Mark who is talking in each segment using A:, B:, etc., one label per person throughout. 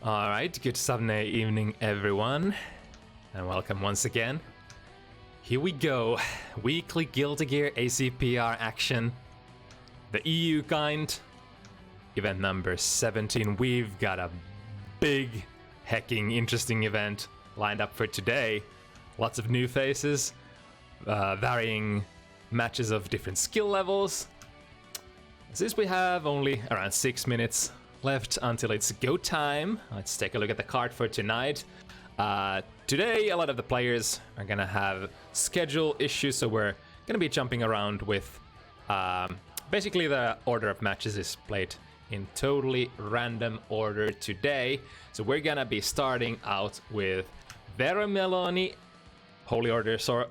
A: Alright, good Sunday evening everyone, and welcome once again. Here we go, weekly Guilty Gear AC+R action, the EU kind, event number 17. We've got a big, hecking, interesting event lined up for today. Lots of new faces, varying matches of different skill levels. Since we have only around 6 minutes left until it's go time, let's take a look at the card for tonight. Today a lot of the players are gonna have schedule issues, so we're gonna be jumping around with basically the order of matches is played in totally random order today. So we're gonna be starting out with verimeloni, Holy Order Soul.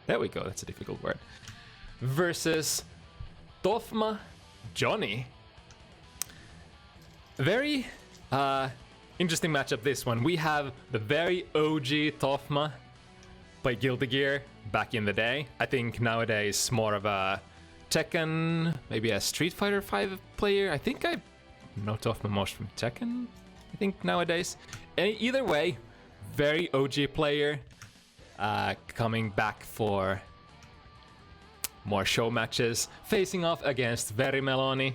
A: There we go, that's a difficult word. Versus Tofma Johnny. Very interesting matchup, this one. We have the very OG Tofma, played Guilty Gear back in the day. I think nowadays more of a Tekken, maybe a Street Fighter 5 player. I think I know Tofma most from Tekken, I think nowadays. Either way, very OG player, coming back for more show matches, facing off against verimeloni,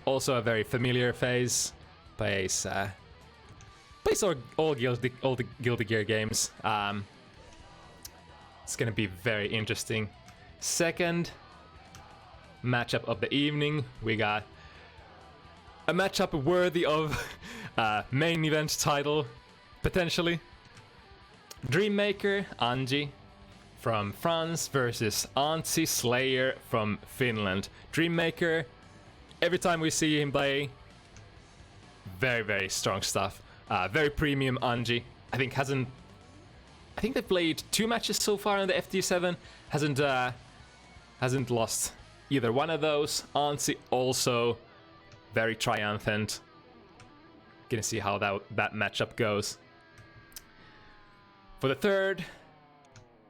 A: also a very familiar face. Plays all the Guilty Gear games. It's gonna be very interesting. Second matchup of the evening, we got a matchup worthy of main event title, potentially. Dreammaker Anji from France versus aantsi Slayer from Finland. Dreammaker, every time we see him play, very strong stuff. Very premium Anji. I think they played 2 matches so far in the FT7. Hasn't lost either one of those. aantsi also very triumphant. Gonna see how that matchup goes. For the third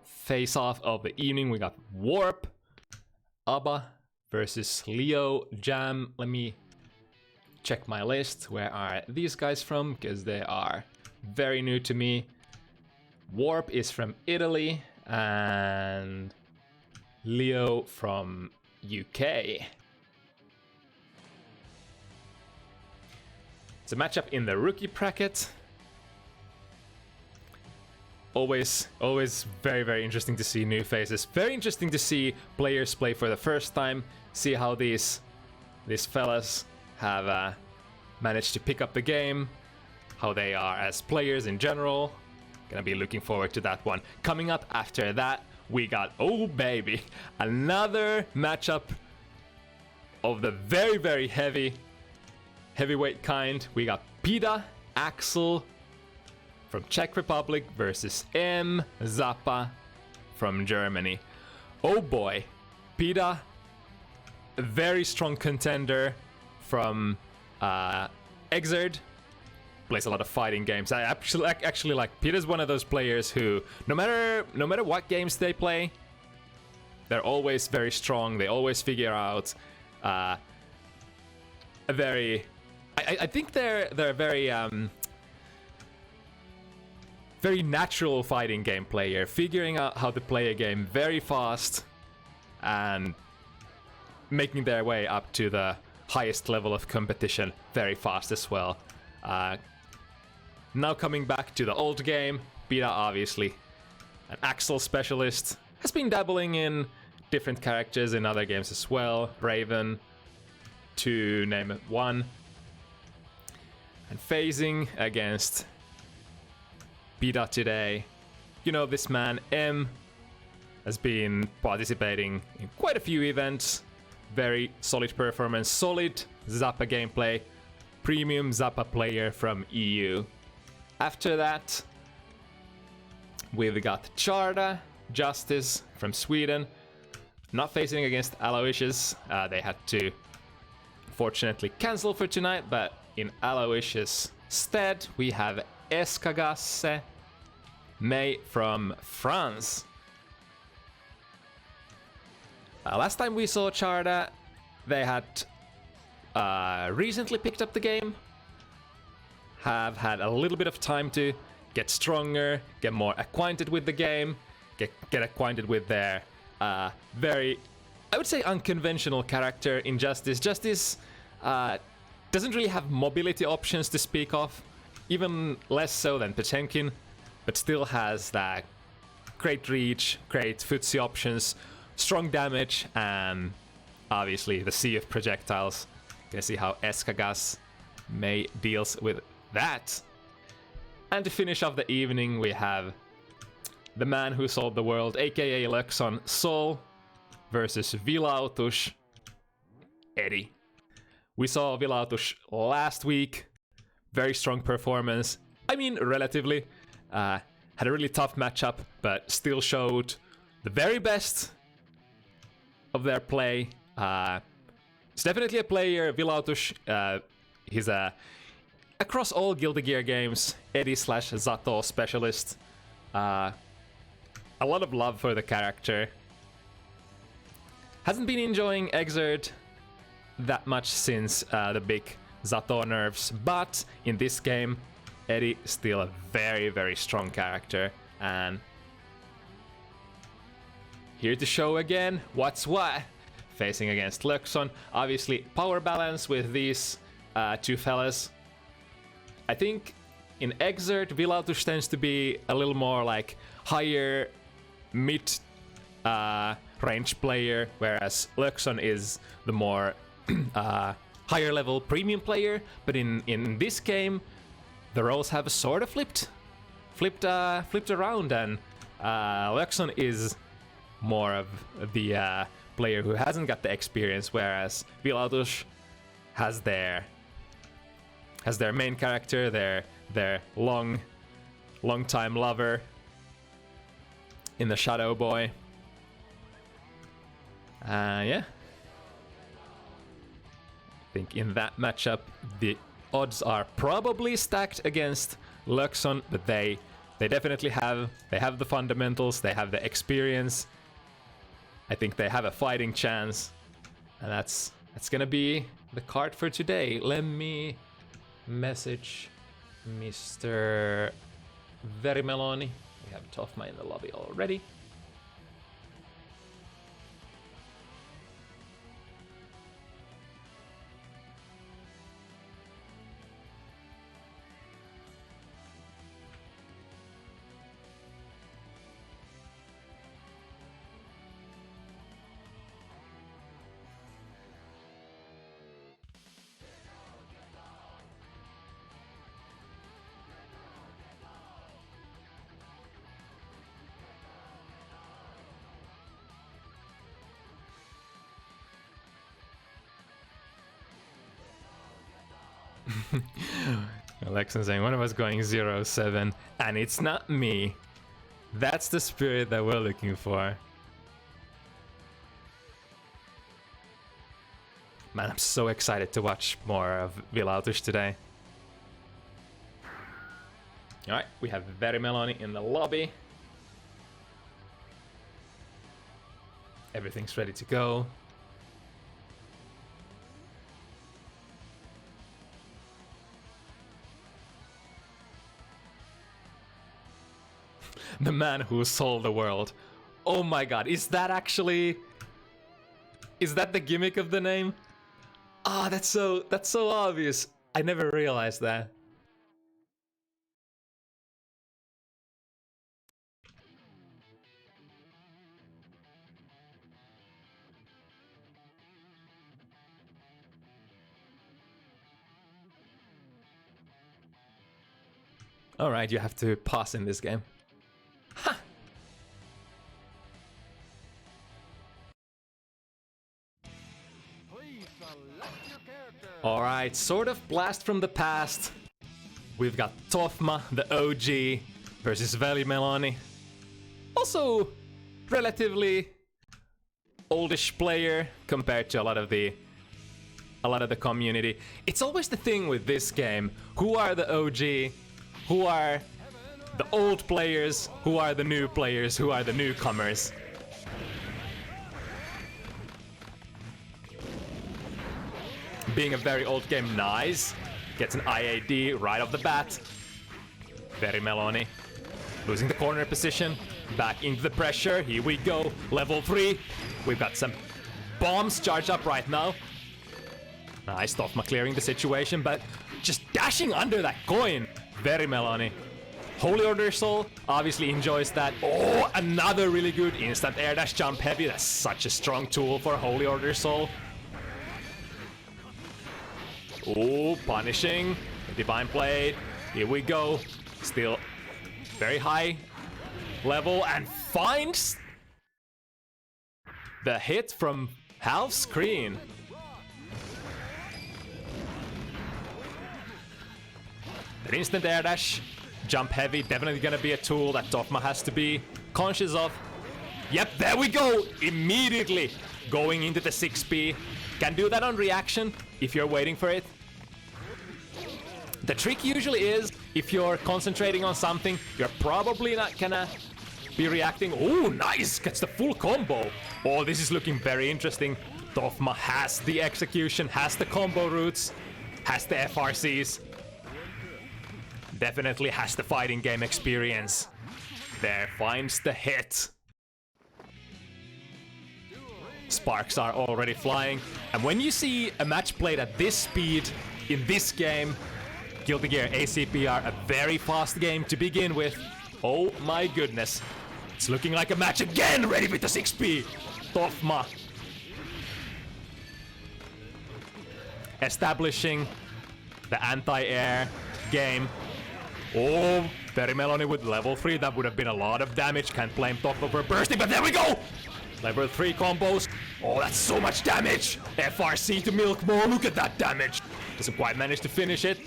A: face-off of the evening, we got Warp Abba versus Leo Jam. Let me check my list. Where are these guys from? Because they are very new to me. Warp is from Italy and Leo from UK. It's a matchup in the rookie bracket. Always very interesting to see new faces. Very interesting to see players play for the first time. See how these fellas have managed to pick up the game. How they are as players in general. Gonna be looking forward to that one. Coming up after that, we got, oh baby, another matchup of the very heavyweight kind. We got Pida, Axel from Czech Republic versus M. Zappa from Germany. Oh boy, Pida, a very strong contender from Exerd. Plays a lot of fighting games. I actually like Pida's one of those players who, no matter what games they play, they're always very strong. They always figure out I think they're very natural fighting game player, figuring out how to play a game very fast and making their way up to the highest level of competition very fast as well. Now coming back to the old game, Pida obviously an Axel specialist, has been dabbling in different characters in other games as well, Raven to name it one, and phasing against Pida today. You know, this man M has been participating in quite a few events. Very solid performance, solid Zappa gameplay, premium Zappa player from EU. After that, we've got Charta, Justice from Sweden, not facing against Aloysius. They had to unfortunately cancel for tonight, but in Aloysius' stead, we have Eskagasse, May from France. Last time we saw Charta, they had recently picked up the game, have had a little bit of time to get stronger, get more acquainted with the game, get acquainted with their very, I would say, unconventional character in Justice. Justice doesn't really have mobility options to speak of, even less so than Potemkin, but still has that great reach, great footsie options, strong damage, and obviously the sea of projectiles. Gonna see how Eskagasse may deals with that. And to finish off the evening, we have the man who sold the world, aka Loekkson Sol, versus Vilautush Eddie. We saw Vilautush last week. Very strong performance. I mean, relatively. Had a really tough matchup, but still showed the very best of their play. It's definitely a player, Vilautush. He's across all Guilty Gear games, Eddie/Zato specialist. A lot of love for the character. Hasn't been enjoying Exert that much since the big Zato nerfs, but in this game, Eddie is still a very, very strong character, and here to show again what's what. Facing against Loekkson. Obviously, power balance with these two fellas. I think in Exert, Vilautush tends to be a little more like higher mid range player, whereas Loekkson is the more higher level premium player. But in this game, the roles have sort of flipped around, and Loekkson is more of the player who hasn't got the experience, whereas Vilautush has their main character, their long time lover in the Shadow Boy. Yeah. I think in that matchup the odds are probably stacked against Loekkson, but they definitely have the fundamentals, they have the experience. I think they have a fighting chance, and that's gonna be the card for today. Let me message Mr. Verimeloni. We have Tofma in the lobby already. Loekkson saying one of us going 0-7, and it's not me. That's the spirit that we're looking for. Man, I'm so excited to watch more of Vilautush today. Alright, we have verimeloni in the lobby. Everything's ready to go. The man who sold the world. Oh my god, is that the gimmick of the name? Ah, that's so obvious. I never realized that. Alright, you have to pass in this game. Ha! Alright, sort of blast from the past. We've got Tofma, the OG, versus verimeloni. Also, relatively oldish player compared to a lot of the community. It's always the thing with this game. Who are the OG? Who are the old players? Who are the new players? Who are the newcomers? being a very old game. Nice. Gets an IAD right off the bat. Verimeloni losing the corner position. Back into the pressure. Here we go. Level 3. We've got some bombs charged up right now. Nice. Tofma clearing the situation, but just dashing under that coin. Verimeloni. Holy Order Soul obviously enjoys that. Oh, another really good instant air dash jump heavy. That's such a strong tool for Holy Order Soul. Oh, punishing. Divine Blade. Here we go. Still very high level and finds the hit from half screen. That instant air dash. Jump heavy, definitely gonna be a tool that Tofma has to be conscious of. Yep, there we go! Immediately going into the 6P. Can do that on reaction if you're waiting for it. The trick usually is, if you're concentrating on something, you're probably not gonna be reacting. Oh, nice! Gets the full combo. Oh, this is looking very interesting. Tofma has the execution, has the combo routes, has the FRCs. Definitely has the fighting game experience. There, finds the hit. Sparks are already flying. And when you see a match played at this speed in this game, Guilty Gear AC+R, a very fast game to begin with. Oh my goodness. It's looking like a match again, ready with the 6P. Tofma. Establishing the anti-air game. Oh, Verimeloni with level 3, that would have been a lot of damage. Can't blame Tofma for bursting, but there we go! Level 3 combos. Oh, that's so much damage! FRC to milk more, look at that damage! Doesn't quite manage to finish it.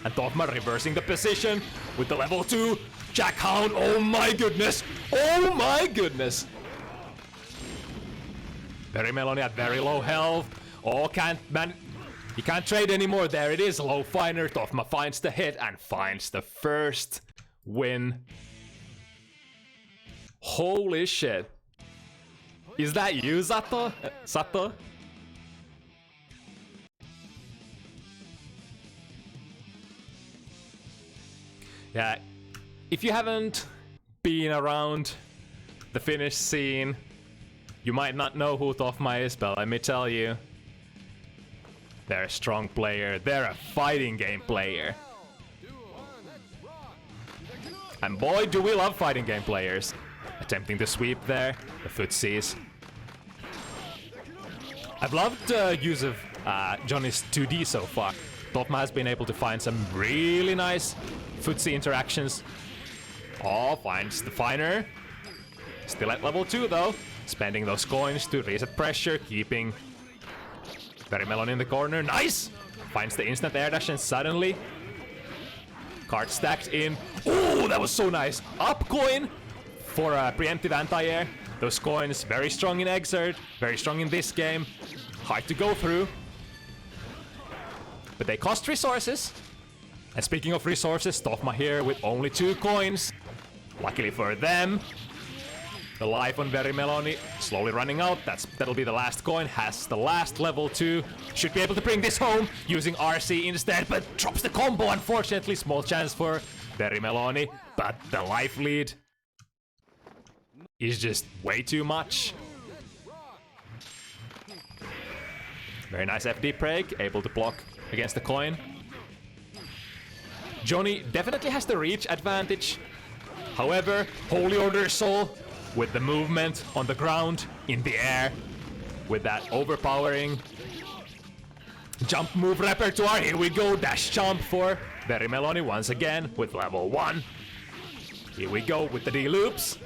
A: And Tofma reversing the position with the level 2. Jackhound, oh my goodness! Oh my goodness! Verimeloni at very low health. Oh, he can't trade anymore. There it is. Low finder. Tofma finds the hit and finds the first win. Holy shit. Is that you, Sato? Sato? Yeah. If you haven't been around the Finnish scene, you might not know who Tofma is, but let me tell you. They're a strong player. They're a fighting game player. And boy, do we love fighting game players. Attempting the sweep there. The footsies. I've loved the use of Johnny's 2D so far. Tofma has been able to find some really nice footsie interactions. Oh, finds the finer. Still at level 2 though. Spending those coins to reset pressure, keeping Verimeloni in the corner. Nice! Finds the instant air dash and suddenly card stacked in. Oh, that was so nice. Up coin for a preemptive anti-air. Those coins very strong in Exert, very strong in this game. Hard to go through. But they cost resources. And speaking of resources, Tofma here with only 2 coins. Luckily for them. The life on Verimeloni slowly running out. That'll be the last coin. Has the last level 2. Should be able to bring this home using RC instead, but drops the combo. Unfortunately, small chance for Verimeloni. But the life lead is just way too much. Very nice FD break. Able to block against the coin. Johnny definitely has the reach advantage. However, Holy Order Soul with the movement on the ground, in the air, with that overpowering jump move repertoire. Here we go, dash jump for Verimeloni once again with level 1. Here we go with the D-loops.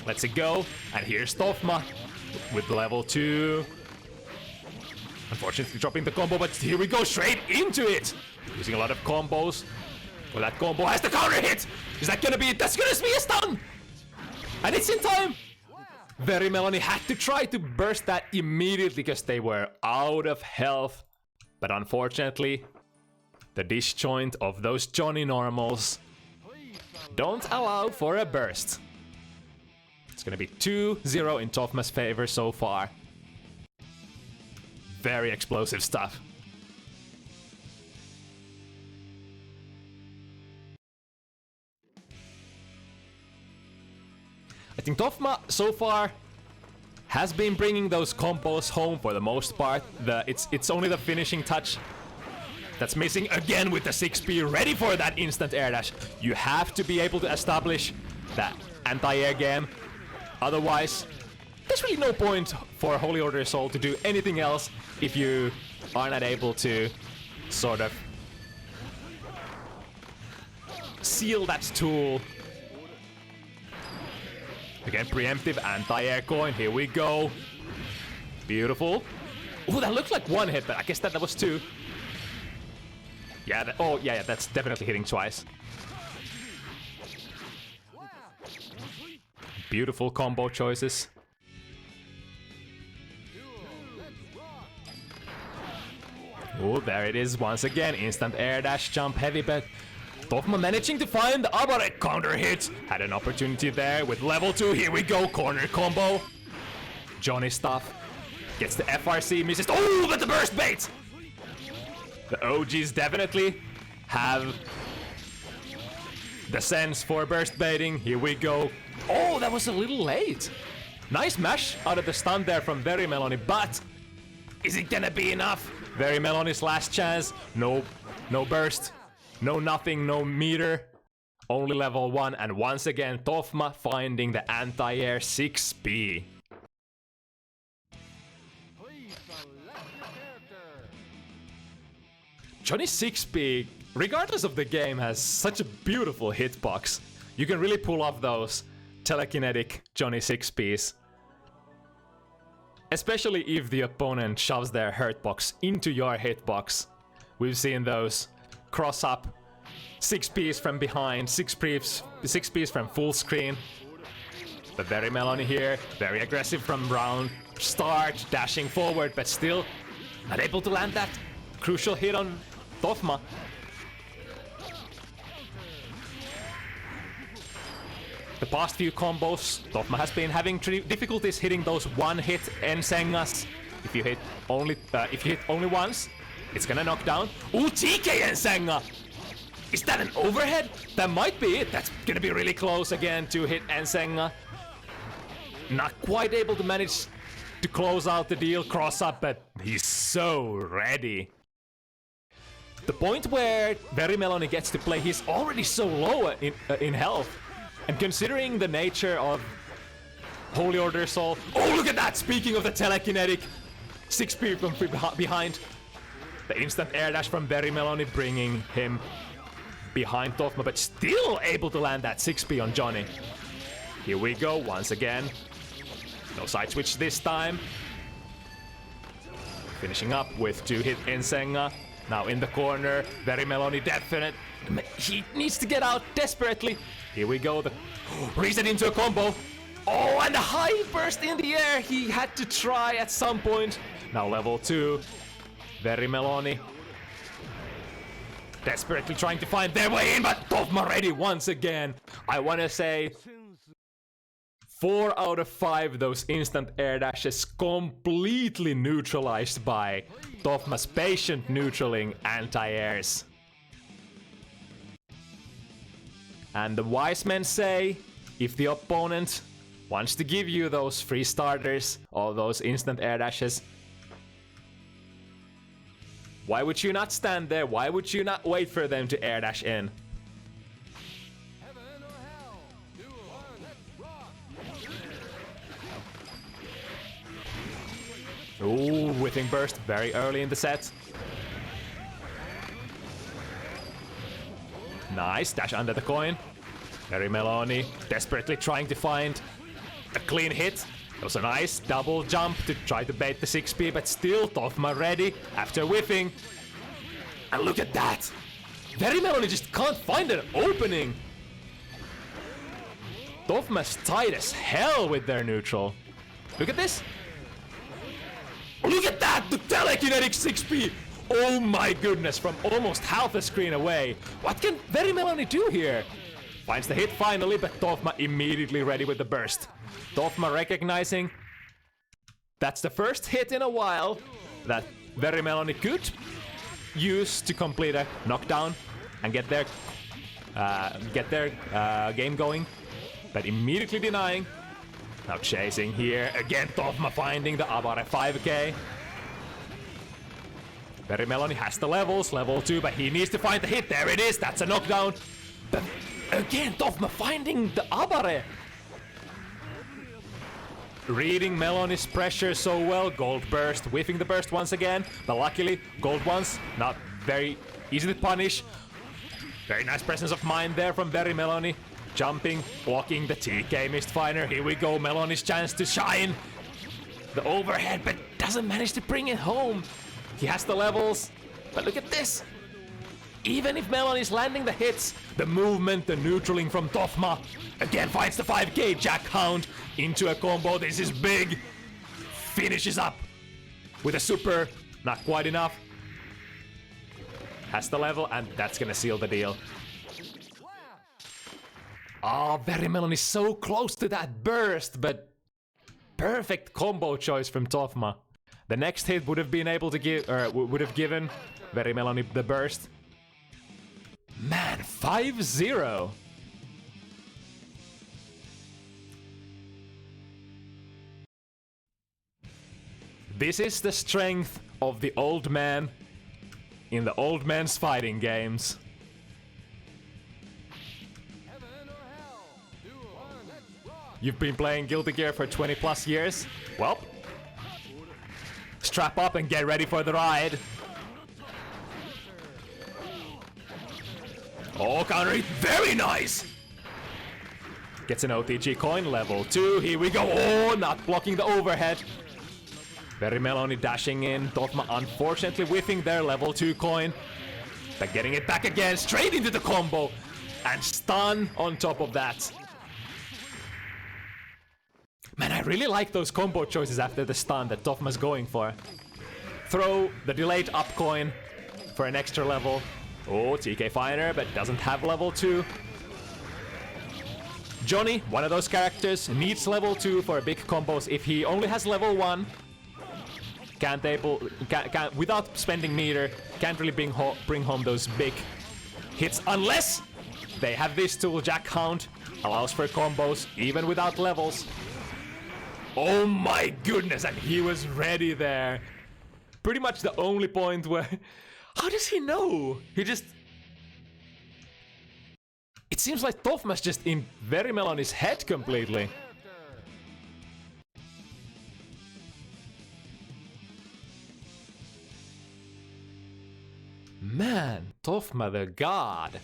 A: Let's it go. And here's Tofma with level 2. Unfortunately dropping the combo, but here we go, straight into it. Using a lot of combos. Well, that combo has the counter hit! Is that gonna be it? That's gonna be a stun! And it's in time! Verimeloni had to try to burst that immediately because they were out of health. But unfortunately, the disjoint of those Johnny normals don't allow for a burst. It's gonna be 2-0 in Tofma's favor so far. very explosive stuff. I think Tofma so far has been bringing those combos home for the most part. It's only the finishing touch that's missing again with the 6P ready for that instant air dash. You have to be able to establish that anti-air game. Otherwise, there's really no point for Holy Order Soul to do anything else if you are not able to sort of seal that tool. Again, preemptive anti-air coin. Here we go. Beautiful. Oh, that looked like one hit, but I guess that was two. Yeah, yeah, that's definitely hitting twice. Beautiful combo choices. Oh, there it is once again. Instant air dash, jump heavy, but Tofma managing to find the Abarek counter hit. Had an opportunity there with level 2. Here we go, corner combo. Johnny stuff. Gets the FRC, misses. Oh, but the burst bait! The OGs definitely have the sense for burst baiting. Here we go. Oh, that was a little late. Nice mash out of the stun there from verimeloni, but is it gonna be enough? verimeloni's last chance. No burst. No nothing, no meter. Only level 1, and once again Tofma finding the anti-air 6P. Johnny 6P, regardless of the game, has such a beautiful hitbox. You can really pull off those telekinetic Johnny 6Ps. Especially if the opponent shoves their hurtbox into your hitbox. We've seen those cross up 6Ps from behind, 6Ps from full screen. But verimeloni here, very aggressive from round start, dashing forward, but still not able to land that crucial hit on Tofma. The past few combos, Tofma has been having difficulties hitting those one-hit Ensengas. If you hit only once, it's gonna knock down. Ooh, TK Ensenga! Is that an overhead? That might be it. That's gonna be really close again to hit Ensenga. Not quite able to manage to close out the deal, cross up, but he's so ready. The point where verimeloni gets to play, he's already so low in health. And considering the nature of Holy Order Soul... Oh, look at that! Speaking of the telekinetic 6P from behind. The instant air dash from verimeloni bringing him behind Tofma, but still able to land that 6P on Johnny. Here we go, once again. No side switch this time. Finishing up with 2-hit Ensenga. Now in the corner, verimeloni definite. He needs to get out desperately. Here we go, the reset into a combo. Oh, and a high burst in the air. He had to try at some point. Now level 2, verimeloni desperately trying to find their way in, but Tofma ready once again. I want to say 4 out of 5 those instant air dashes completely neutralized by Tofma's patient neutraling anti-airs. And the wise men say, if the opponent wants to give you those free starters or those instant air dashes, why would you not stand there? Why would you not wait for them to air dash in? Ooh, whipping burst very early in the set. Nice, dash under the coin. verimeloni desperately trying to find a clean hit. It was a nice double jump to try to bait the 6P, but still Tofma ready after whiffing. And look at that! verimeloni just can't find an opening. Tofma's tight as hell with their neutral. Look at this. Look at that! The telekinetic 6P! Oh my goodness, from almost half a screen away. What can verimeloni do here? Finds the hit finally, but Tofma immediately ready with the burst. Tofma recognizing that's the first hit in a while. that verimeloni could use to complete a knockdown and get their game going, but immediately denying. Now chasing here again. Tofma finding the Abare 5k. verimeloni has the levels, level 2, but he needs to find the hit. There it is. That's a knockdown. But again, Tofma finding the Abare. Reading Meloni's pressure so well. Gold burst, whiffing the burst once again. But luckily, gold ones, not very easy to punish. Very nice presence of mind there from verimeloni. Jumping, blocking the TK Mistfinder. Here we go, Meloni's chance to shine. The overhead, but doesn't manage to bring it home. He has the levels, but look at this. Even if Meloni's landing the hits, the movement, the neutraling from Tofma. Again finds the 5k Jack Hound into a combo. This is big. Finishes up with a super. Not quite enough. Has the level, and that's gonna seal the deal. Oh, verimeloni is so close to that burst, but perfect combo choice from Tofma. The next hit would have been able to give, or would have given verimeloni the burst. Man, 5-0. This is the strength of the old man in the old man's fighting games. You've been playing Guilty Gear for 20 plus years? Well, strap up and get ready for the ride. Oh, counter hit, very nice! Gets an OTG coin, level 2, here we go. Oh, not blocking the overhead. verimeloni dashing in, Tofma unfortunately whiffing their level 2 coin. But getting it back again, straight into the combo. And stun on top of that. Man, I really like those combo choices after the stun that Tofma's going for. Throw the delayed up coin for an extra level. Oh, TK Finer, but doesn't have level 2. Johnny, one of those characters, needs level 2 for big combos. If he only has level 1, can't without spending meter, can't really bring home those big hits unless they have this tool. Jack Hound allows for combos even without levels. Oh my goodness, and he was ready there. Pretty much the only point where... How does he know? He just... It seems like Tofma's just in verimeloni's head completely. Man, Tofma the god.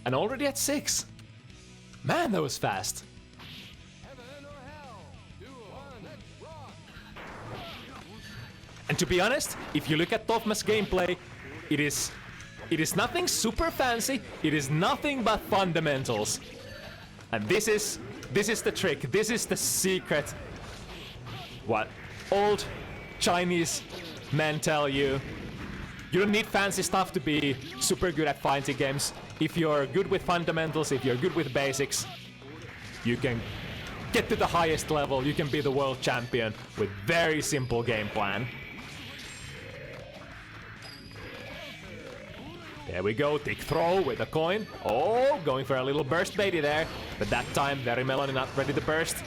A: And already at 6. Man, that was fast. And to be honest, if you look at Tofma's gameplay, it is nothing super fancy. It is nothing but fundamentals. And this is the trick. This is the secret. What old Chinese men tell you. You don't need fancy stuff to be super good at fighting games. If you're good with fundamentals, if you're good with basics, you can get to the highest level. You can be the world champion with very simple game plan. There we go, thick throw with a coin. Oh, going for a little burst baity there. But that time, verimeloni not ready to burst.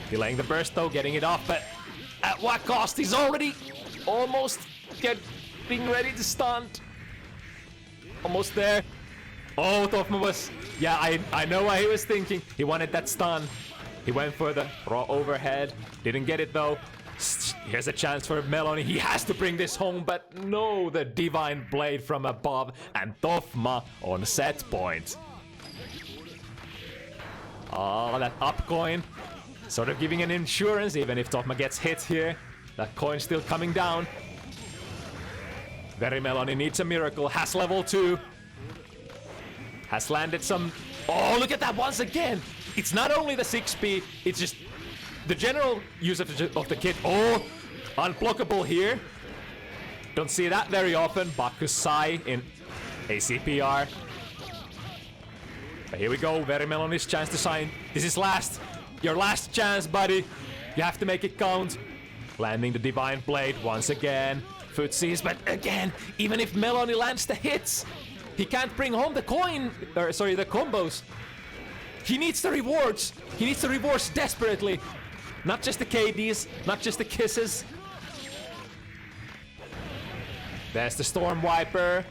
A: Delaying the burst though, getting it off, but at what cost? He's already almost getting ready to stunt. Almost there. Oh, Tofma was... Yeah, I know what he was thinking. He wanted that stun. He went for the raw overhead. Didn't get it though. Here's a chance for Meloni. He has to bring this home, but no, the divine blade from above, and Tofma on set point. Oh, that up coin. Sort of giving an insurance, even if Tofma gets hit here. That coin still coming down. verimeloni needs a miracle. Has level 2. Has landed some... Oh, look at that once again! It's not only the 6p, it's just the general use of the kit. Oh, unblockable here. Don't see that very often. Bakusai in AC+R. But here we go, verimeloni's chance to shine. This is last. Your last chance, buddy. You have to make it count. Landing the Divine Blade once again. Footsies, but again, even if Meloni lands the hits, he can't bring home the coin, or sorry, the combos. He needs the rewards. He needs the rewards desperately. Not just the KDs, not just the kisses. There's the Storm Wiper.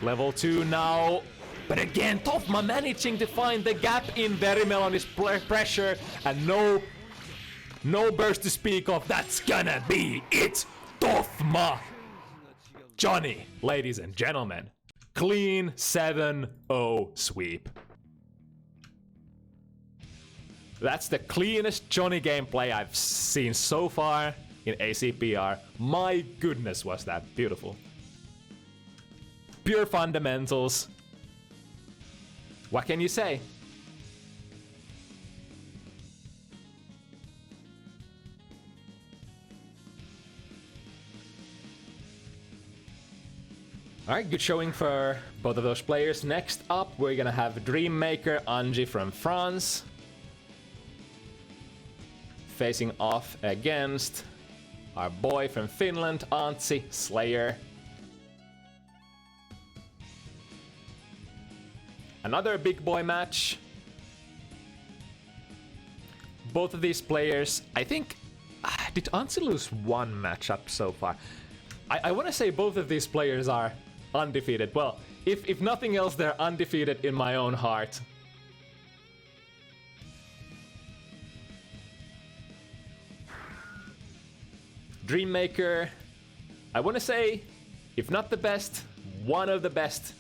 A: Level 2 now. But again, Tofma managing to find the gap in verimeloni's pressure, and no burst to speak of. That's gonna be it. Tofma. Johnny, ladies and gentlemen. Clean 7-0 sweep. That's the cleanest Johnny gameplay I've seen so far in AC+R. My goodness, was that beautiful. Pure fundamentals. What can you say? Alright, good showing for both of those players. Next up, we're gonna have Dreammaker aantsi from France facing off against our boy from Finland, Aantsi, Slayer. Another big boy match. Both of these players, I think... did Aantsi lose one matchup so far? I want to say both of these players are undefeated. Well, if nothing else, they're undefeated in my own heart. Dreammaker, I want to say, if not the best, one of the best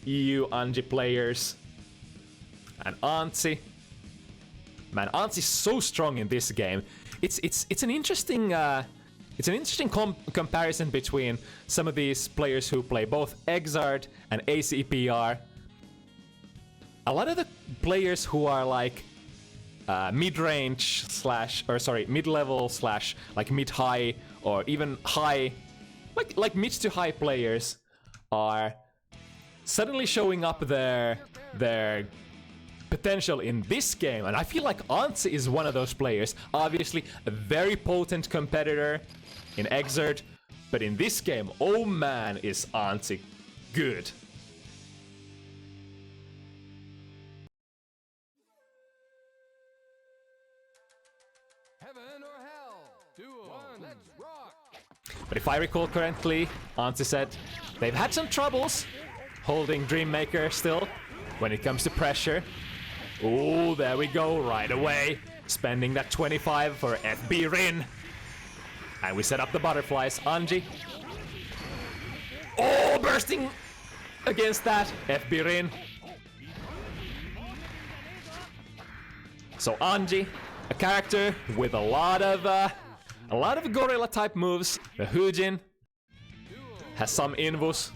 A: EU aantsi players. And Aantsi, man, Aantsi's so strong in this game. It's an interesting comparison between some of these players who play both Exard and AC+R. A lot of the players who are like mid-range slash, or sorry, mid-level slash like mid-high or even high, like mid to high players are suddenly showing up their potential in this game, and I feel like Aantsi is one of those players. Obviously, a very potent competitor in Exard, but in this game, oh man, is Aantsi good.
B: Heaven or hell? Duel. Let's rock.
A: But if I recall correctly, Aantsi said they've had some troubles holding Dreammaker still when it comes to pressure. Oh, there we go, right away. Spending that 25 for FB Rin. And we set up the butterflies. Aantsi. Oh, bursting against that. FB Rin. So Aantsi, a character with a lot of gorilla type moves. The Hujin has some invus.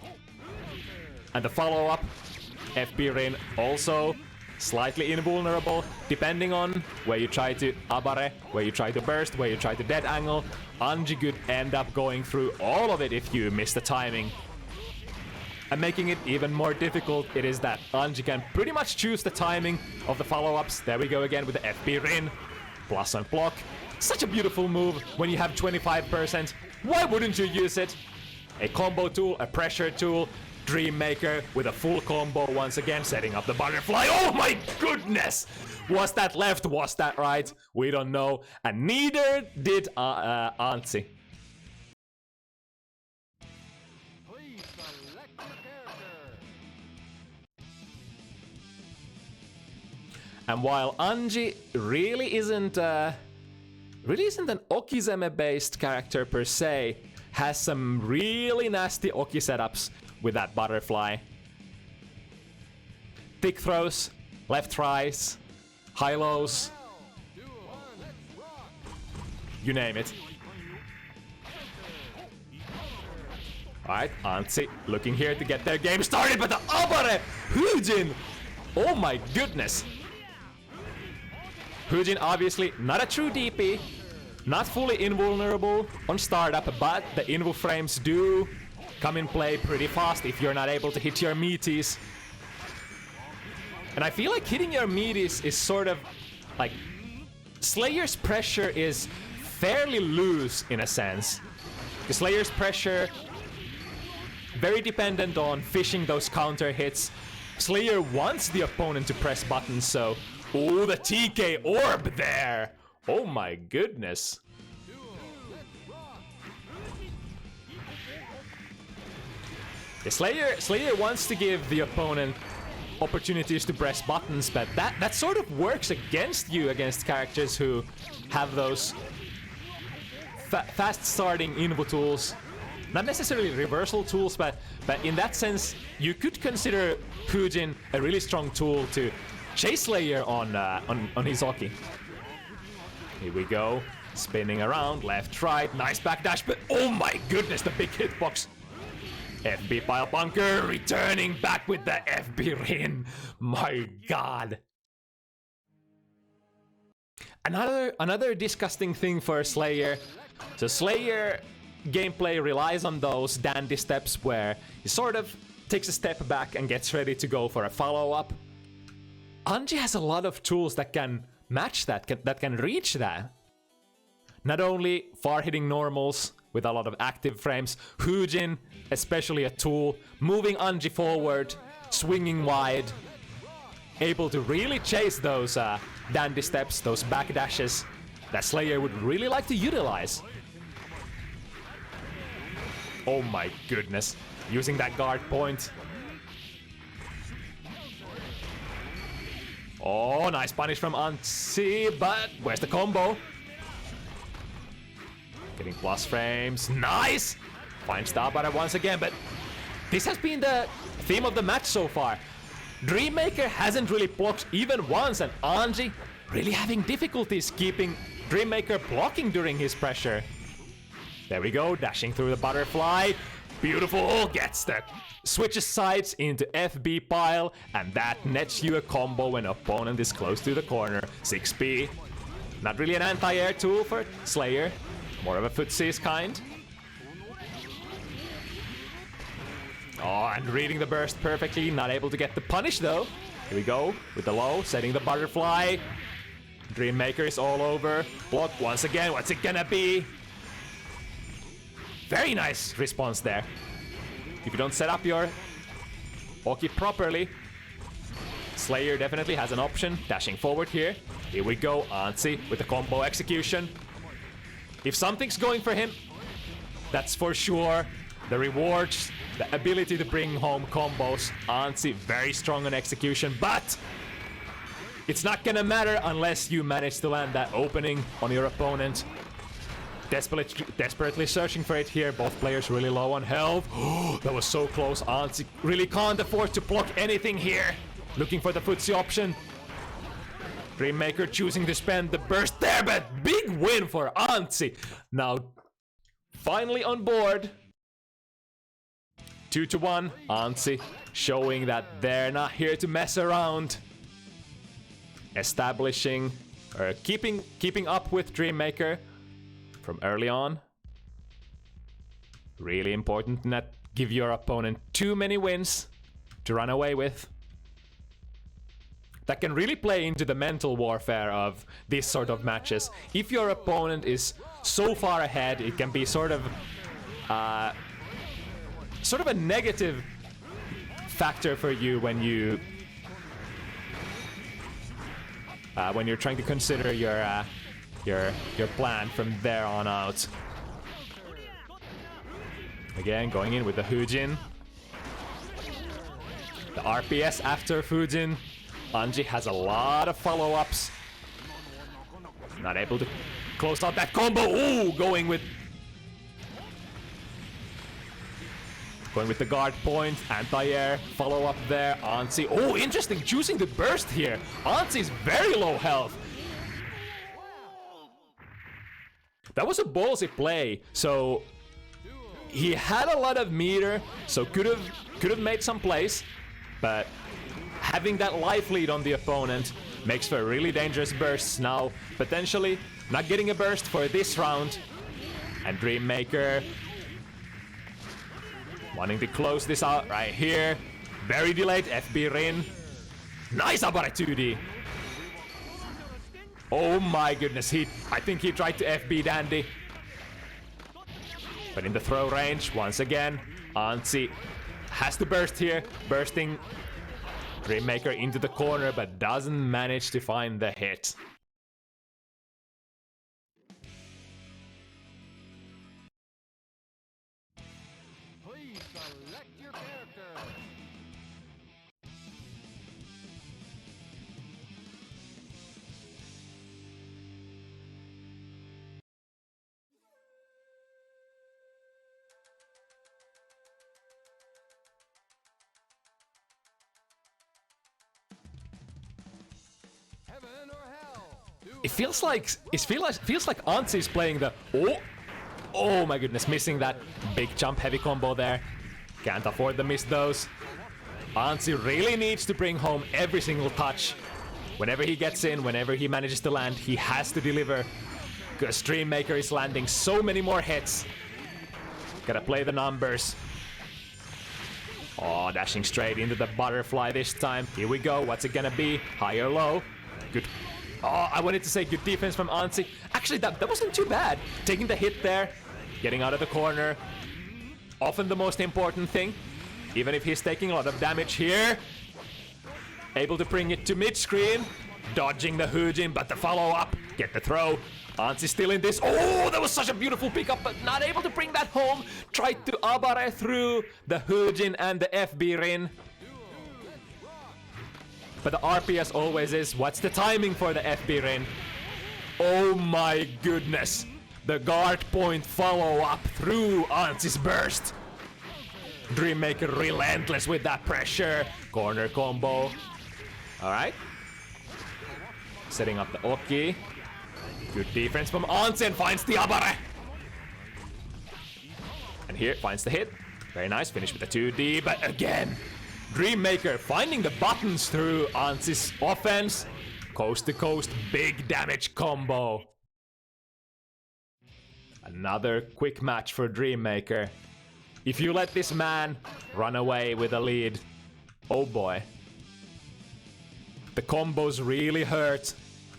A: And the follow-up, FB Rin, also slightly invulnerable, depending on where you try to abare, where you try to burst, where you try to dead angle. Aantsi could end up going through all of it if you miss the timing. And making it even more difficult, it is that Aantsi can pretty much choose the timing of the follow-ups. There we go again with the FB Rin. Plus on block. Such a beautiful move when you have 25%. Why wouldn't you use it? A combo tool, a pressure tool. Dreammaker with a full combo once again, setting up the butterfly. Oh my goodness! Was that left? Was that right? We don't know. And neither did Aantsi.
B: Please select your character.
A: And while Aantsi really isn't an Okizeme-based character per se, has some really nasty Oki setups with that butterfly. Thick throws, left tries, high lows, you name it. Alright, Aantsi looking here to get their game started, but the Abare Hujin! Oh my goodness! Hujin obviously not a true DP, not fully invulnerable on startup, but the invu frames do come in play pretty fast if you're not able to hit your meaties. And I feel like hitting your meaties is sort of like Slayer's pressure is fairly loose in a sense. The Slayer's pressure very dependent on fishing those counter hits. Slayer wants the opponent to press buttons, so... Oh, the TK orb there! Oh my goodness. The Slayer wants to give the opponent opportunities to press buttons, but that sort of works against you against characters who have those fast starting invo tools. Not necessarily reversal tools, but in that sense, you could consider Fujin a really strong tool to chase Slayer on Hizoki. Here we go, spinning around, left, right, nice backdash, but oh my goodness, the big hitbox. FB pile bunker, returning back with the FB rin. My god. Another disgusting thing for Slayer. So Slayer gameplay relies on those dandy steps where he sort of takes a step back and gets ready to go for a follow-up. Aantsi has a lot of tools that can match that, that can reach that. Not only far-hitting normals with a lot of active frames, Fujin, especially a tool, moving Aantsi forward, swinging wide, able to really chase those dandy steps, those backdashes that Slayer would really like to utilize. Oh my goodness, using that guard point. Oh, nice punish from Aantsi, but where's the combo? Getting plus frames, nice! Finds the Abara once again, but this has been the theme of the match so far. Dreammaker hasn't really blocked even once, and Aantsi really having difficulties keeping Dreammaker blocking during his pressure. There we go, dashing through the butterfly. Beautiful, gets the switches sides into FB pile, and that nets you a combo when opponent is close to the corner. 6p. Not really an anti-air tool for Slayer, more of a footsies kind. Oh, and reading the burst perfectly, not able to get the punish though. Here we go, with the low, setting the butterfly. Dreammaker is all over. Block once again, what's it gonna be? Very nice response there. If you don't set up your Oki properly, Slayer definitely has an option. Dashing forward here. Here we go, Aantsi with the combo execution. If something's going for him, that's for sure the rewards, the ability to bring home combos. Aantsi very strong on execution, but it's not gonna matter unless you manage to land that opening on your opponent. Desperately searching for it here. Both players really low on health. That was so close. Aantsi really can't afford to block anything here. Looking for the footsie option. Dreammaker choosing to spend the burst there, but big win for Aantsi. Now, finally on board. 2-1. Aantsi showing that they're not here to mess around. Establishing, or keeping up with Dreammaker from early on. Really important to not give your opponent too many wins to run away with. That can really play into the mental warfare of these sort of matches. If your opponent is so far ahead, it can be sort of a negative factor for you when you're trying to consider your plan from there on out. Again, going in with the Fujin. The RPS after Fujin. Aantsi has a lot of follow-ups. Not able to close out that combo. Ooh, going with the guard point, anti-air, follow-up there. Aantsi, oh, interesting, choosing the burst here. Aantsi's very low health. That was a ballsy play, so he had a lot of meter, so could have made some plays, but having that life lead on the opponent makes for really dangerous bursts. Now potentially not getting a burst for this round, and Dreammaker wanting to close this out right here. Very delayed FB Rin. Nice Abara 2D. Oh my goodness, I think he tried to FB Dandy. But in the throw range, once again, aantsi has to burst here. Bursting Dreammaker into the corner, but doesn't manage to find the hit.
B: Please select your character. Heaven or hell.
A: It feels like aantsi is playing the oh my goodness, missing that big jump heavy combo there. Can't afford to miss those. aantsi really needs to bring home every single touch. Whenever he gets in, whenever he manages to land, he has to deliver. Because Dreammaker is landing so many more hits. Gotta play the numbers. Oh, dashing straight into the butterfly this time. Here we go. What's it gonna be? High or low? Good. Oh, I wanted to say good defense from aantsi. Actually, that wasn't too bad. Taking the hit there, getting out of the corner. Often the most important thing. Even if he's taking a lot of damage here. Able to bring it to mid-screen. Dodging the Hujin, but the follow-up. Get the throw. aantsi still in this. Oh, that was such a beautiful pickup, but not able to bring that home. Tried to abare through the Hujin and the FB Rin. But the RP as always is, what's the timing for the FB Rin? Oh my goodness. The guard point follow-up through aantsi's burst. Dreammaker relentless with that pressure. Corner combo. Alright. Setting up the Oki. Good defense from aantsi and finds the abare. And here finds the hit. Very nice. Finish with the 2D, but again. Dreammaker finding the buttons through aantsi's offense. Coast to coast, big damage combo. Another quick match for Dreammaker. If you let this man run away with a lead, oh boy. The combos really hurt.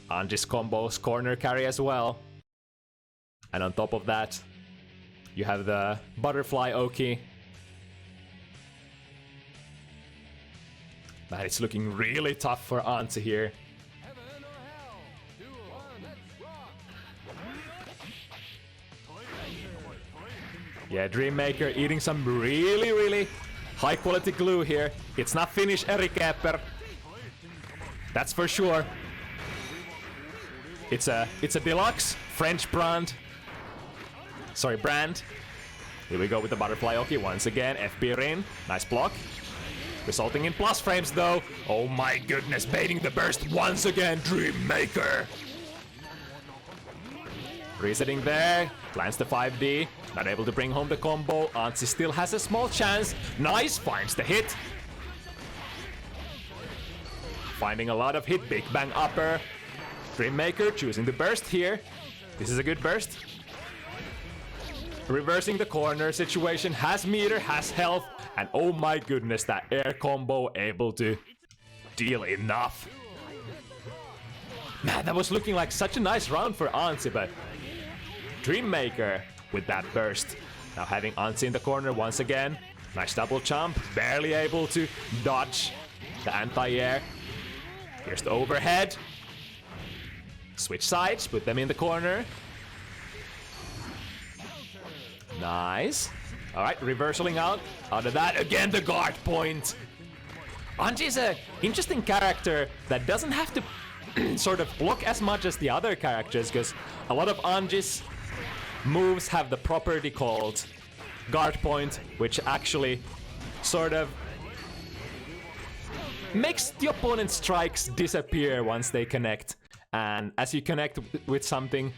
A: aantsi's combos corner carry as well. And on top of that, you have the butterfly Oki. Man, it's looking really tough for aantsi here.
B: Heaven or hell. 2 or 1. Let's rock.
A: Yeah, Dreammaker eating some really high quality glue here. It's not Finnish Eskagasse. That's for sure. It's a deluxe French brand. Sorry, brand. Here we go with the butterfly Oki once again. FB Rin. Nice block. Resulting in plus frames though. Oh my goodness, baiting the burst once again, Dreammaker. Resetting there, plans the 5D. Not able to bring home the combo. aantsi still has a small chance. Nice, finds the hit. Finding a lot of hit, big bang upper. Dreammaker choosing the burst here. This is a good burst. Reversing the corner situation, has meter, has health, and oh my goodness, that air combo able to deal enough. Man, that was looking like such a nice round for aantsi, but Dreammaker with that burst. Now having aantsi in the corner once again. Nice double jump, barely able to dodge the anti-air. Here's the overhead. Switch sides, put them in the corner. Nice. Alright, reversaling out. Out of that, again the guard point. aantsi is an interesting character that doesn't have to sort of block as much as the other characters, because a lot of aantsi's moves have the property called guard point, which actually sort of makes the opponent's strikes disappear once they connect. And as you connect with something,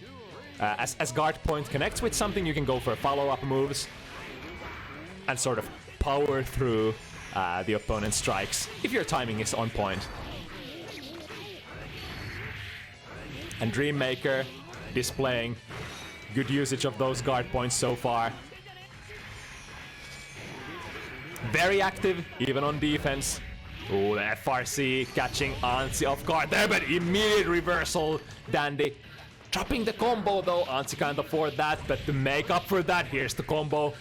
A: as guard point connects with something, you can go for follow-up moves and sort of power through the opponent's strikes if your timing is on point. And Dreammaker displaying good usage of those guard points so far. Very active, even on defense. Ooh, the FRC catching aantsi off guard there, but immediate reversal. Dandy dropping the combo though. Aantsi can't afford that, but to make up for that, here's the combo.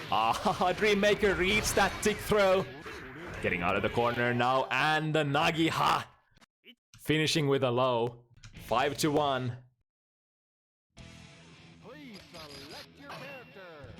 A: Dreammaker reads that tick throw. Getting out of the corner now, and the Nagiha finishing with a low. 5-1.
B: Please select your character.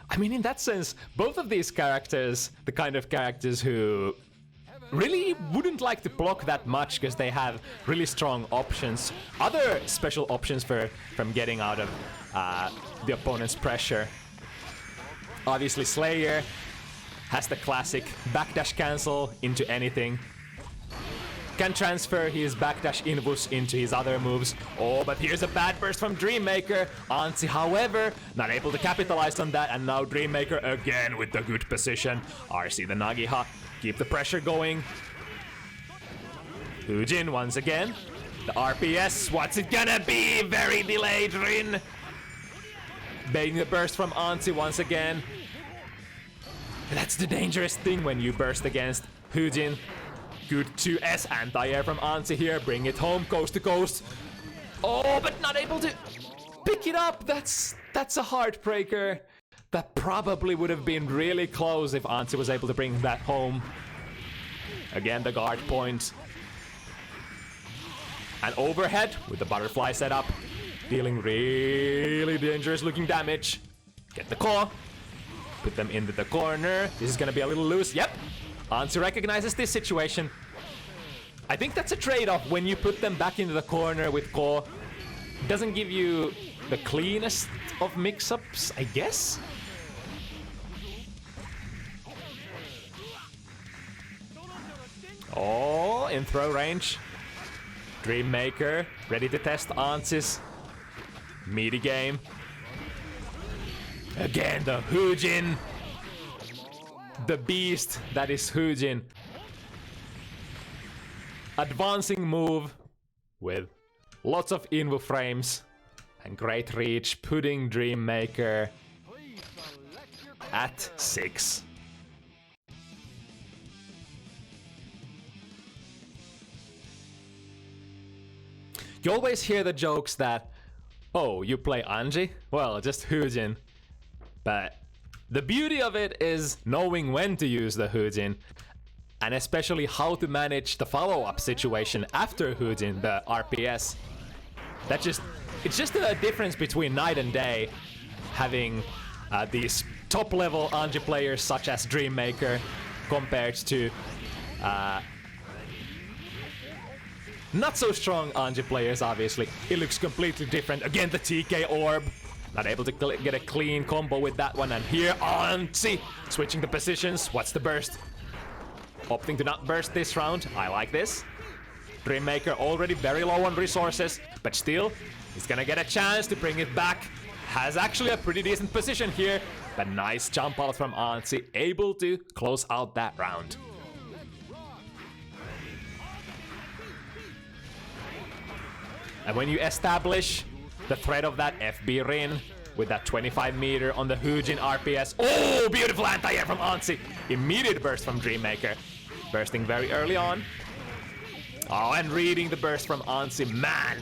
A: I mean, in that sense, both of these characters, the kind of characters who really wouldn't like to block that much because they have really strong options, other special options from getting out of the opponent's pressure. Obviously, Slayer has the classic backdash cancel into anything. Can transfer his backdash invus into his other moves. Oh, but here's a bad burst from Dreammaker. Aantsi, however, not able to capitalize on that, and now Dreammaker again with the good position. RC the Nagiha, keep the pressure going. Hujin once again. The RPS, what's it gonna be? Very delayed Rin. Baiting the burst from Aantsi once again. That's the dangerous thing when you burst against Hujin. Good 2S anti-air from Aantsi here. Bring it home, coast to coast. Oh, but not able to pick it up. That's a heartbreaker. That probably would have been really close if Aantsi was able to bring that home. Again, the guard point. And overhead with the butterfly setup. Dealing really dangerous looking damage. Get the claw. Put them into the corner. This is gonna be a little loose. Yep. Aantsi recognizes this situation. I think that's a trade-off when you put them back into the corner with Ko. Doesn't give you the cleanest of mix-ups, I guess? Oh, in throw range. Dreammaker ready to test Aantsi's meaty game. Again, the Hujin. The beast that is Hujin. Advancing move with lots of invu frames and great reach, putting Dreammaker at 6. You always hear the jokes that, oh, you play Anji? Well, just Hujin. But the beauty of it is knowing when to use the Hujin, and especially how to manage the follow-up situation after Hujin, the RPS. It's just a difference between night and day, having these top-level Anji players such as Dreammaker compared to not so strong Anji players, obviously. It looks completely different. Again, the TK orb. Not able to get a clean combo with that one. And here, Aantsi switching the positions. What's the burst? Opting to not burst this round. I like this. Dreammaker already very low on resources, but still, he's gonna get a chance to bring it back. Has actually a pretty decent position here, but nice jump out from Aantsi, able to close out that round. And when you establish the threat of that FB Rin with that 25 meter on the Hujin RPS. Oh, beautiful anti-air from Aantsi. Immediate burst from Dreammaker. Bursting very early on. Oh, and reading the burst from Aantsi. Man.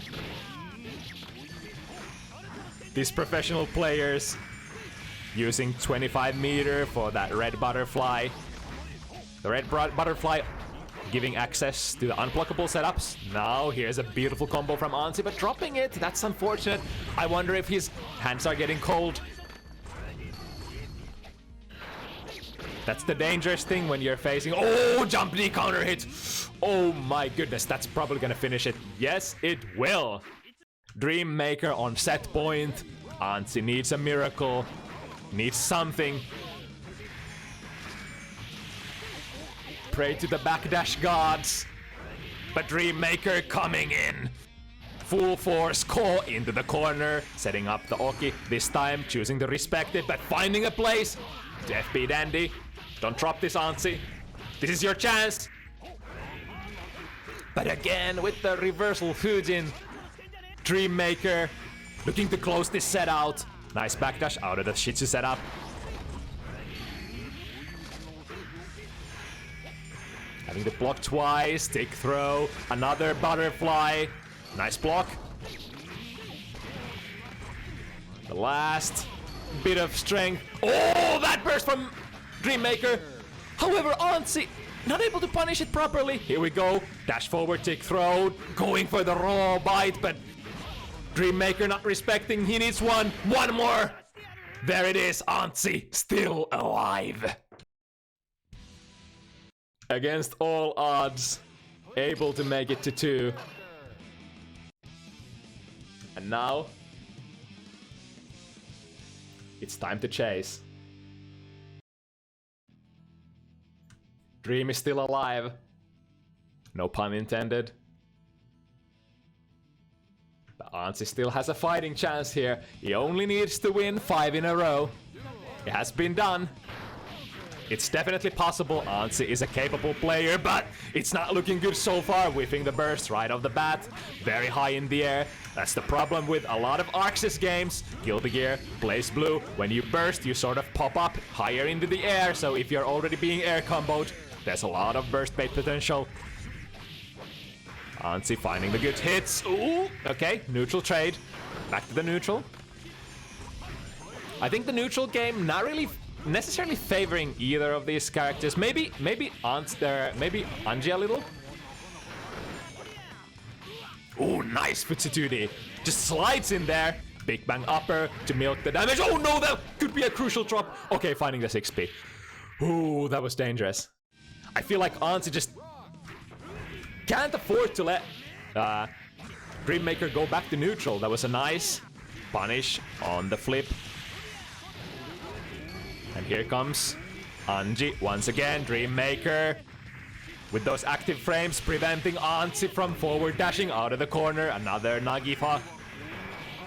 A: These professional players using 25 meter for that red butterfly. The red butterfly giving access to the unblockable setups. Now here's a beautiful combo from Aantsi, but dropping it, that's unfortunate. I wonder if his hands are getting cold. That's the dangerous thing when you're facing... Oh, jump knee counter hit! Oh my goodness, that's probably gonna finish it. Yes, it will. Dreammaker on set point. Aantsi needs a miracle. Needs something. Pray to the backdash gods. But Dreammaker coming in. Full force Ko into the corner. Setting up the Oki. This time choosing to respect it, but finding a place. To FB Dandy. Don't drop this, Aantsi. This is your chance. But again, with the reversal Fujin, Dreammaker looking to close this set out. Nice backdash out of the Shitsu setup. Having to block twice, stick throw, another butterfly. Nice block. The last bit of strength. Oh, that burst from Dreammaker. However, aantsi not able to punish it properly. Here we go. Dash forward, tick throw. Going for the raw bite, but Dreammaker not respecting. He needs one. One more. There it is. aantsi still alive. Against all odds, able to make it to 2. And now, it's time to chase. Dream is still alive. No pun intended. But aantsi still has a fighting chance here. He only needs to win 5 in a row. It has been done. It's definitely possible. aantsi is a capable player, but it's not looking good so far. Whiffing the burst right off the bat. Very high in the air. That's the problem with a lot of Arxis games. Guilty Gear, Blaze Blue. When you burst, you sort of pop up higher into the air. So if you're already being air comboed, there's a lot of burst bait potential. aantsi finding the good hits. Ooh, okay, neutral trade. Back to the neutral. I think the neutral game not really necessarily favoring either of these characters. Maybe Anji a little. Oh, nice Futsutudi. Just slides in there. Big Bang upper to milk the damage. Oh no, that could be a crucial drop. Okay, finding the 6p. Ooh, that was dangerous. I feel like aantsi just can't afford to let Dreammaker go back to neutral. That was a nice punish on the flip. And here comes Anji once again. Dreammaker with those active frames preventing aantsi from forward dashing out of the corner. Another Nagifa.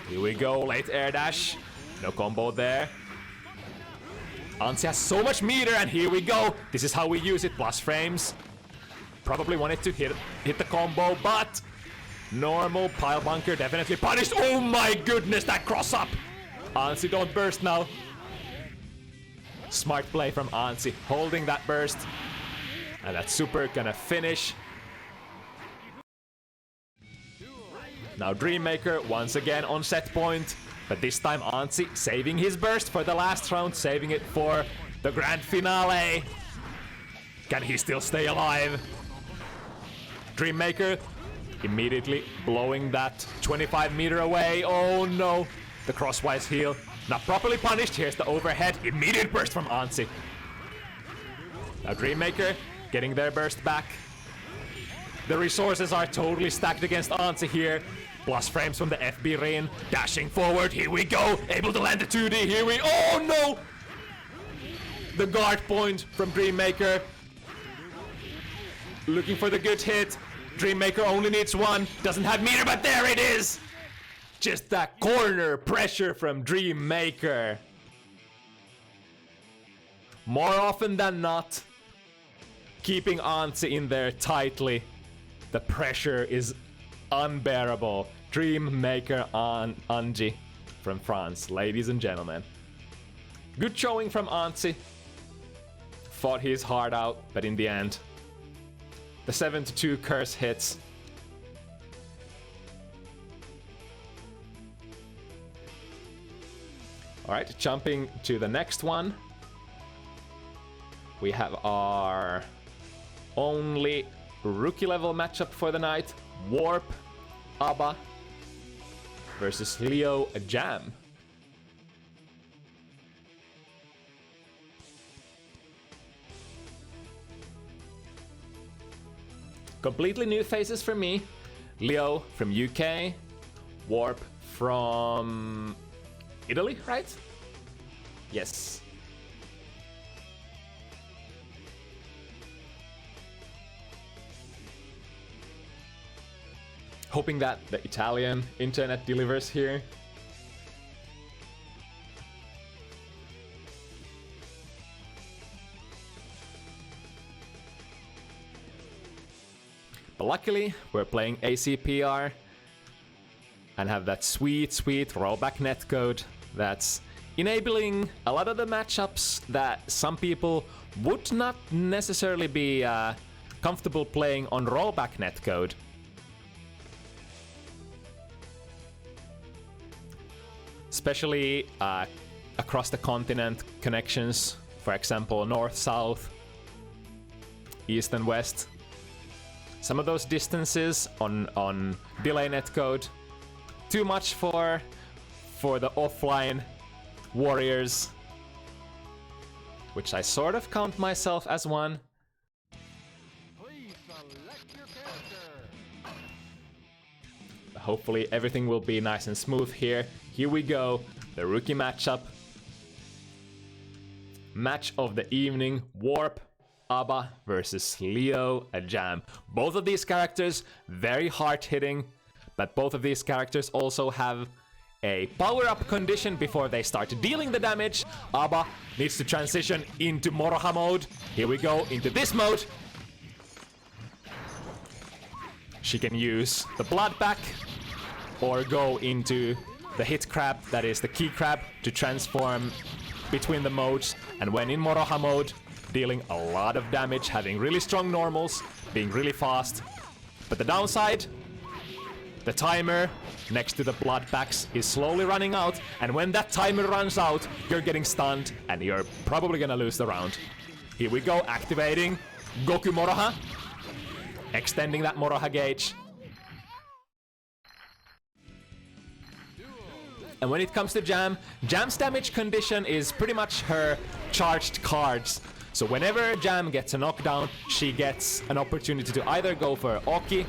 A: Here we go, late air dash. No combo there. aantsi has so much meter, and here we go. This is how we use it. Plus frames. Probably wanted to hit the combo, but normal pile bunker definitely punished. Oh my goodness, that cross up. aantsi don't burst now. Smart play from aantsi, holding that burst. And that super gonna finish. Now Dreammaker once again on set point. But this time aantsi saving his burst for the last round, saving it for the grand finale. Can he still stay alive? Dreammaker immediately blowing that 25 meter away. Oh no, the crosswise heal. Not properly punished. Here's the overhead. Immediate burst from aantsi. Now Dreammaker getting their burst back. The resources are totally stacked against aantsi here. Plus frames from the FB Rin. Dashing forward. Here we go. Able to land the 2D. Here we... Oh no! The guard point from Dreammaker. Looking for the good hit. Dreammaker only needs 1. Doesn't have meter, but there it is! Just that corner pressure from Dreammaker. More often than not, keeping aantsi in there tightly. The pressure is unbearable. Dreammaker on Anji from France, ladies and gentlemen. Good showing from aantsi. Fought his heart out, but in the end, the 7-2 curse hits. Alright, jumping to the next one. We have our only rookie level matchup for the night. Warp, Abba versus Leo Jam. Completely new faces for me. Leo from UK, Warp from Italy, right? Yes. Hoping that the Italian internet delivers here. But luckily, we're playing AC+R and have that sweet rollback netcode that's enabling a lot of the matchups that some people would not necessarily be comfortable playing on rollback netcode. Especially across the continent connections, for example, north-south, east and west. Some of those distances on delay netcode, too much for the offline warriors, which I sort of count myself as one.
B: Please select your character.
A: Hopefully everything will be nice and smooth here. Here we go, the rookie matchup. Match of the evening, Warp, Abba versus Leo, a Jam. Both of these characters very hard-hitting, but both of these characters also have a power-up condition before they start dealing the damage. Abba needs to transition into Moroha mode. Here we go, into this mode. She can use the Blood Pack or go into the Hit Crab, that is the Key Crab, to transform between the modes. And when in Moroha mode, dealing a lot of damage, having really strong normals, being really fast. But the downside, the timer next to the blood packs is slowly running out, and when that timer runs out, you're getting stunned and you're probably gonna lose the round. Here we go, activating Goku Moroha, extending that Moroha gauge. And when it comes to Jam, Jam's damage condition is pretty much her charged cards. So whenever Jam gets a knockdown, she gets an opportunity to either go for Oki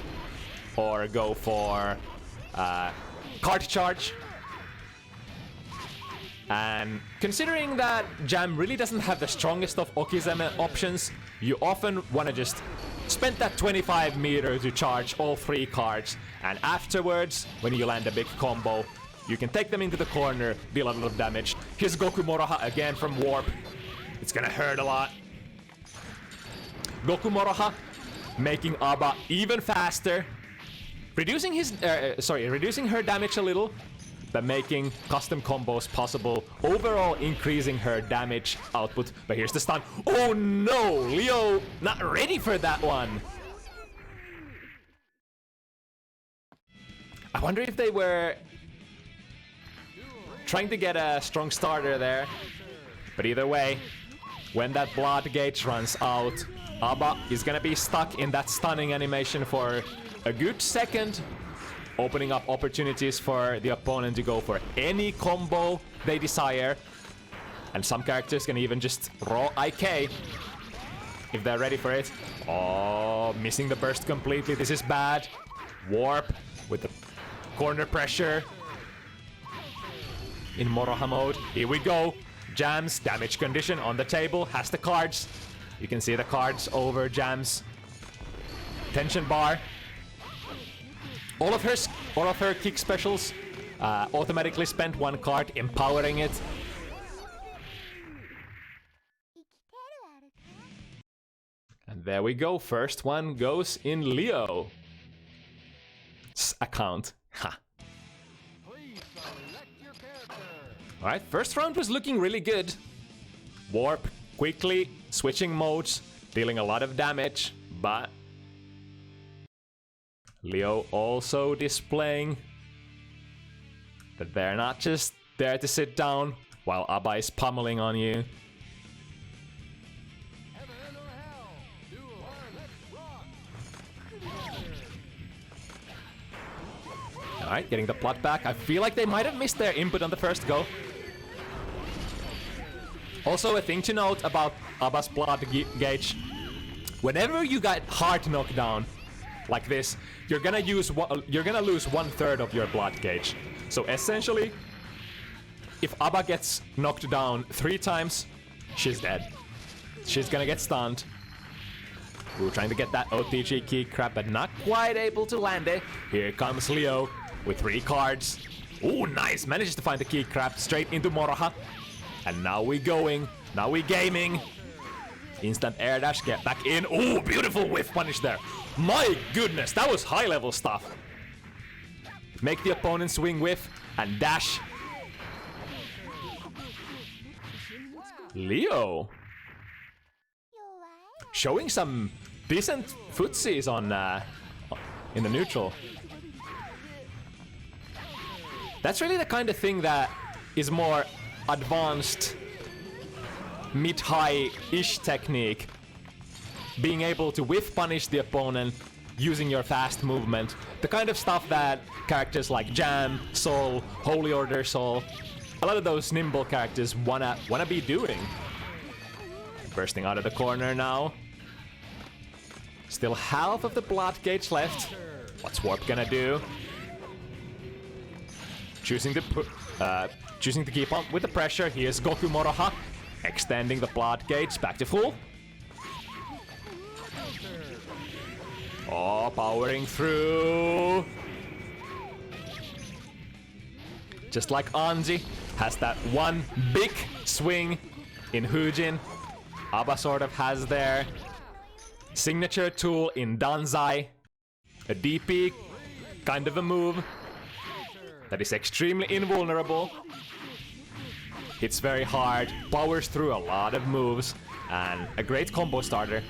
A: or go for card charge. And considering that Jam really doesn't have the strongest of Okizeme options, you often want to just spend that 25 meter to charge all 3 cards. And afterwards, when you land a big combo, you can take them into the corner, deal a lot of damage. Here's Goku Moroha again from Warp. It's gonna hurt a lot. Goku Moroha making Abba even faster. Reducing her damage a little, but making custom combos possible. Overall increasing her damage output. But here's the stun. Oh no! Leo not ready for that one. I wonder if they were trying to get a strong starter there. But either way, when that blood gauge runs out, Abba is gonna be stuck in that stunning animation for a good second, opening up opportunities for the opponent to go for any combo they desire. And some characters can even just raw IK if they're ready for it. Oh, missing the burst completely. This is bad. Warp with the corner pressure. In Moroha mode, here we go. Jam's damage condition on the table, has the cards. You can see the cards over Jam's tension bar. All of her kick specials automatically spent 1 card, empowering it. And there we go. First one goes in Leo's account. Ha. Alright, first round was looking really good. Warp quickly switching modes, dealing a lot of damage, but Leo also displaying that they're not just there to sit down while Abba is pummeling on you. Alright, getting the plot back. I feel like they might have missed their input on the first go. Also, a thing to note about Abba's blood gauge. Whenever you get hard knockdown like this, you're gonna lose 1/3 of your blood gauge. So essentially, if Abba gets knocked down 3 times, she's dead. She's gonna get stunned. We were trying to get that OTG key crap, but not quite able to land it. Here comes Leo with 3 cards. Ooh, nice! Manages to find the key crap straight into Moroha. And now we going. Now we gaming. Instant air dash, get back in. Oh, beautiful whiff punish there. My goodness, that was high level stuff. Make the opponent swing whiff and dash. Leo showing some decent footsies on in the neutral. That's really the kind of thing that is more advanced mid-high-ish technique. Being able to whiff punish the opponent using your fast movement. The kind of stuff that characters like Jam, Sol, Holy Order Sol, a lot of those nimble characters wanna be doing. Bursting out of the corner now. Still half of the blood gauge left. What's Warp gonna do? Choosing to keep on with the pressure. Here's Goku Moroha, extending the blood gauge back to full. Oh, powering through. Just like Aantsi has that one big swing in Hujin, Abba sort of has their signature tool in Danzai, a DP kind of a move that is extremely invulnerable, hits very hard, powers through a lot of moves, and a great combo starter.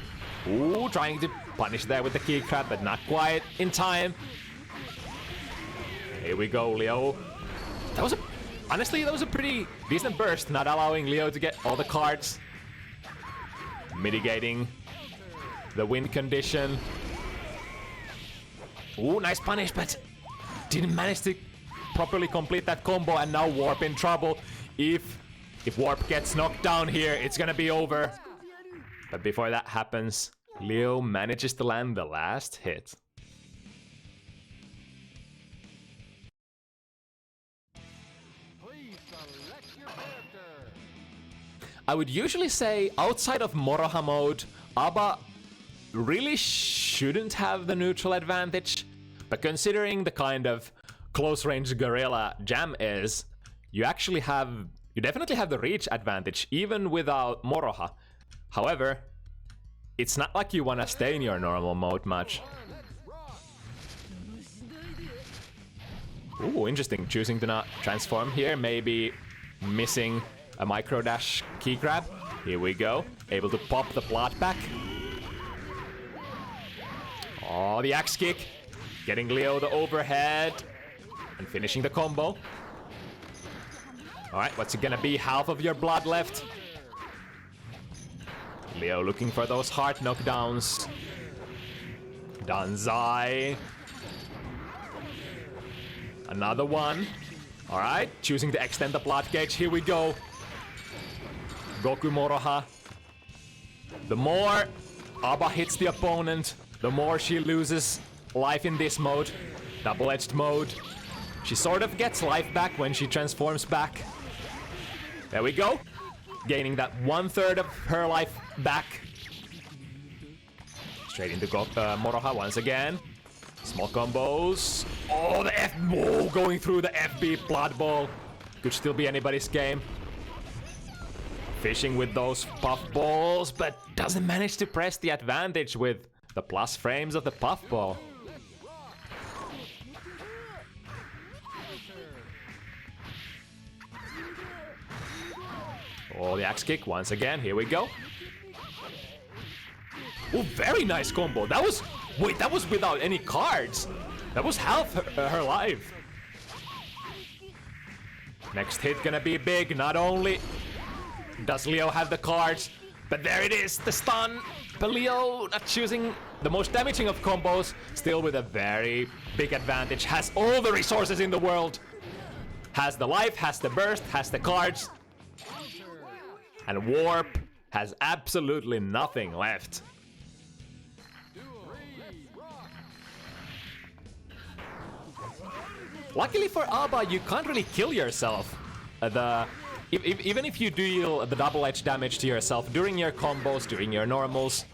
A: Ooh, trying to punish there with the key crab, but not quite in time. Here we go, Leo. Honestly, that was a pretty decent burst, not allowing Leo to get all the cards. Mitigating the win condition. Ooh, nice punish, but didn't manage to properly complete that combo, and now Warp in trouble. If Warp gets knocked down here, it's gonna be over. But before that happens, Leo manages to land the last hit.
B: Please select your character.
A: I would usually say outside of Moroha mode, Abba really shouldn't have the neutral advantage. But considering the kind of close-range gorilla Jam is, you definitely have the reach advantage even without Moroha. However, it's not like you wanna stay in your normal mode much. Ooh, interesting. Choosing to not transform here, maybe missing a micro dash key grab. Here we go. Able to pop the plot back. Oh, the axe kick. Getting Leo the overhead. And finishing the combo. Alright, what's it gonna be? Half of your blood left. Leo looking for those heart knockdowns. Danzai. Another one. Alright, choosing to extend the blood gauge. Here we go. Goku Moroha. The more Abba hits the opponent, the more she loses life in this mode. Double-edged mode. She sort of gets life back when she transforms back. There we go. Gaining that 1/3 of her life back. Straight into Moroha once again. Small combos. Oh, the going through the FB blood ball. Could still be anybody's game. Fishing with those puff balls, but doesn't manage to press the advantage with the plus frames of the puff ball. Oh, the axe kick once again. Here we go. Oh, very nice combo. That was... Wait, that was without any cards. That was half her life. Next hit gonna be big. Not only does Leo have the cards, but there it is, the stun. But Leo not choosing the most damaging of combos. Still with a very big advantage. Has all the resources in the world. Has the life, has the burst, has the cards. And Warp has absolutely nothing left. Luckily for Abba, you can't really kill yourself. Even if you deal the double-edged damage to yourself during your combos, during your normals,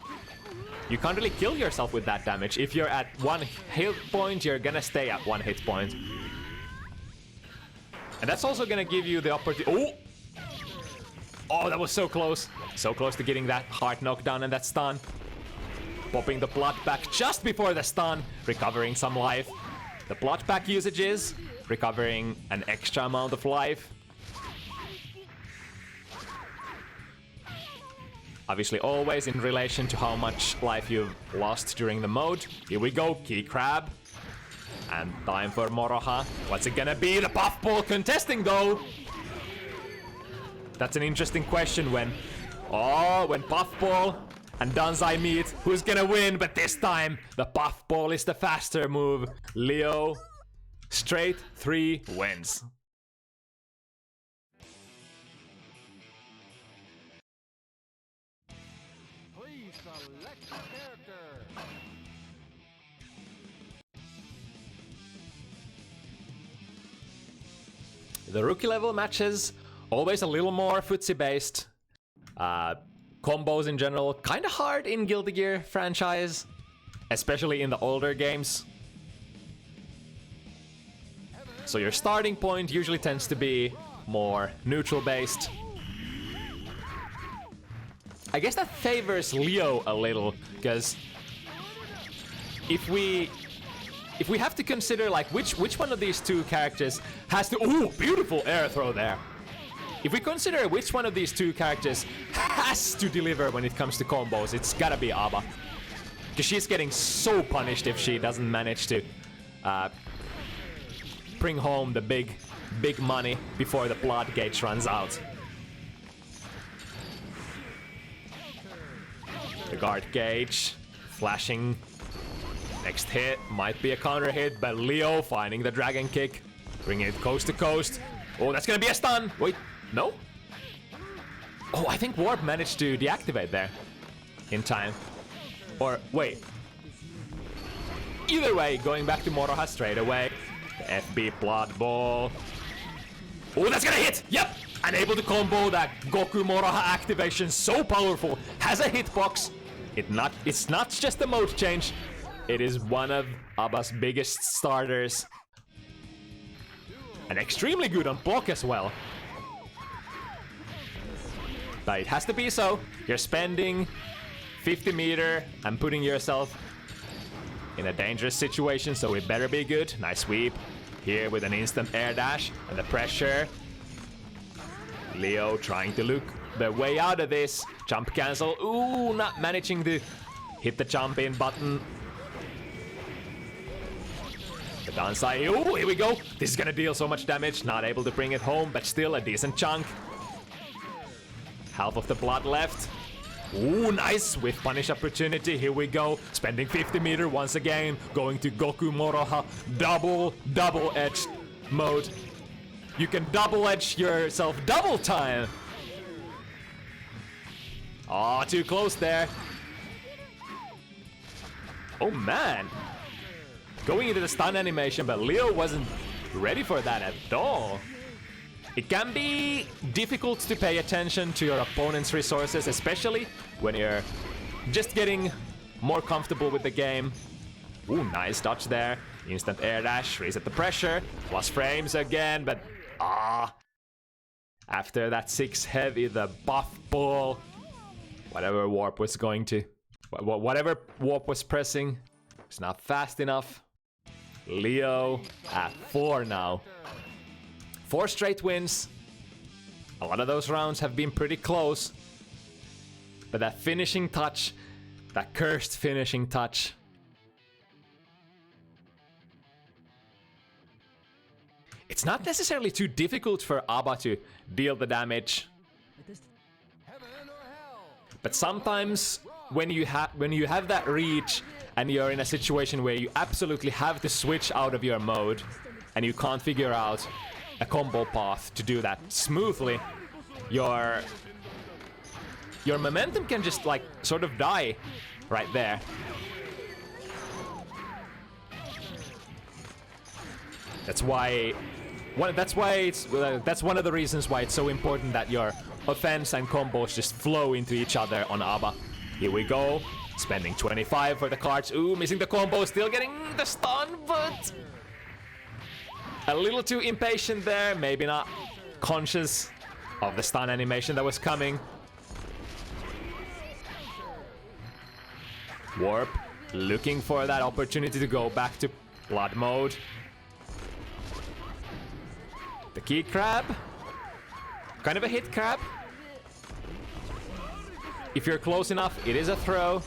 A: you can't really kill yourself with that damage. If you're at 1 hit point, you're gonna stay at 1 hit point. And that's also gonna give you the opportunity... Oh! Oh, that was so close. So close to getting that hard knockdown and that stun. Popping the blood back just before the stun, recovering some life. The blood pack usages, recovering an extra amount of life. Obviously always in relation to how much life you've lost during the mode. Here we go, key crab. And time for Moroha. What's it gonna be? The puffball contesting though! That's an interesting question when puffball and Danzai meet, who's gonna win? But this time, the puffball is the faster move. Leo, straight 3 wins.
B: Please select your character.
A: The rookie level matches, always a little more footsie based. Combos in general, kinda hard in Guilty Gear franchise, especially in the older games. So your starting point usually tends to be more neutral based. I guess that favors Leo a little, because if we have to consider like which one of these two characters has to— ooh, beautiful air throw there. If we consider which one of these two characters has to deliver when it comes to combos, it's gotta be Aba. Because she's getting so punished if she doesn't manage to bring home the big money before the blood gauge runs out. The guard gauge, flashing. Next hit might be a counter hit, but Leo finding the dragon kick, bringing it coast to coast. Oh, that's gonna be a stun! Wait, no? Oh, I think Warp managed to deactivate there in time. Or, wait. Either way, going back to Moroha straight away. The FB Blood Ball. Oh, that's gonna hit! Yep! Unable to combo that Goku Moroha activation, so powerful. Has a hitbox. It's not just a mode change. It is one of Aba's biggest starters. And extremely good on block as well. But it has to be so. You're spending 50 meter and putting yourself in a dangerous situation, so it better be good. Nice sweep here with an instant air dash and the pressure. Leo trying to look the way out of this. Jump cancel. Ooh, not managing to hit the jump in button. The Danzai. Ooh, here we go. This is gonna deal so much damage. Not able to bring it home, but still a decent chunk. Half of the blood left. Ooh, nice with punish opportunity. Here we go. Spending 50 meter once again. Going to Goku Moroha. Double-edged mode. You can double-edge yourself double time. Oh, too close there. Oh man. Going into the stun animation, but Leo wasn't ready for that at all. It can be difficult to pay attention to your opponent's resources, especially when you're just getting more comfortable with the game. Ooh, nice dodge there. Instant air dash, reset the pressure. Plus frames again, but after that 6 heavy, the buff ball, whatever warp was pressing, it's not fast enough. Leo at 4 now. 4 straight wins. A lot of those rounds have been pretty close. But that finishing touch, that cursed finishing touch. It's not necessarily too difficult for Aba to deal the damage. But sometimes when you have that reach and you're in a situation where you absolutely have to switch out of your mode and you can't figure out a combo path to do that smoothly, your momentum can just like sort of die right there. That's one of the reasons why it's so important that your offense and combos just flow into each other on Aba. Here we go. Spending 25 for the cards. Ooh, missing the combo, still getting the stun, but a little too impatient there. Maybe not conscious of the stun animation that was coming. Warp looking for that opportunity to go back to blood mode. The key crab. Kind of a hit crab. If you're close enough, it is a throw.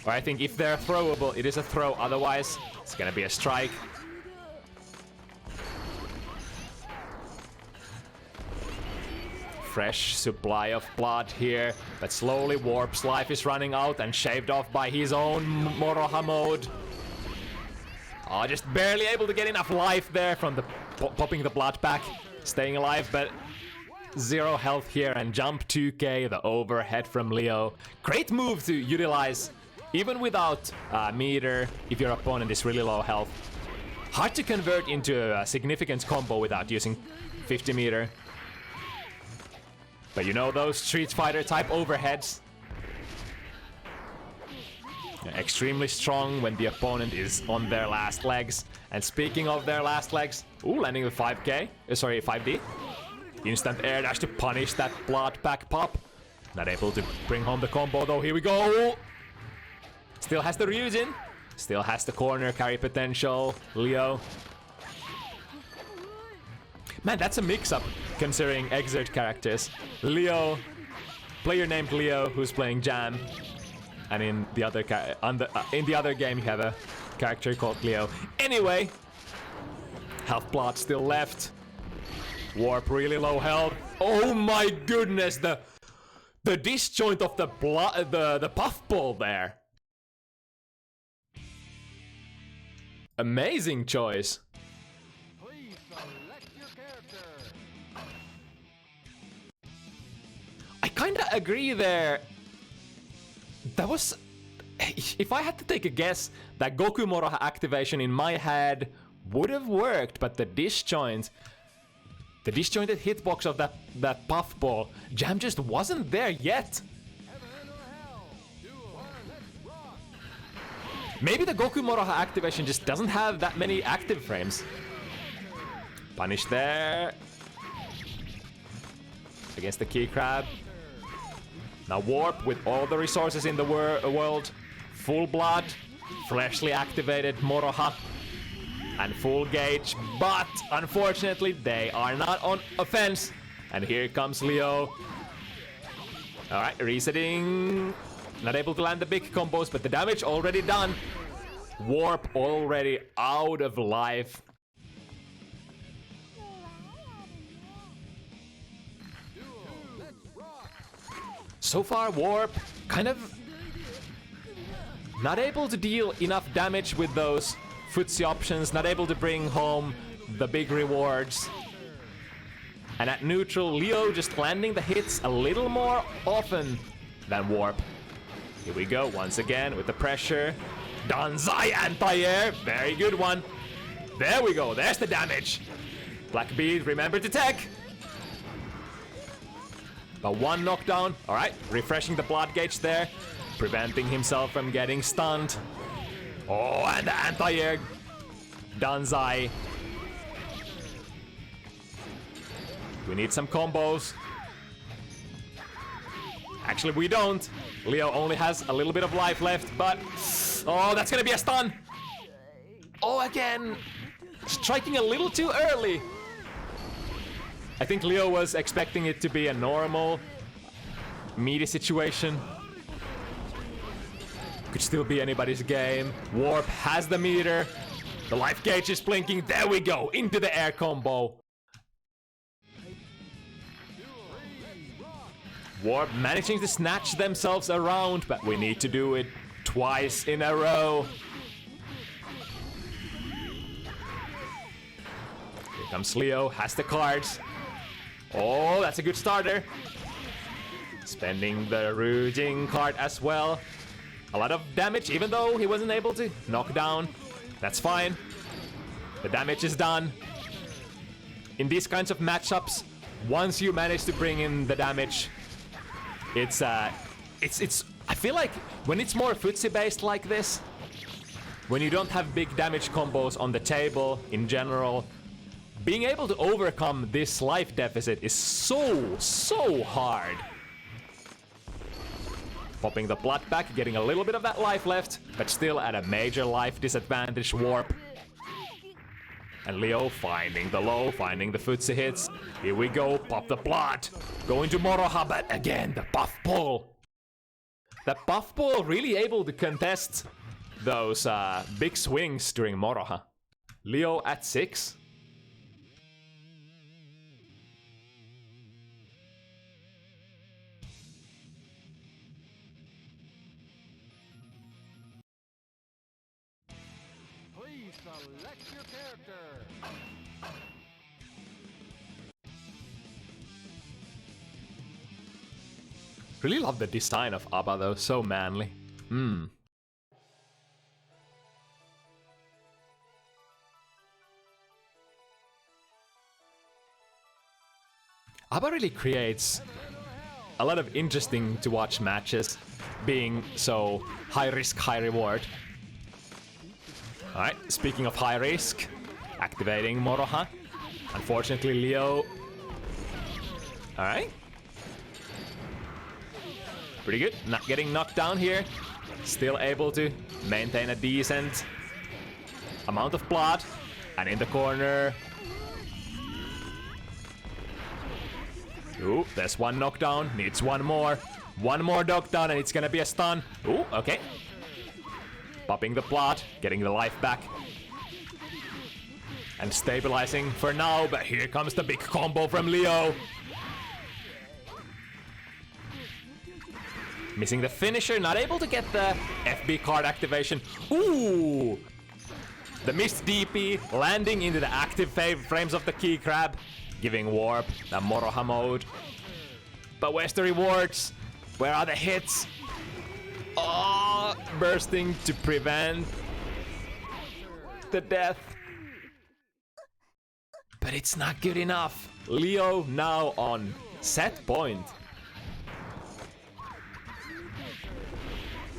A: Or I think if they're throwable, it is a throw. Otherwise, it's gonna be a strike. Fresh supply of blood here, but slowly Warp's life is running out and shaved off by his own Moroha mode. Oh, just barely able to get enough life there from the popping the blood back, staying alive, but zero health here, and jump 2k, the overhead from Leo. Great move to utilize, even without meter, if your opponent is really low health. Hard to convert into a significant combo without using 50 meter. But you know those Street Fighter type overheads? Yeah, extremely strong when the opponent is on their last legs. And speaking of their last legs, ooh, landing with 5k, sorry, 5D. Instant air dash to punish that blood pack pop. Not able to bring home the combo though, here we go! Still has the Ryujin, still has the corner carry potential, Leo. Man, that's a mix-up, considering Exert characters. Leo, player named Leo, who's playing Jam, and in the other game you have a character called Leo. Anyway, half blood still left. Warp really low health. Oh my goodness, the disjoint of the blood, the puffball there. Amazing choice.
B: Please select your character.
A: I kinda agree there. That was... If I had to take a guess, that Goku Moroha activation in my head would have worked, but the disjointed hitbox of that puffball, Jam just wasn't there yet.
B: Heaven or hell. Duo. Let's rock.
A: Maybe the Goku Moroha activation just doesn't have that many active frames. Punish there. Against the key crab. Now Warp with all the resources in the world. Full blood. Freshly activated Moroha. And full gauge. But unfortunately they are not on offense. And here comes Leo. Alright, resetting. Not able to land the big combos, but the damage already done. Warp already out of life. So far, Warp kind of not able to deal enough damage with those footsie options, not able to bring home the big rewards. And at neutral, Leo just landing the hits a little more often than Warp. Here we go, once again with the pressure. Danzai anti-air, very good one. There we go, there's the damage. Black Bead, remember to tech. But one knockdown, alright, refreshing the blood gauge there. Preventing himself from getting stunned. Oh, and the anti-air. Danzai. We need some combos. Actually, we don't. Leo only has a little bit of life left, but... Oh, that's gonna be a stun! Oh, again! Striking a little too early! I think Leo was expecting it to be a normal, meaty situation. Could still be anybody's game. Warp has the meter. The life gauge is blinking. There we go, into the air combo. Warp managing to snatch themselves around, but we need to do it twice in a row. Here comes Leo, has the cards. Oh, that's a good starter. Spending the Ryujin card as well. A lot of damage, even though he wasn't able to knock down. That's fine. The damage is done. In these kinds of matchups, once you manage to bring in the damage, it's I feel like when it's more footsie based like this, when you don't have big damage combos on the table in general, being able to overcome this life deficit is so hard. Popping the blood back, getting a little bit of that life left, but still at a major life disadvantage. Warp. And Leo finding the low, finding the footsie hits. Here we go, pop the blood. Going to Moroha, but again, the buff ball. The buff ball really able to contest those big swings during Moroha. Leo at 6.
B: Please select your character.
A: Really love the design of Abba though, so manly. Abba really creates a lot of interesting to watch matches, being so high risk, high reward. Alright, speaking of high risk, activating Moroha. Unfortunately, Leo. Alright. Pretty good, not getting knocked down here. Still able to maintain a decent amount of blood. And in the corner. Ooh, there's one knockdown, needs one more. One more knockdown and it's gonna be a stun. Ooh, okay. Popping the blood, getting the life back. And stabilizing for now, but here comes the big combo from Leo. Missing the finisher, not able to get the FB card activation. Ooh! The missed DP landing into the active frames of the key crab. Giving warp, the Moroha mode. But where's the rewards? Where are the hits? Oh, bursting to prevent the death. But it's not good enough. Leo now on set point.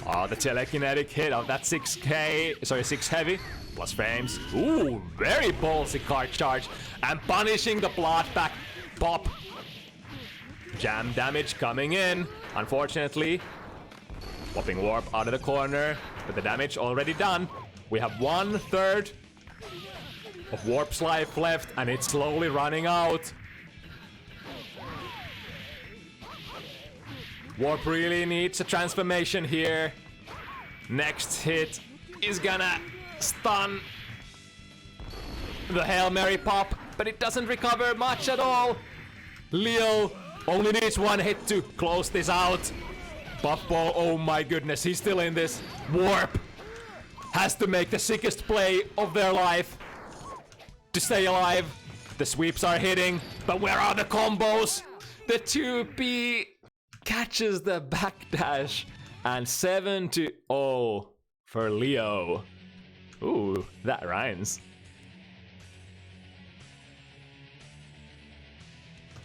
A: Oh, the telekinetic hit of that 6 heavy. Plus frames. Ooh, very ballsy card charge. And punishing the blood back pop. Jam damage coming in. Unfortunately. Popping warp out of the corner. But the damage already done. We have 1/3 of warp's life left. And it's slowly running out. Warp really needs a transformation here. Next hit is gonna stun the Hail Mary pop, but it doesn't recover much at all. Leo only needs one hit to close this out. Buffball, oh my goodness, he's still in this. Warp has to make the sickest play of their life to stay alive. The sweeps are hitting, but where are the combos? The 2P catches the backdash and 7-0 for Leo. Ooh, that rhymes.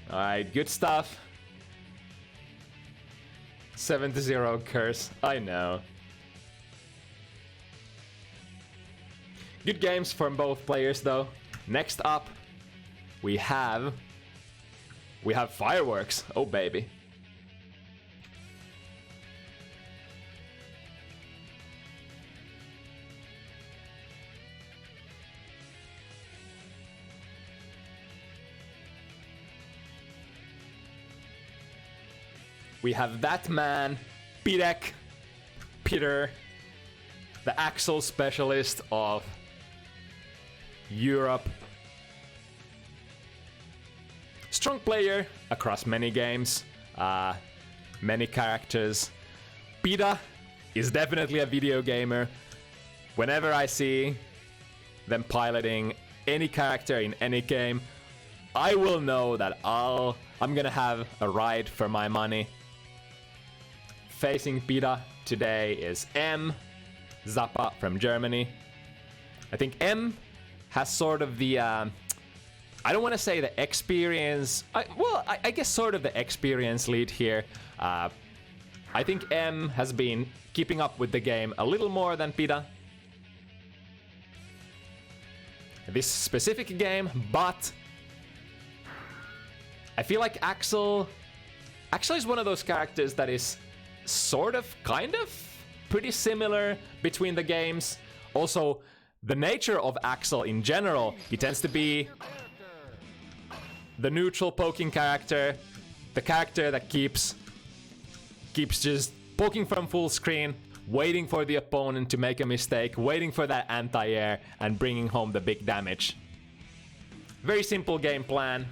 A: Alright, good stuff. 7-0 curse, I know. Good games from both players though. Next up, we have fireworks. Oh baby. We have that man, Peter, the Axel specialist of Europe. Strong player across many games, many characters. Pida is definitely a video gamer. Whenever I see them piloting any character in any game, I will know that I'm gonna have a ride for my money. Facing Pida today is M, Zappa from Germany. I think M has sort of the, I don't want to say the experience, I guess sort of the experience lead here. I think M has been keeping up with the game a little more than Pida. this specific game, but I feel like Axel is one of those characters that is sort of, kind of, pretty similar between the games. Also, the nature of Axel in general, he tends to be the neutral poking character, the character that keeps just poking from full screen, waiting for the opponent to make a mistake, waiting for that anti-air, and bringing home the big damage. Very simple game plan,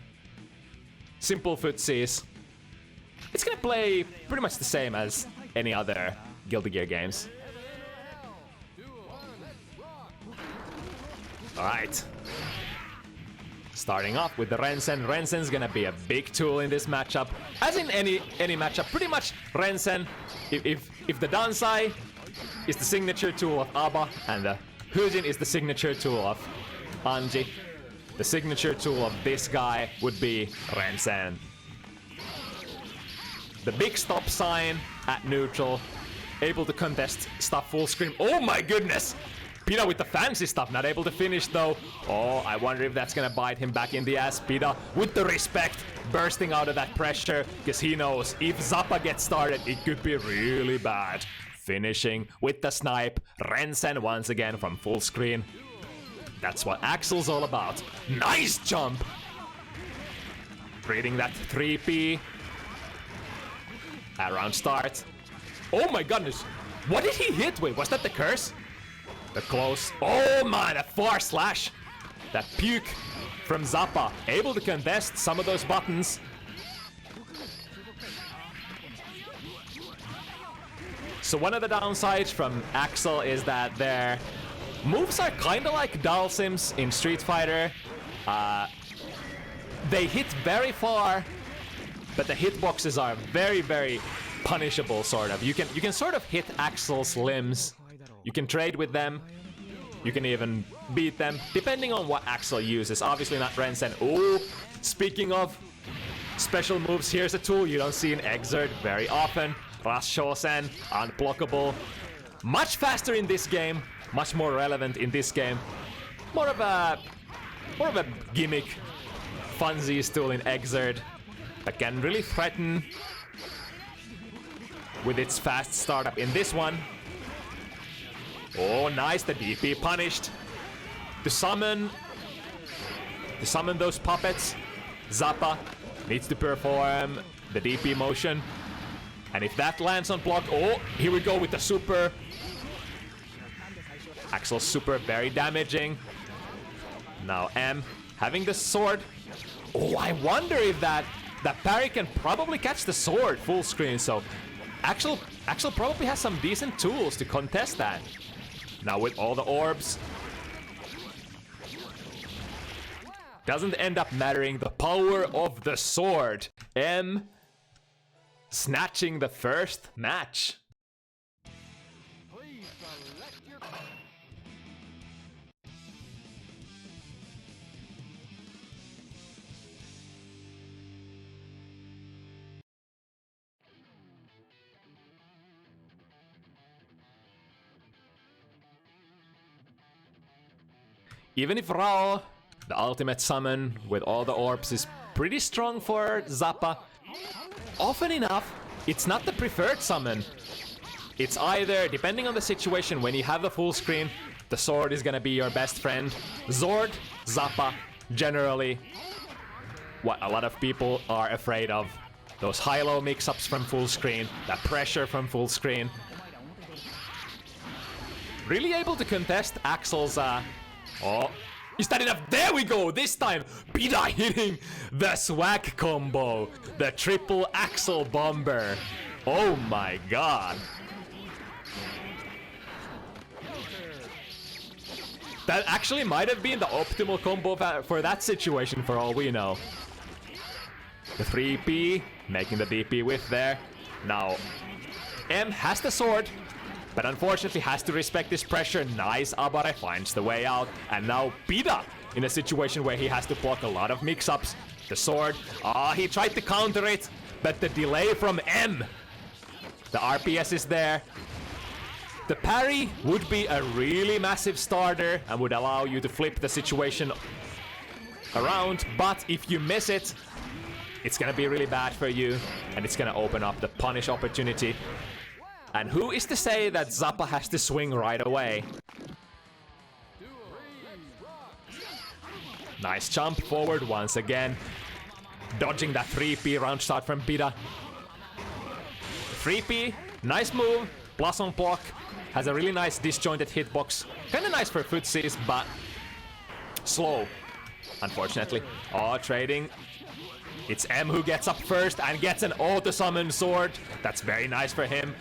A: simple footsies. It's gonna play pretty much the same as any other Guilty Gear games. Alright. Starting off with the Rensen. Rensen's gonna be a big tool in this matchup. As in any matchup, pretty much Rensen, if the Dansai is the signature tool of Abba and the Hujin is the signature tool of Anji, the signature tool of this guy would be Rensen. The big stop sign at neutral, able to contest stuff full screen. Oh my goodness! Pida with the fancy stuff, not able to finish though. Oh, I wonder if that's gonna bite him back in the ass. Pida with the respect, bursting out of that pressure, because he knows if Zappa gets started, it could be really bad. Finishing with the snipe, Rensen once again from full screen. That's what Axel's all about. Nice jump! Reading that 3P. Around start. Oh my goodness! What did he hit with? Was that the curse? The close. Oh my, that far slash. That puke from Zappa. Able to contest some of those buttons. So one of the downsides from Axel is that their moves are kind of like Dalsim's in Street Fighter. They hit very far, but the hitboxes are very, very punishable, sort of. You can sort of hit Axel's limbs. You can trade with them. You can even beat them, depending on what Axel uses. Obviously not Rensen. Oh, speaking of special moves, here's a tool you don't see in Exert very often. Rashosen, unblockable. Much faster in this game, much more relevant in this game. More of a gimmick, funsies tool in Exert that can really threaten with its fast startup in this one. Oh, nice, the DP punished. To summon those puppets, Zappa needs to perform the DP motion. And if that lands on block, oh, here we go with the super. Axel's super, very damaging. Now M having the sword. Oh, I wonder if that parry can probably catch the sword full screen. So Axel probably has some decent tools to contest that. Now with all the orbs, doesn't end up mattering. The power of the sword. M snatching the first match.
B: Please select your
A: Even if Rao, the ultimate summon with all the orbs, is pretty strong for Zappa, often enough, it's not the preferred summon. It's either, depending on the situation, when you have the full screen, the sword is gonna be your best friend. Zord, Zappa, generally what a lot of people are afraid of. Those high-low mix-ups from full screen, that pressure from full screen. Really able to contest Axel's oh, is that enough? There we go! This time, Pida hitting the swag combo. The triple Axel bomber. Oh my god. That actually might have been the optimal combo for that situation, for all we know. The 3P, making the DP with there. Now, M has the sword, but unfortunately has to respect this pressure. Nice, Abare finds the way out. And now Pida in a situation where he has to block a lot of mix-ups. The sword, he tried to counter it, but the delay from M. The RPS is there. The parry would be a really massive starter and would allow you to flip the situation around, but if you miss it, it's gonna be really bad for you, and it's gonna open up the punish opportunity. And who is to say that Zappa has to swing right away? Nice jump forward once again. Dodging that 3P round start from Pida. 3P, nice move, plus on block. Has a really nice disjointed hitbox. Kinda nice for footsies, but slow, unfortunately. Oh, trading. It's M who gets up first and gets an auto-summon sword. That's very nice for him.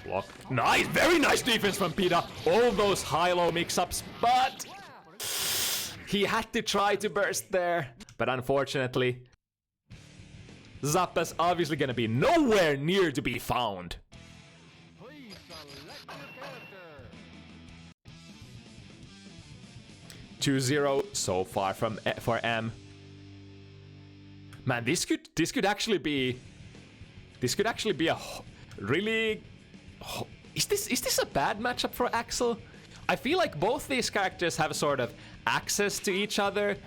A: Block. Nice, very nice defense from Pida. All those high-low mix-ups, but he had to try to burst there. But unfortunately, Zappa's obviously gonna be nowhere near to be found.
B: Please select your character.
A: 2-0 so far for M. Man, this could actually be a really. Is this a bad matchup for Axel? I feel like both these characters have sort of access to each other,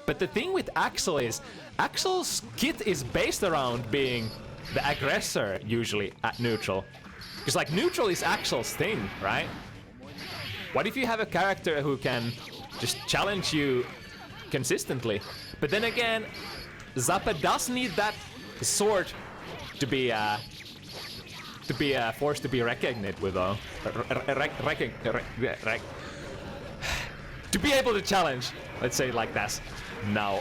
A: but the thing with Axel is Axel's kit is based around being the aggressor usually at neutral. Because like neutral is Axel's thing, right? What if you have a character who can just challenge you consistently? But then again, Zappa does need that sword to be forced to be reckoned with, though. To be able to challenge, let's say it like that. Now,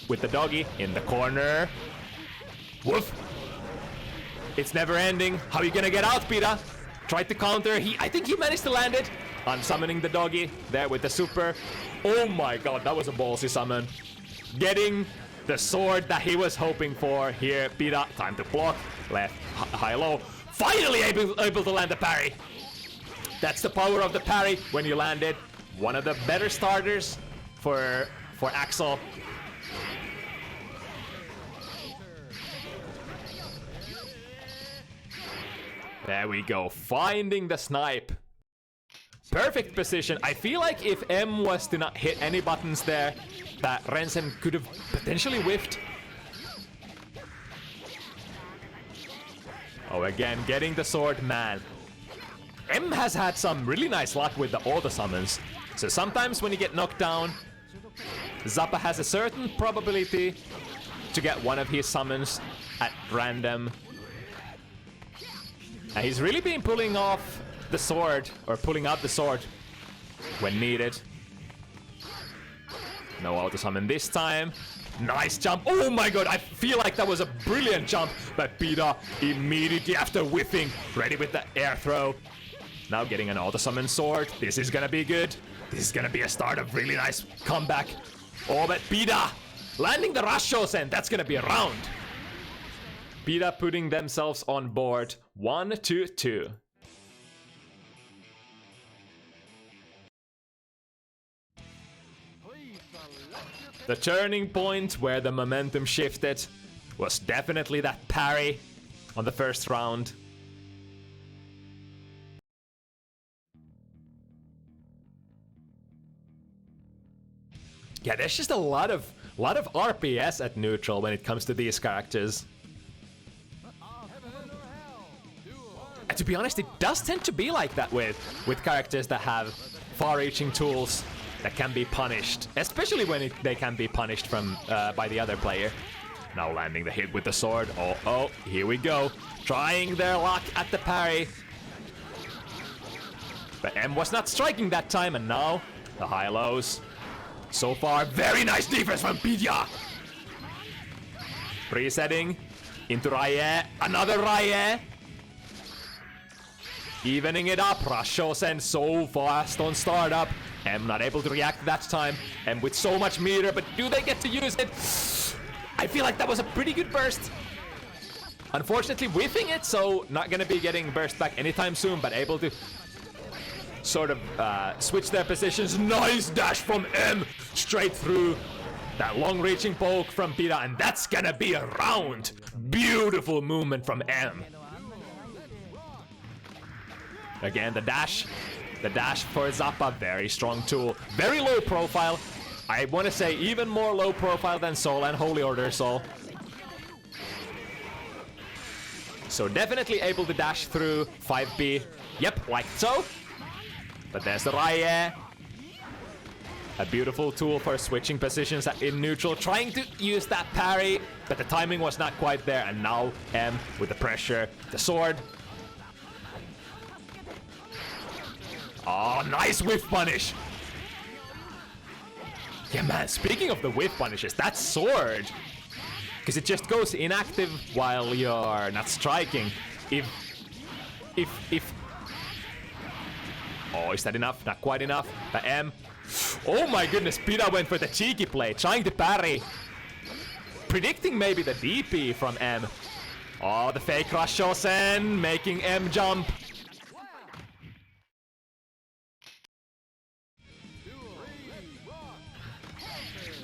A: with the doggy in the corner. Woof! It's never ending. How are you gonna get out, Pida? Tried to counter. I think he managed to land it. Unsummoning the doggy there with the super. Oh my god, that was a ballsy summon. Getting the sword that he was hoping for here. Pida, time to block. Left, high, low. Finally able to land the parry. That's the power of the parry when you land it. One of the better starters for Axel. There we go, finding the snipe. Perfect position. I feel like if M was to not hit any buttons there, that Rensen could have potentially whiffed. Oh, again, getting the sword, man. M has had some really nice luck with the auto summons. So sometimes when you get knocked down, Zappa has a certain probability to get one of his summons at random. And he's really been pulling off the sword, or pulling out the sword when needed. No auto summon this time. Nice jump. Oh my god, I feel like that was a brilliant jump. But Pida immediately after whiffing, ready with the air throw. Now getting an auto summon sword. This is gonna be good. This is gonna be a start of really nice comeback. Oh, but Pida landing the rush Shosen. That's gonna be a round. Pida putting themselves on board. 1-2-2. The turning point where the momentum shifted was definitely that parry on the first round. Yeah, there's just a lot of RPS at neutral when it comes to these characters. And to be honest, it does tend to be like that with characters that have far-reaching tools that can be punished, especially when they can be punished from by the other player. Now landing the hit with the sword. Oh, here we go. Trying their luck at the parry. But M was not striking that time, and now the high-lows. So far, very nice defense from Pida. Resetting into Raye. Another Raye. Evening it up. Rush Shosen so fast on startup. M not able to react that time. M with so much meter, but do they get to use it? I feel like that was a pretty good burst. Unfortunately, whiffing it, so not gonna be getting burst back anytime soon, but able to sort of switch their positions. Nice dash from M, straight through that long-reaching poke from Pida, and that's gonna be a round. Beautiful movement from M. Again, the dash. The dash for Zappa, very strong tool. Very low profile. I want to say even more low profile than Soul and Holy Order Soul. So definitely able to dash through 5B. Yep, like so. But there's the Raye. A beautiful tool for switching positions in neutral. Trying to use that parry, but the timing was not quite there. And now M with the pressure. The sword. Oh, nice whiff punish. Yeah, man, speaking of the whiff punishes, that sword. Because it just goes inactive while you're not striking. If... Oh, is that enough? Not quite enough. The M. Oh my goodness, Pida went for the cheeky play, trying to parry. Predicting maybe the DP from M. Oh, the fake Rashosen, making M jump.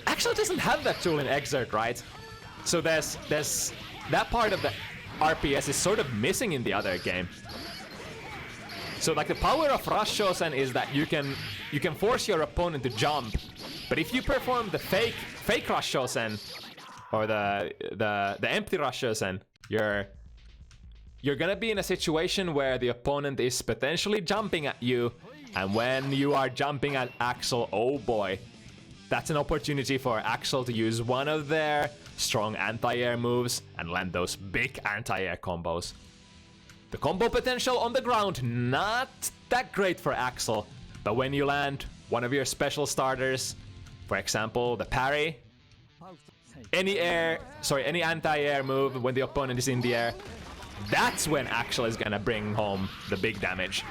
A: Actually doesn't have that tool in Exert, right? So there's that part of the RPS is sort of missing in the other game. So like the power of Rashosen is that you can force your opponent to jump, but if you perform the fake Rashosen or the empty Rashosen, you're gonna be in a situation where the opponent is potentially jumping at you, and when you are jumping at Axel, oh boy, that's an opportunity for Axel to use one of their strong anti-air moves and land those big anti-air combos. The combo potential on the ground, not that great for Axel, but when you land one of your special starters, for example, the parry, any anti-air move when the opponent is in the air, that's when Axel is gonna bring home the big damage.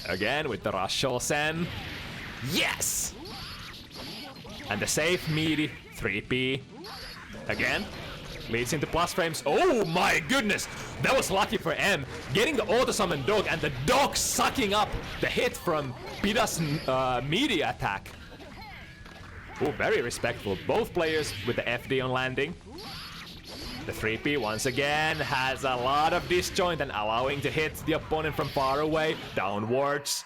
A: Again with the Rashosen. Yes! And the safe meaty 3P. Again. Leads into plus frames. Oh my goodness! That was lucky for M. Getting the auto-summon dog and the dog sucking up the hit from Pida's media attack. Oh, very respectful. Both players with the FD on landing. The 3P once again has a lot of disjoint and allowing to hit the opponent from far away. Downwards.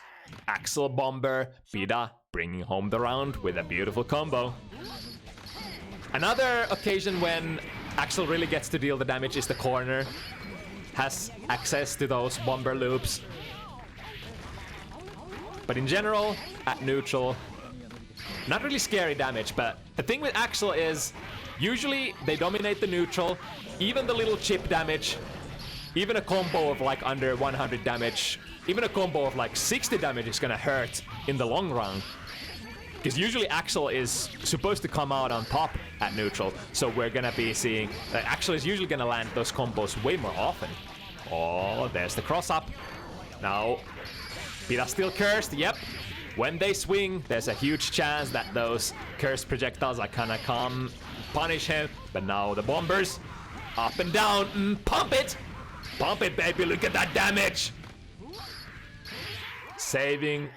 A: Axel Bomber. Pida bringing home the round with a beautiful combo. Another occasion when Axel really gets to deal the damage is the corner. Has access to those bomber loops. But in general, at neutral, not really scary damage, but the thing with Axel is usually they dominate the neutral, even the little chip damage, even a combo of like under 100 damage, even a combo of like 60 damage is gonna hurt in the long run. Because usually Axel is supposed to come out on top at neutral, so we're gonna be seeing that Axel is usually gonna land those combos way more often. Oh, there's the cross up. Now, Pida still cursed, yep. When they swing, there's a huge chance that those cursed projectiles are gonna come punish him. But now the bombers, up and down, pump it! Pump it, baby, look at that damage! Saving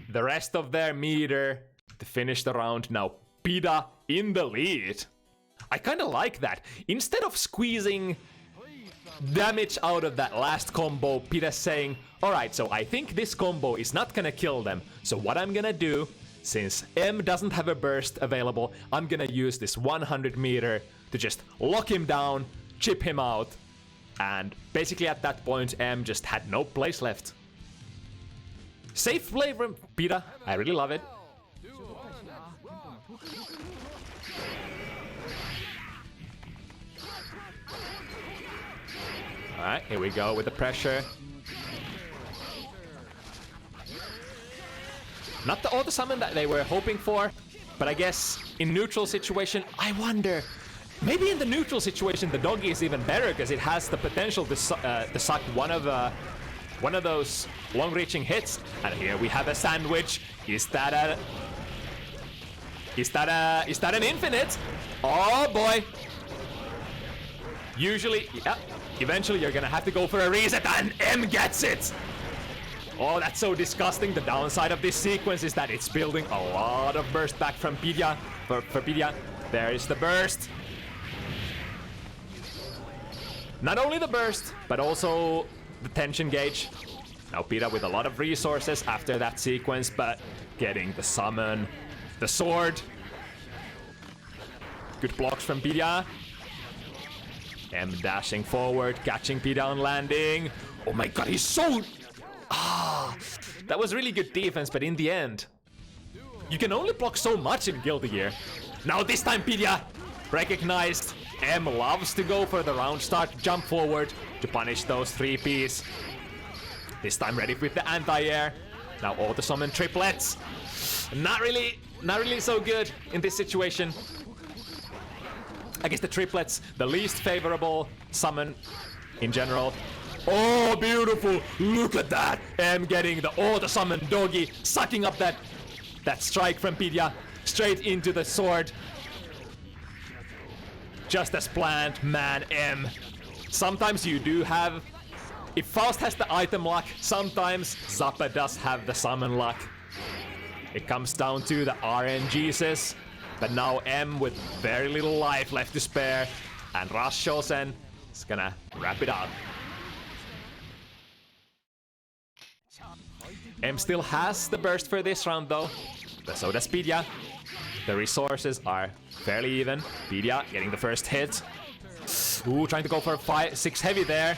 A: the rest of their meter to finish the round. Now Pida in the lead. I kinda like that. Instead of squeezing damage out of that last combo, Pida's saying, alright, so I think this combo is not gonna kill them. So what I'm gonna do, since M doesn't have a burst available, I'm gonna use this 100 meter to just lock him down, chip him out. And basically at that point, M just had no place left. Safe play from Pida. I really love it. Alright, here we go with the pressure. Not the auto summon that they were hoping for, but I guess in neutral situation, I wonder. Maybe in the neutral situation, the doggy is even better because it has the potential to suck one of those long-reaching hits. And here we have a sandwich. Is that an infinite? Oh boy! Usually, yeah. Eventually, you're gonna have to go for a reset, and M gets it. Oh, that's so disgusting. The downside of this sequence is that it's building a lot of burst back from Pida. For Pida, there is the burst. Not only the burst, but also the tension gauge. Now Pida with a lot of resources after that sequence, but getting the summon, the sword. Good blocks from Pida. M dashing forward, catching Pida on landing. Oh my god, he's so... that was really good defense, but in the end, you can only block so much in Guilty Gear. Now this time Pida recognized. M loves to go for the round start, jump forward to punish those 3Ps. This time ready with the anti-air. Now auto summon triplets. Not really so good in this situation. I guess the triplets, the least favorable summon in general. Oh, beautiful! Look at that! M getting the auto summon doggy, sucking up that strike from Pida straight into the sword. Just as planned, man. M. Sometimes you do have... If Faust has the item luck, sometimes Zappa does have the summon luck. It comes down to the RNGs. But now M with very little life left to spare. And Rashosen is gonna wrap it up. M still has the burst for this round though. But so does Pida. The resources are fairly even. Pida getting the first hit. Ooh, trying to go for a 5-6 heavy there.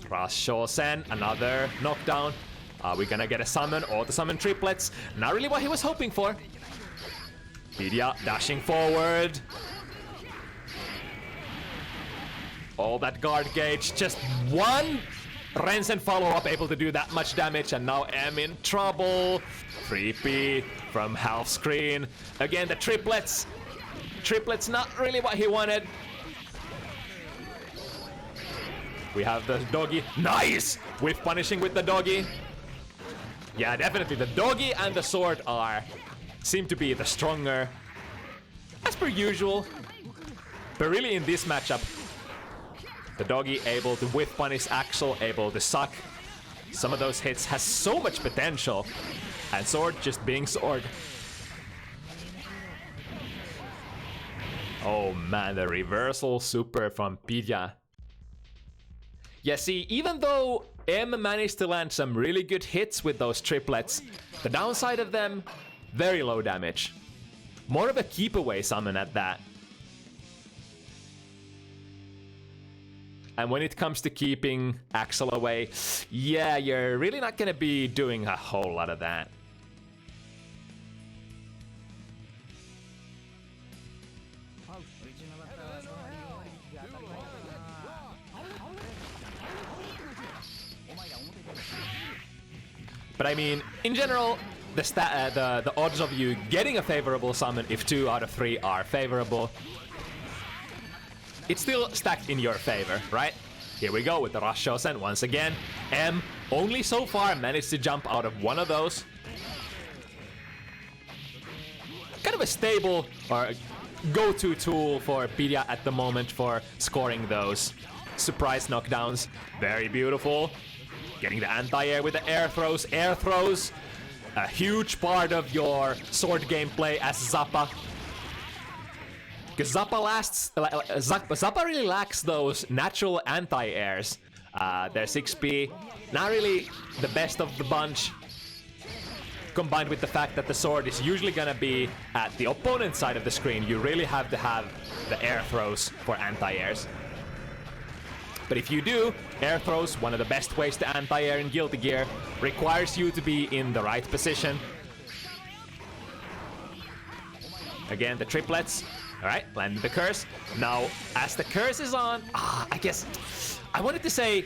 A: Rashosen, another knockdown. Are we gonna get a summon or the summon triplets? Not really what he was hoping for. Pida dashing forward. All that guard gauge, just one Rensen follow-up able to do that much damage, and now M in trouble. 3P from half screen. Again, the triplets. Triplets not really what he wanted. We have the doggy. Nice! Whiff punishing with the doggy. Yeah, definitely. The doggy and the sword seem to be the stronger, as per usual. But really in this matchup, the doggy able to whiff punish Axel, able to suck some of those hits, has so much potential. And sword just being sword. Oh man, the reversal super from Pida. Yeah, see, even though M managed to land some really good hits with those triplets, the downside of them, very low damage. More of a keep away summon at that. And when it comes to keeping Axel away, yeah, you're really not gonna be doing a whole lot of that. But I mean, in general, the odds of you getting a favorable summon if 2 out of 3 are favorable, it's still stacked in your favor, right? Here we go with the Rashosen once again. M only so far managed to jump out of one of those. Kind of a stable or go-to tool for Pida at the moment for scoring those surprise knockdowns. Very beautiful. Getting the anti-air with the air throws. Air throws, a huge part of your sword gameplay as Zappa. Because Zappa really lacks those natural anti-airs. Their 6P, not really the best of the bunch. Combined with the fact that the sword is usually gonna be at the opponent's side of the screen, you really have to have the air throws for anti-airs. But if you do, air throws, one of the best ways to anti-air in Guilty Gear, requires you to be in the right position. Again, the triplets. Alright, landing the curse. Now, as the curse is on, I guess I wanted to say,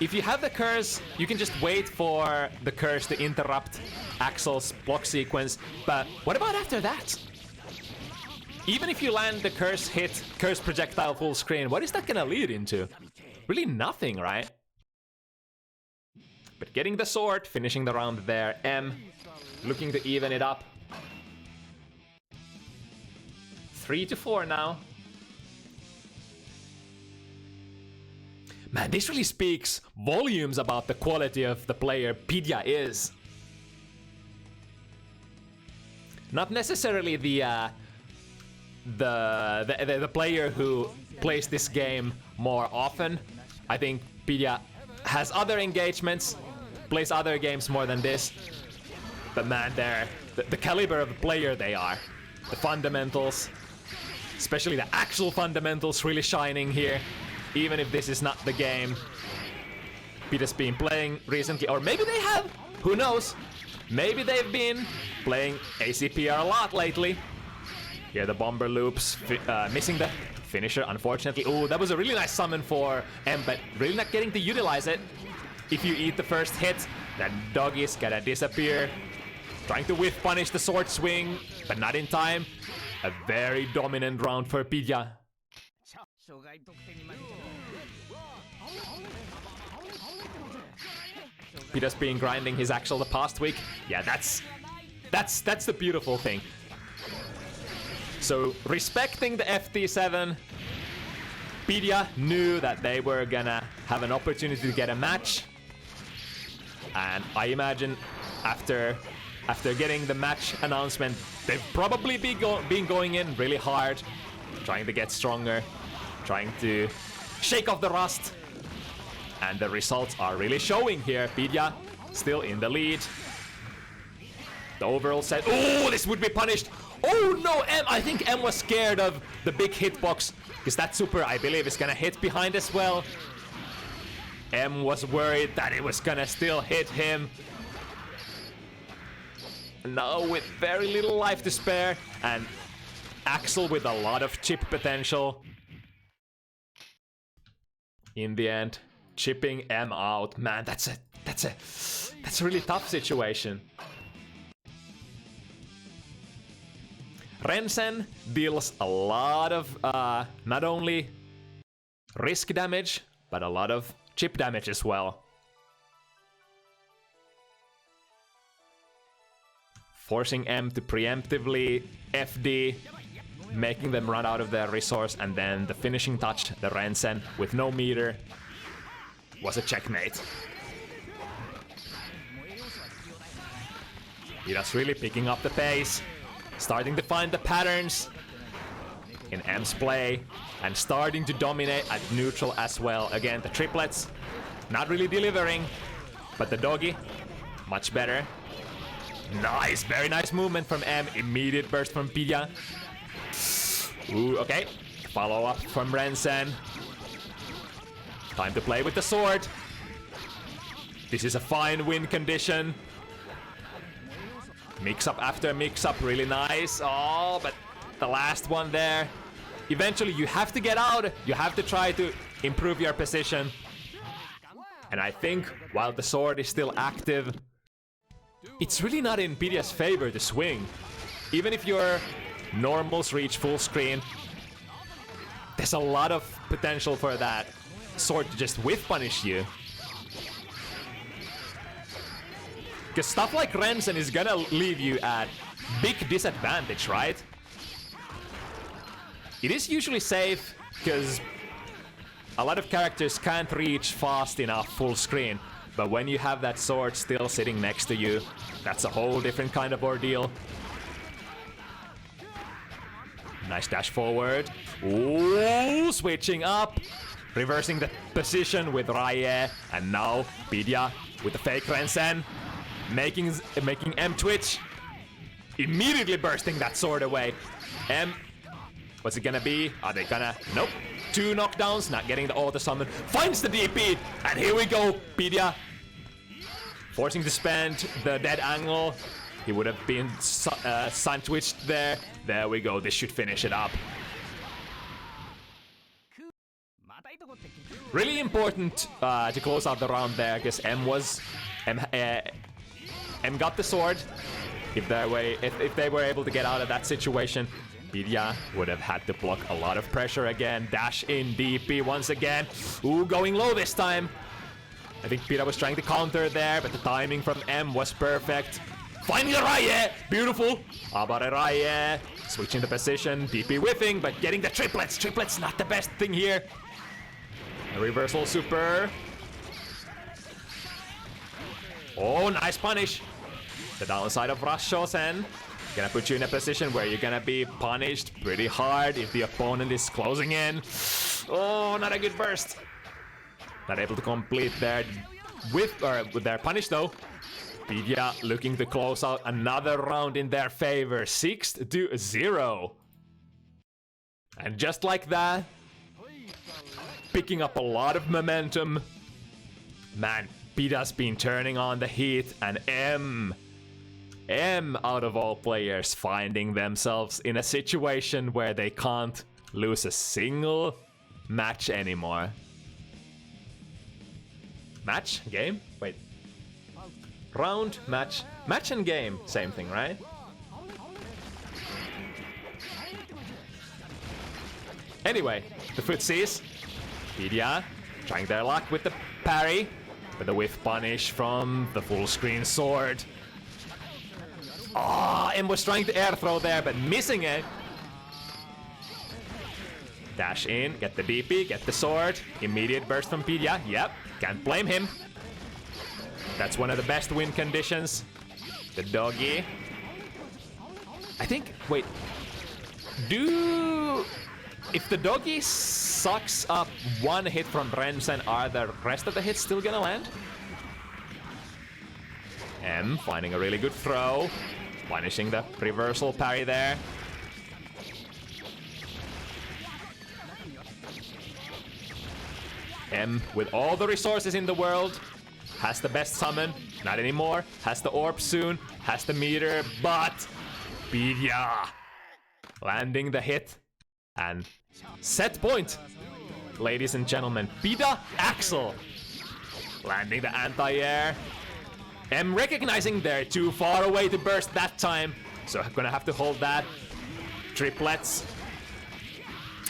A: if you have the curse, you can just wait for the curse to interrupt Axel's block sequence. But what about after that? Even if you land the curse hit, curse projectile full screen, what is that gonna lead into? Really nothing, right? But getting the sword, finishing the round there. M looking to even it up. 3-4 now. Man, this really speaks volumes about the quality of the player Pida is. Not necessarily the player who plays this game more often. I think Pida has other engagements plays other games more than this. But man, the caliber of the player they are. The fundamentals, especially the actual fundamentals, really shining here. Even if this is not the game Pida's been playing recently, or maybe they have, who knows? Maybe they've been playing AC+R a lot lately. Here the bomber loops, missing the finisher, unfortunately. Oh, that was a really nice summon for M, but really not getting to utilize it. If you eat the first hit, that doggy's gonna disappear. Trying to whiff punish the sword swing, but not in time. A very dominant round for Pida. Pida's been grinding his actual the past week. Yeah, that's the beautiful thing. So respecting the FT7, Pida knew that they were gonna have an opportunity to get a match. And I imagine after getting the match announcement, they've probably been going in really hard, trying to get stronger, trying to shake off the rust. And the results are really showing here. Pida still in the lead. The overall set. Oh, this would be punished. Oh no, M. I think M was scared of the big hitbox, because that super, I believe, is gonna hit behind as well. M was worried that it was gonna still hit him. Now with very little life to spare, and Axel with a lot of chip potential. In the end, chipping M out. Man, that's a really tough situation. Rensen deals a lot of not only risk damage, but a lot of chip damage as well. Forcing M to preemptively FD, making them run out of their resource, and then the finishing touch, the Rensen with no meter, was a checkmate. Pida's really picking up the pace, starting to find the patterns in M's play, and starting to dominate at neutral as well. Again, the triplets, not really delivering, but the doggy, much better. Nice, very nice movement from M. Immediate burst from Pida. Ooh, okay. Follow up from Rensen. Time to play with the sword. This is a fine win condition. Mix up after mix up, really nice. Oh, but the last one there. Eventually you have to get out. You have to try to improve your position. And I think while the sword is still active, it's really not in Pida's favor to swing. Even if your normals reach full screen, there's a lot of potential for that sword to just whiff punish you. Because stuff like Rensen is gonna leave you at big disadvantage, right? It is usually safe, because a lot of characters can't reach fast enough full screen. But when you have that sword still sitting next to you, that's a whole different kind of ordeal. Nice dash forward. Ooh, switching up. Reversing the position with Raye. And now Pida with the fake Rensen. Making M twitch. Immediately bursting that sword away. M, what's it gonna be? Are they gonna... Nope. 2 knockdowns, not getting the auto summon. Finds the DP. And here we go. Pida forcing to spend the dead angle. He would have been sun-twitched there. There we go. This should finish it up. Really important to close out the round there, because M got the sword. If they were able to get out of that situation, Pida would have had to block a lot of pressure again. Dash in DP once again. Ooh, going low this time. I think Pida was trying to counter there, but the timing from M was perfect. Finding the Raye! Beautiful! Abare Raye. Switching the position. DP whiffing, but getting the triplets. Triplets not the best thing here. A reversal super. Oh, nice punish. The downside of Rush Shosen. Gonna put you in a position where you're gonna be punished pretty hard if the opponent is closing in. Oh, not a good burst. Not able to complete there. with their punish though. Pida looking to close out another round in their favor. 6-0. And just like that, picking up a lot of momentum. Man, Pida's been turning on the heat, and M out of all players finding themselves in a situation where they can't lose a single match anymore. Match? Game? Wait. Round, match. Match and game. Same thing, right? Anyway, the footsies. Pida trying their luck with the parry. With a whiff punish from the full screen sword. Oh, M was trying to air throw there, but missing it. Dash in, get the DP, get the sword. Immediate burst from Pida. Yep, can't blame him. That's one of the best win conditions. The doggy. I think, wait. If the doggy sucks up one hit from Rensen, are the rest of the hits still gonna land? M finding a really good throw. Punishing the reversal parry there. M with all the resources in the world. Has the best summon. Not anymore. Has the orb soon. Has the meter. But Pida landing the hit. And set point. Ladies and gentlemen. Pida Axel. Landing the anti-air. M recognizing they're too far away to burst that time. So I'm gonna have to hold that. Triplets.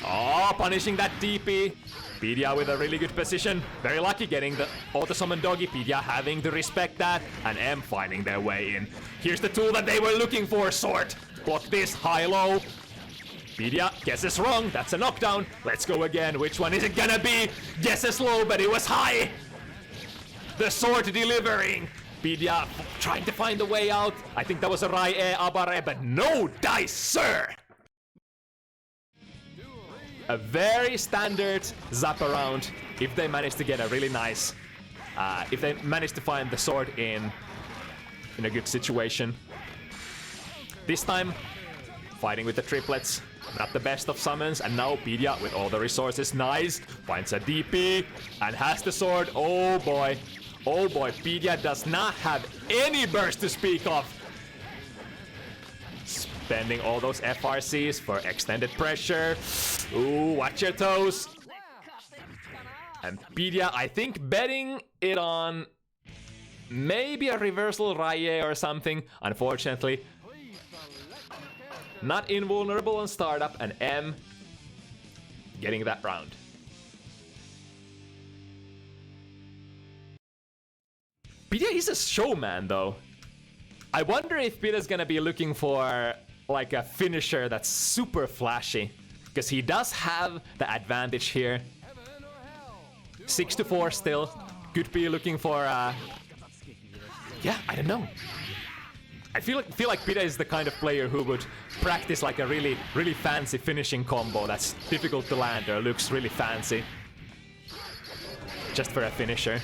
A: Oh, punishing that DP. Pida with a really good position. Very lucky getting the auto summon doggy. Pida having to respect that. And M finding their way in. Here's the tool that they were looking for. Sword. Block this. High-low. Pida guesses wrong. That's a knockdown. Let's go again. Which one is it gonna be? Guesses low, but it was high. The sword delivering. Pida trying to find a way out. I think that was a Rai Abare, but no dice, sir! A very standard zap around if they manage to get a really nice... if they manage to find the sword in a good situation. This time, fighting with the triplets. Not the best of summons, and now Pida with all the resources. Nice! Finds a DP, and has the sword. Oh boy. Oh boy, Pida does not have any burst to speak of. Spending all those FRCs for extended pressure. Ooh, watch your toes. And Pida, I think, betting it on maybe a reversal Raye or something. Unfortunately, not invulnerable on startup, and M getting that round. Pida is a showman, though. I wonder if Pida's gonna be looking for like a finisher that's super flashy, because he does have the advantage here. 6-4 still. Could be looking for yeah, I don't know. I feel like Pida is the kind of player who would practice like a really fancy finishing combo that's difficult to land or looks really fancy just for a finisher.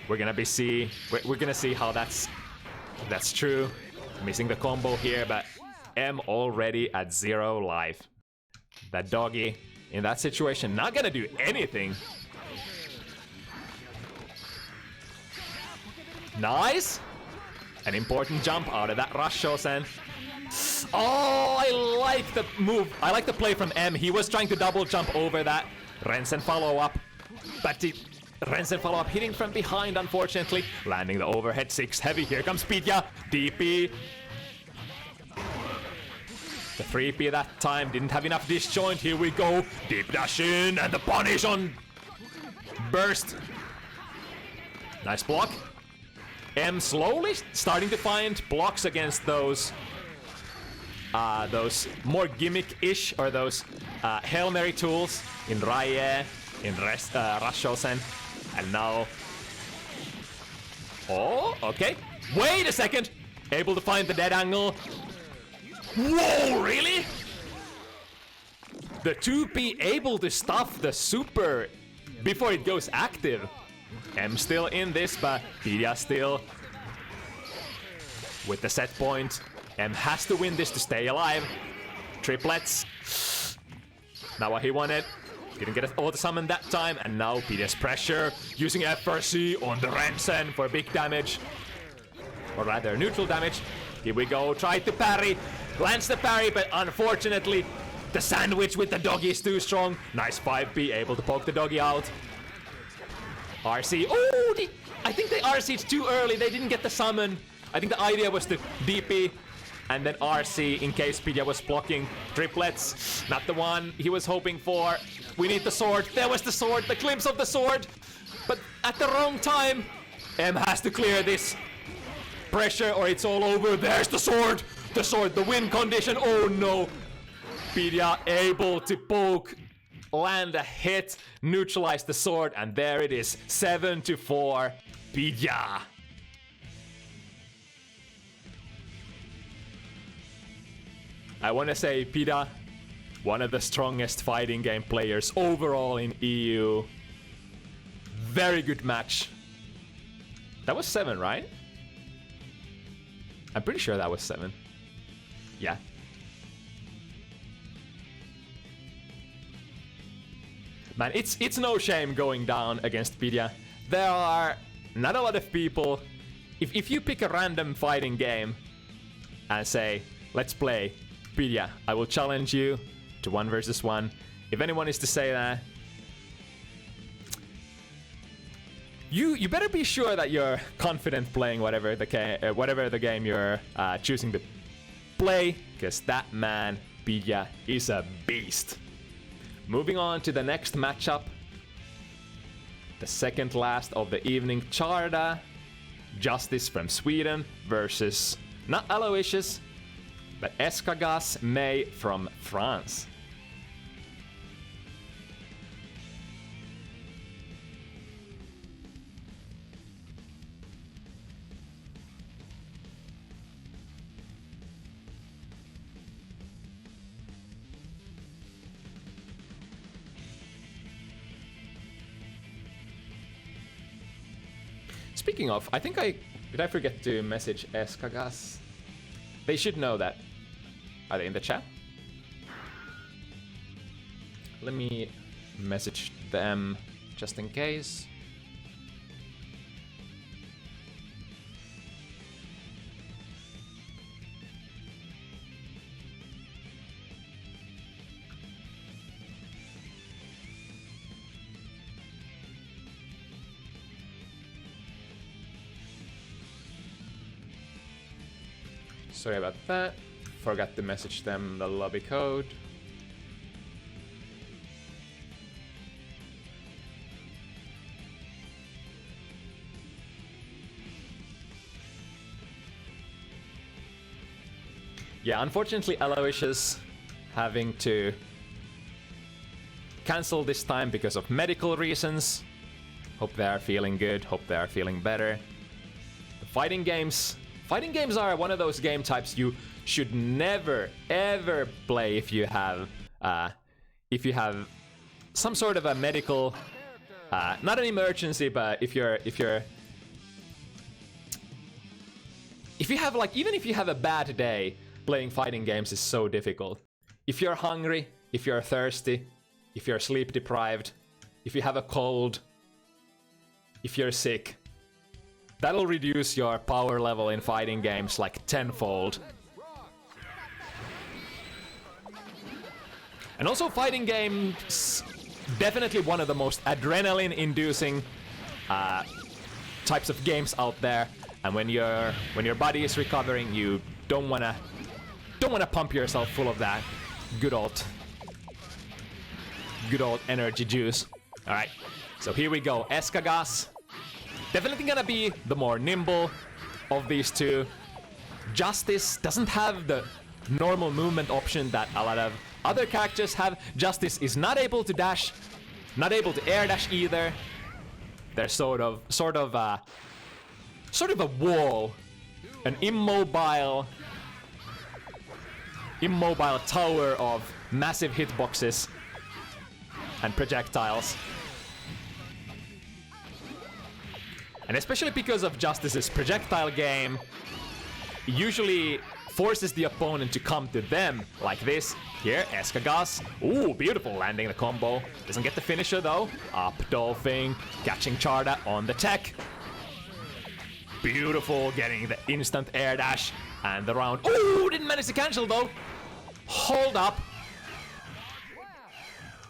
A: We're gonna see how that's true. Missing the combo here, but M already at 0 life. That doggy in that situation not gonna do anything. Nice! An important jump out of that rush Shosen. Oh, I like the move. I like the play from M. He was trying to double jump over that. Rensen follow up. But Rensen follow up hitting from behind, unfortunately. Landing the overhead 6 heavy. Here comes Pida. DP. The 3P that time didn't have enough disjoint. Here we go. Deep dash in and the punish on burst. Nice block. M slowly starting to find blocks against those more gimmick-ish, or those Hail Mary tools in Raye, in Rush Shosen. And now... Oh, okay. Wait a second! Able to find the dead angle. Whoa, really? The 2P able to stuff the super before it goes active. M still in this, but Pida still with the set point. M has to win this to stay alive. Triplets. Not what he wanted. Didn't get an auto summon that time, and now Pida's pressure using FRC on the Rensen for big damage. Or rather, neutral damage. Here we go, tried to parry. Lands the parry, but unfortunately, the sandwich with the doggy is too strong. Nice 5B, able to poke the doggy out. RC. Oh, I think they RC'd too early. They didn't get the summon. I think the idea was to DP and then RC in case Pida was blocking triplets. Not the one he was hoping for. We need the sword. There was the sword, the glimpse of the sword. But at the wrong time. M has to clear this pressure or it's all over. There's the sword. The sword, the win condition. Oh no. Pida able to poke, land a hit, neutralize the sword, and there it is. 7-4. Pida. I want to say Pida, one of the strongest fighting game players overall in EU. Very good match. That was 7, right? I'm pretty sure that was 7. Yeah. Man, it's no shame going down against Pida. There are not a lot of people. If you pick a random fighting game and say, let's play Pida, I will challenge you to 1 versus 1. If anyone is to say that, you better be sure that you're confident playing whatever the game you're choosing to play, because that man, Pida, is a beast. Moving on to the next matchup. The second last of the evening. Charta, Justice from Sweden versus not Aloysius, but Eskagasse May from France. Speaking of, I think did I forget to message Eskagasse? They should know that. Are they in the chat? Let me message them just in case. Sorry about that. Forgot to message them the lobby code. Yeah, unfortunately Aloysius having to cancel this time because of medical reasons. Hope they are feeling good, hope they are feeling better. The fighting games are one of those game types you should never ever play if you have some sort of a medical, not an emergency, but if you have like, even if you have a bad day, playing fighting games is so difficult. If you're hungry, if you're thirsty, if you're sleep deprived, if you have a cold, if you're sick, that'll reduce your power level in fighting games like tenfold. And also fighting games, definitely one of the most adrenaline-inducing types of games out there. And when your body is recovering, you don't wanna pump yourself full of that good old energy juice. All right, so here we go. Eskagasse, definitely gonna be the more nimble of these two. Justice doesn't have the normal movement option that a lot of other characters have. Justice is not able to dash, not able to air dash either. They're sort of a wall, an immobile tower of massive hitboxes and projectiles. And especially because of Justice's projectile game, usually forces the opponent to come to them like this. Here, Eskagasse. Ooh, beautiful, landing the combo. Doesn't get the finisher though. Up Dolphin, catching Charta on the tech. Beautiful, getting the instant air dash and the round. Ooh, didn't manage to cancel though. Hold up.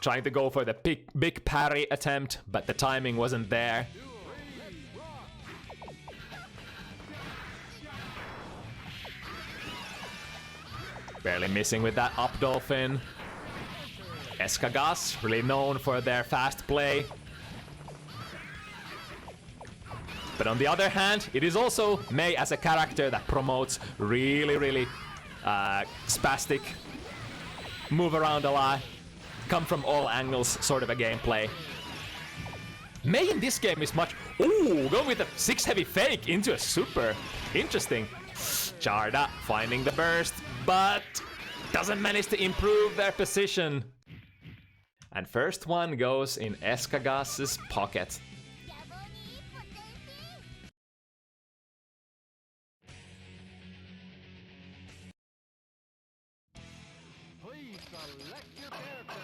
A: Trying to go for the big parry attempt, but the timing wasn't there. Barely missing with that up Dolphin. Eskagasse, really known for their fast play. But on the other hand, it is also Mei as a character that promotes really spastic, move around a lot, come from all angles sort of a gameplay. Mei in this game is much... Ooh, going with a 6 heavy fake into a super. Interesting. Charta finding the burst, but doesn't manage to improve their position. And first one goes in Eskagasse's pocket.
B: Please select your character.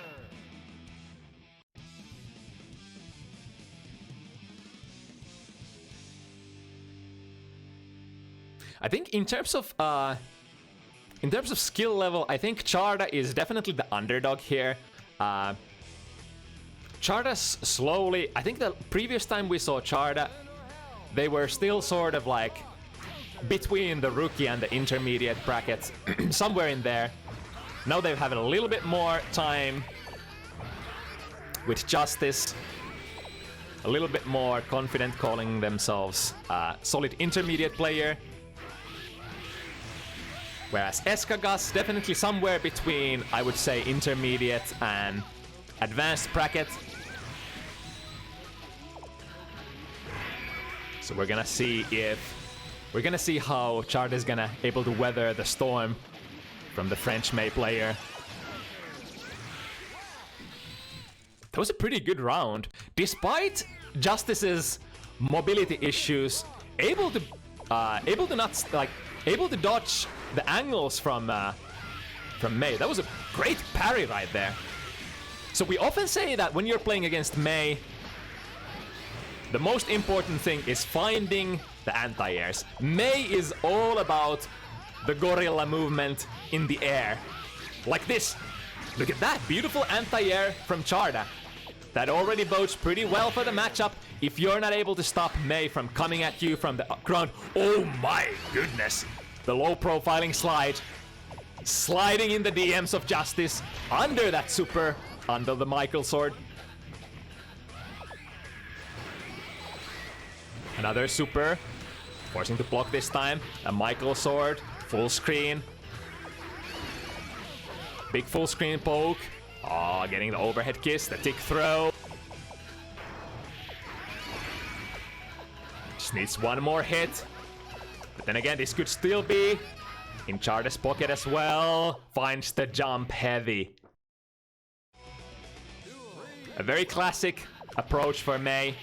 A: I think in terms of skill level, I think Charta is definitely the underdog here. Charta's slowly... I think the previous time we saw Charta, they were still sort of like between the rookie and the intermediate brackets, somewhere in there. Now they've had a little bit more time with Justice, a little bit more confident calling themselves a solid intermediate player. Whereas Eskagasse, definitely somewhere between, I would say, intermediate and advanced bracket. So we're gonna see how Charta is gonna able to weather the storm from the French Mei player. That was a pretty good round. Despite Justice's mobility issues, able to dodge the angles from Mei. That was a great parry right there. So we often say that when you're playing against Mei, the most important thing is finding the anti-airs. Mei is all about the gorilla movement in the air. Like this. Look at that, beautiful anti-air from Charta. That already bodes pretty well for the matchup if you're not able to stop Mei from coming at you from the ground. Oh my goodness. The low profiling slide. Sliding in the DMs of Justice under that super, under the Michael sword. Another super. Forcing to block this time. A Michael sword. Full screen. Big full screen poke. Oh, getting the overhead kiss, the tick throw. Just needs one more hit. But then again, this could still be in Charta's pocket as well. Finds the jump heavy. A very classic approach for Mei.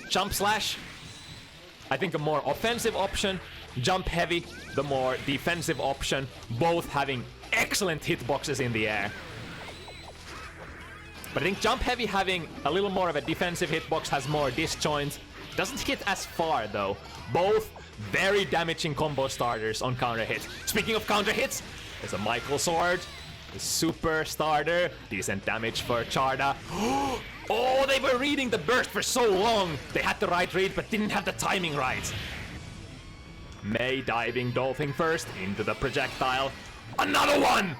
A: Jump slash, I think a more offensive option. Jump heavy, the more defensive option. Both having excellent hitboxes in the air. But I think jump heavy having a little more of a defensive hitbox, has more disjoint. Doesn't hit as far though. Both very damaging combo starters on counter hit. Speaking of counter hits, there's a Michael sword. The super starter. Decent damage for Charta. Oh, they were reading the burst for so long. They had the right read but didn't have the timing right. Mei diving Dolphin first into the projectile. Another one!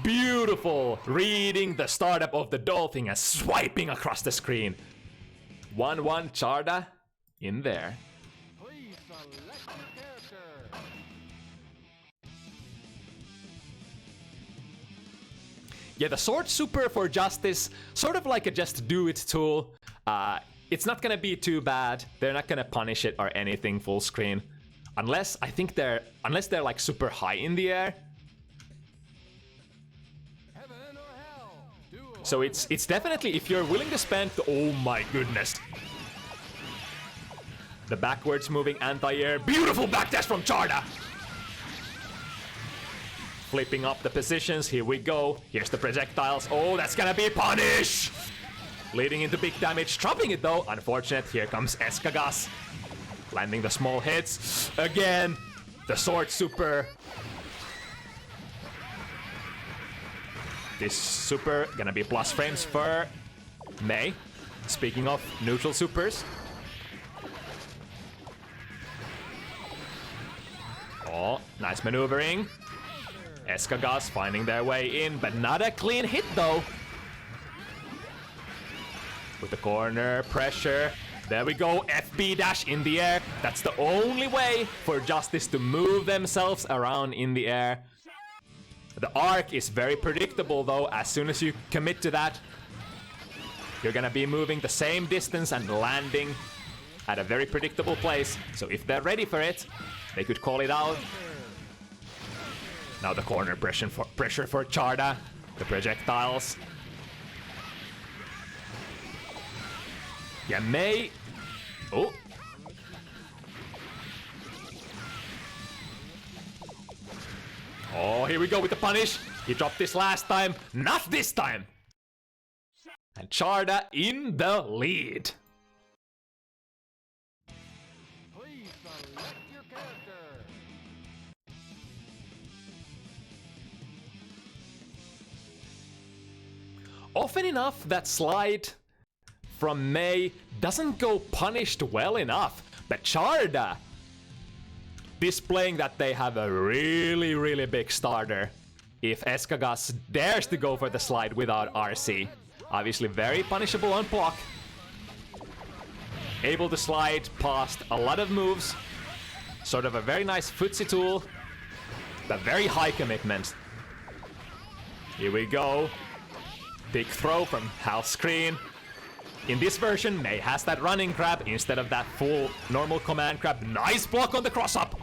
A: Beautiful! Reading the startup of the Dolphin and swiping across the screen. 1-1 Charta in there.
B: Please select your character.
A: Yeah, the sword super for Justice, sort of like a just do it tool. It's not gonna be too bad. They're not gonna punish it or anything full screen. Unless they're like super high in the air.
B: Heaven or hell. Duel.
A: So it's definitely, if you're willing to spend, oh my goodness. The backwards moving anti-air. Beautiful backdash from Charta. Flipping up the positions. Here we go. Here's the projectiles. Oh, that's gonna be punish. Leading into big damage. Dropping it though. Unfortunate. Here comes Eskagasse. Landing the small hits. Again. The sword super. This super gonna be plus frames for Mei. Speaking of neutral supers. Oh, nice maneuvering. Eskagasse finding their way in, but not a clean hit though. With the corner pressure. There we go, FB dash in the air. That's the only way for Justice to move themselves around in the air. The arc is very predictable though. As soon as you commit to that, you're gonna be moving the same distance and landing at a very predictable place. So if they're ready for it, they could call it out. Now the corner pressure for Charta. The projectiles. Yeah, Mei. Oh. Oh, here we go with the punish. He dropped this last time. Not this time. And Charta in the lead.
B: Please select your character.
A: Often enough, that slide from Mei doesn't go punished well enough. But Charta displaying that they have a really, really big starter if Eskagasse dares to go for the slide without RC. Obviously very punishable on block. Able to slide past a lot of moves. Sort of a very nice footsie tool, but very high commitment. Here we go. Big throw from half screen. In this version, Mei has that running grab instead of that full normal command grab. Nice block on the cross-up.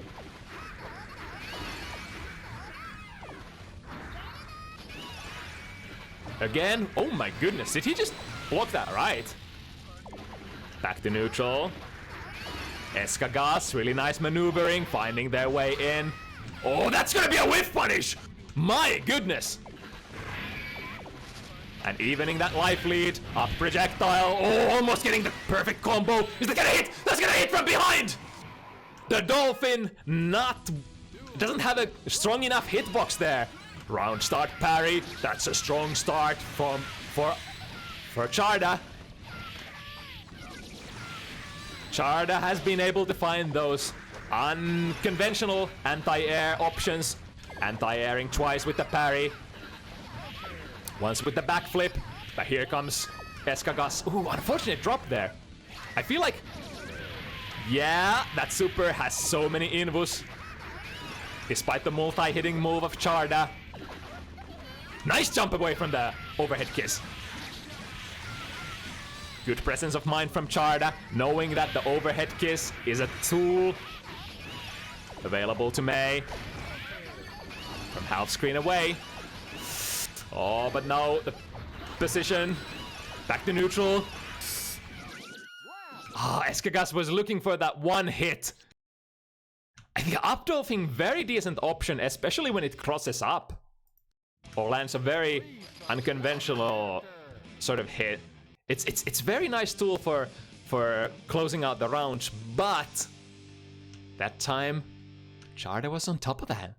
A: Again, oh my goodness, did he just block that right? Back to neutral. Eskagasse, really nice maneuvering, finding their way in. Oh, that's gonna be a whiff punish! My goodness! And evening that life lead, up projectile, oh, almost getting the perfect combo. Is that gonna hit? That's gonna hit from behind! The Dolphin doesn't have a strong enough hitbox there. Round start parry, that's a strong start for Charta. Charta has been able to find those unconventional anti-air options. Anti-airing twice with the parry. Once with the backflip, but here comes Eskagasse. Ooh, unfortunate drop there. I feel like, yeah, that super has so many invus. Despite the multi-hitting move of Charta. Nice jump away from the overhead kiss. Good presence of mind from Charta, knowing that the overhead kiss is a tool available to Mei. From half screen away. Oh, but now the position. Back to neutral. Ah, Eskagasse was looking for that one hit. I think up tilting very decent option, especially when it crosses up. Or lands a very unconventional sort of hit. It's very nice tool for closing out the rounds, but that time Charta was on top of that.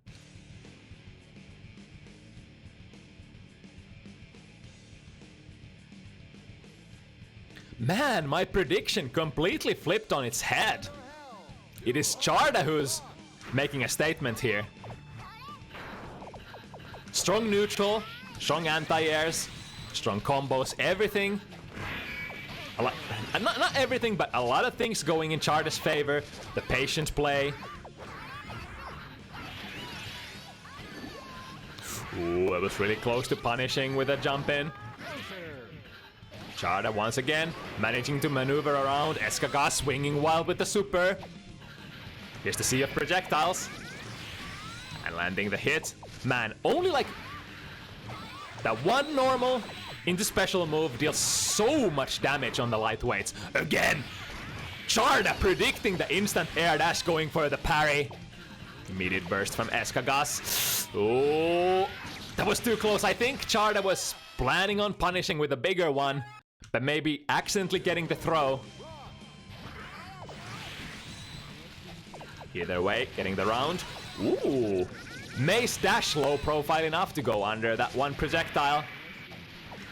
A: Man, my prediction completely flipped on its head. It is Charta who's making a statement here. Strong neutral, strong anti-airs, strong combos, everything. Not everything, but a lot of things going in Charta's favor. The patient play. Ooh, it was really close to punishing with a jump in. Charta once again managing to maneuver around. Eskagasse swinging wild with the super. Here's the sea of projectiles. And landing the hit. Man, only like that one normal into special move deals so much damage on the lightweights. Again, Charta predicting the instant air dash, going for the parry. Immediate burst from Eskagasse. Oh, that was too close. I think Charta was planning on punishing with a bigger one, but maybe accidentally getting the throw. Either way, getting the round. Ooh, Mace dash low profile enough to go under that one projectile.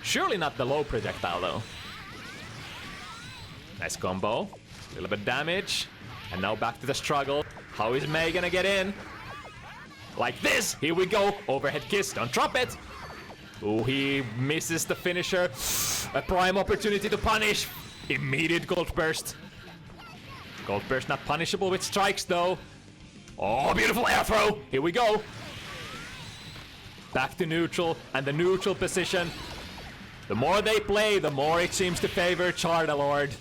A: Surely not the low projectile though. Nice combo. A little bit damage. And now back to the struggle. How is May gonna get in? Like this. Here we go. Overhead kiss. Don't drop it. Ooh, he misses the finisher. A prime opportunity to punish. Immediate gold burst. Gold burst not punishable with strikes though. Oh, beautiful air throw. Here we go. Back to neutral. And the neutral position. The more they play, the more it seems to favor Charta Lord.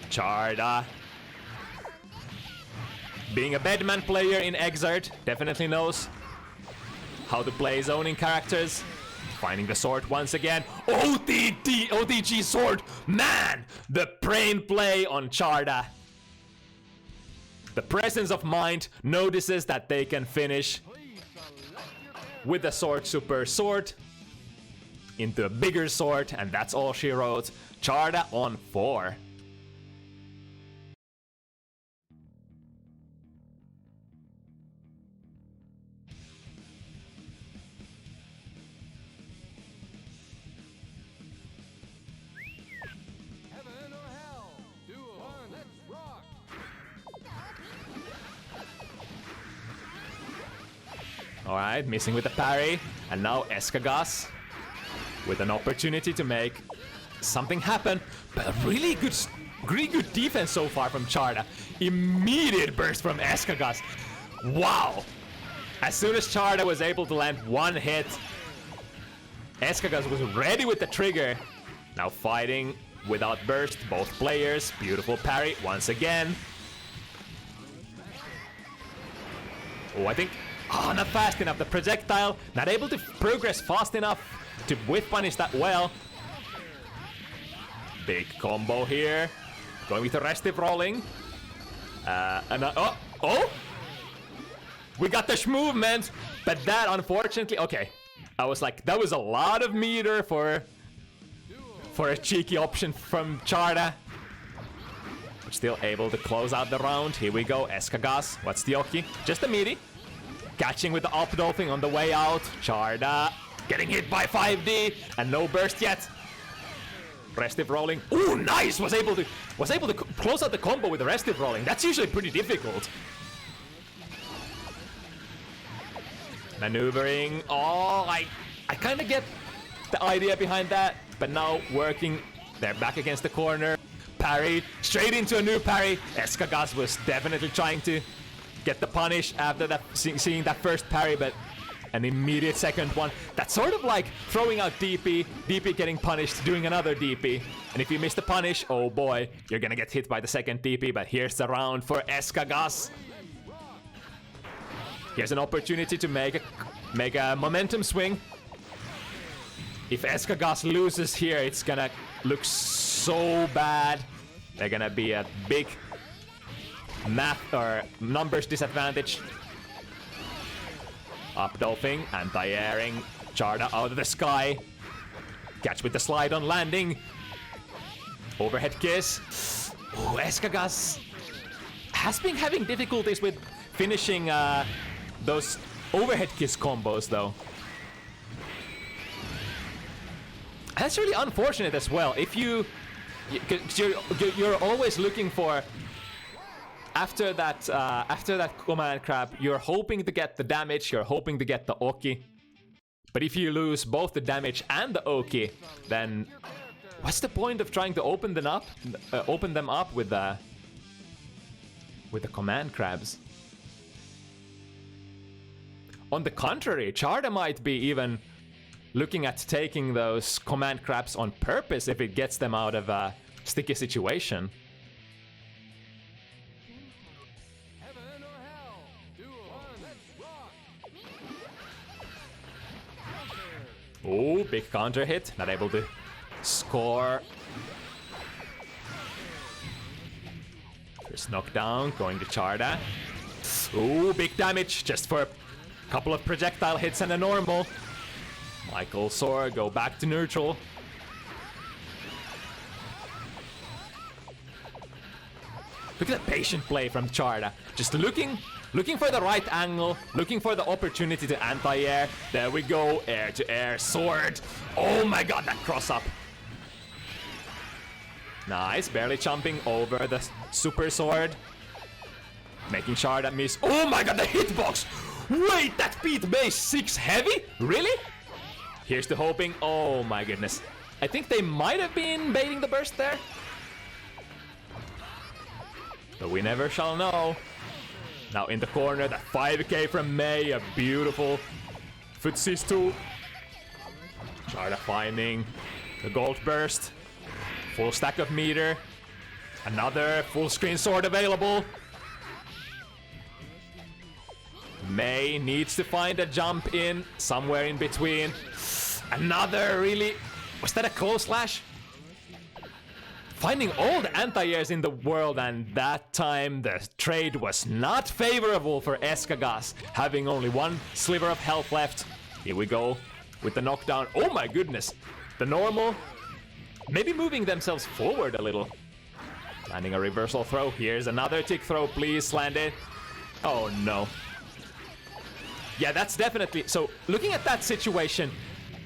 A: Charta, being a bedman player in Exert, definitely knows how to play zoning characters. Finding the sword once again. OTG sword! Man! The brain play on Charta. The presence of mind notices that they can finish with the sword super sword into a bigger sword, and that's all she wrote. Charta on 4.
B: Heaven or hell? Duel. Let's rock.
A: Alright, missing with the parry. And now Eskagasse with an opportunity to make something happen. But really good defense so far from Charta. Immediate burst from Eskagasse. Wow! As soon as Charta was able to land one hit, Eskagasse was ready with the trigger. Now fighting without burst, both players. Beautiful parry once again. Oh, I think... Oh, not fast enough. The projectile not able to progress fast enough to whiff punish that well. Big combo here. Going with the restive rolling. Oh! We got the movement, but that unfortunately... Okay. I was like, that was a lot of meter for a cheeky option from Charta. But still able to close out the round. Here we go. Eskagasse. What's the Oki? Just a meaty. Catching with the up dolphin on the way out. Charta getting hit by 5D and no burst yet. Restive rolling. Ooh, nice! Was able to close out the combo with the restive rolling. That's usually pretty difficult. Maneuvering. Oh, I kind of get the idea behind that, but now working. They're back against the corner. Parry straight into a new parry. Eskagasse was definitely trying to get the punish after that, seeing that first parry, but an immediate second one. That's sort of like throwing out DP, DP getting punished, doing another DP. And if you miss the punish, oh boy, you're gonna get hit by the second DP, but here's the round for Eskagasse. Here's an opportunity to make a momentum swing. If Eskagasse loses here, it's gonna look so bad. They're gonna be a big math or numbers disadvantage. Up dolphin, anti-airing, Charta out of the sky. Catch with the slide on landing. Overhead kiss. Ooh, Eskagasse has been having difficulties with finishing those overhead kiss combos though. That's really unfortunate as well. If you're always looking for after that command grab, you're hoping to get the damage, you're hoping to get the Oki. But if you lose both the damage and the Oki, then what's the point of trying to open them up with the command grabs? On the contrary, Charta might be even looking at taking those command grabs on purpose if it gets them out of a sticky situation.
B: Heaven or hell? Duel. Let's rock.
A: Oh, big counter hit. Not able to score. First knockdown, going to Charta. Ooh, big damage just for a couple of projectile hits and a normal. Michael Sora go back to neutral. Look at the patient play from Charta. Just looking for the right angle, looking for the opportunity to anti-air. There we go, air to air, sword. Oh my god, that cross up. Nice, barely jumping over the super sword. Making Charta miss. Oh my god, the hitbox! Wait, that beat base 6 heavy? Really? Here's the hoping. Oh my goodness. I think they might have been baiting the burst there. But we never shall know. Now in the corner, that 5k from May, a beautiful footsies tool. Charta finding the gold burst. Full stack of meter. Another full screen sword available. May needs to find a jump in somewhere in between. Another really... Was that a close slash? Finding all the anti-airs in the world, and that time the trade was not favorable for Eskagasse, having only one sliver of health left. Here we go with the knockdown. Oh my goodness. The normal. Maybe moving themselves forward a little. Landing a reversal throw. Here's another tick throw. Please land it. Oh no. Yeah, that's definitely... So, looking at that situation,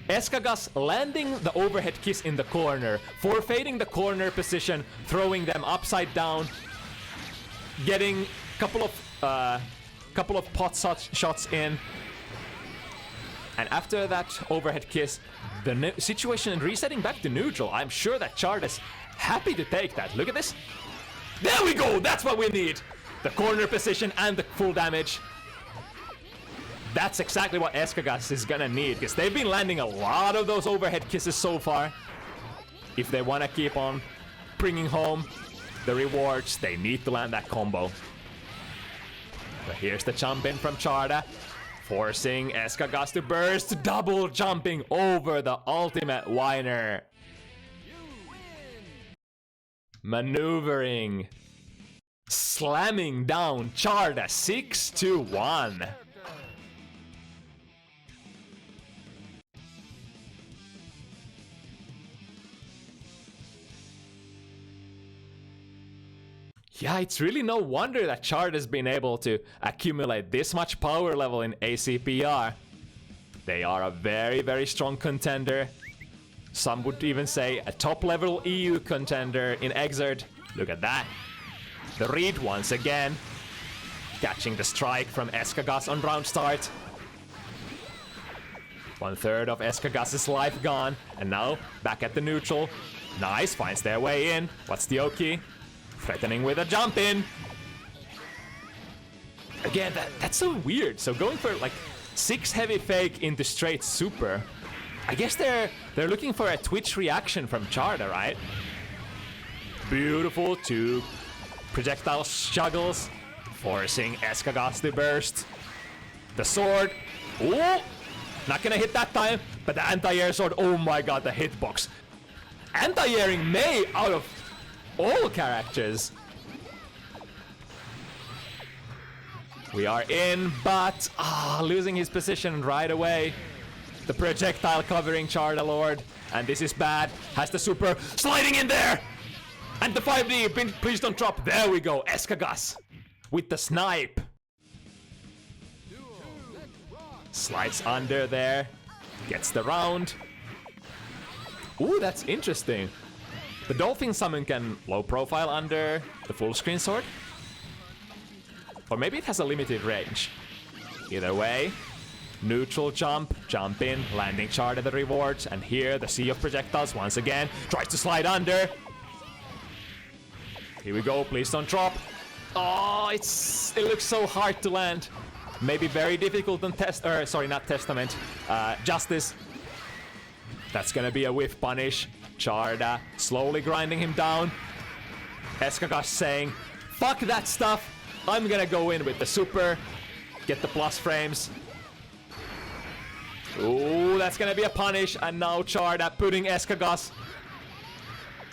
A: Eskagasse landing the overhead kiss in the corner, forfeiting the corner position, throwing them upside down, getting couple of pot shots in, and after that overhead kiss, the situation resetting back to neutral. I'm sure that Charta's happy to take that. Look at this. There we go. That's what we need. The corner position and the full damage. That's exactly what Eskagasse is gonna need, because they've been landing a lot of those overhead kisses so far. If they want to keep on bringing home the rewards, they need to land that combo. But here's the jump in from Charta, forcing Eskagasse to burst, double jumping over the ultimate whiner. Maneuvering, slamming down Charta 6-1. Yeah, it's really no wonder that Charta has been able to accumulate this much power level in AC+R. They are a very, very strong contender. Some would even say a top-level EU contender in Exert. Look at that. The read once again. Catching the strike from Eskagasse on round start. 1/3 of Eskagasse's life gone. And now, back at the neutral. Nice, finds their way in. What's the Oki? Threatening with a jump in. Again, that's so weird. So going for like 6 heavy fake into straight super. I guess they're looking for a Twitch reaction from Charta, right? Beautiful 2 projectile juggles, forcing Eskagasse to burst. The sword. Oh, not gonna hit that time, but the anti-air sword. Oh my god, the hitbox. Anti-airing May out of all characters. We are in, but losing his position right away. The projectile covering Charta Lord, and this is bad. Has the super sliding in there, and the 5D. Please don't drop. There we go. Eskagasse with the snipe. Slides under there, gets the round. Ooh, that's interesting. The Dolphin Summon can low profile under the full screen sword. Or maybe it has a limited range. Either way, neutral jump, jump in, landing Charta the rewards, and here the sea of projectiles once again tries to slide under. Here we go, please don't drop. Oh, it looks so hard to land. Maybe very difficult on Justice. That's gonna be a whiff punish. Charta slowly grinding him down. Eskagasse saying, fuck that stuff. I'm gonna go in with the super. Get the plus frames. Ooh, that's gonna be a punish. And now Charta putting Eskagasse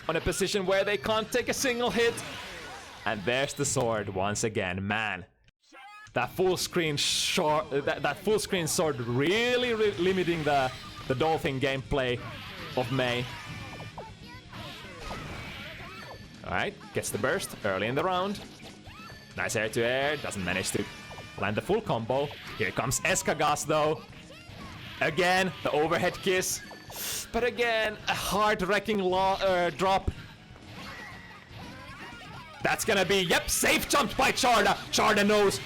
A: on a position where they can't take a single hit. And there's the sword once again. Man, that full screen that full screen sword really limiting the Dolphin gameplay of May. Alright, gets the burst early in the round. Nice air to air, doesn't manage to land the full combo. Here comes Eskagasse though. Again, the overhead kiss. But again, a heart-wrecking drop. That's gonna be, yep, safe jumped by Charta. Charta knows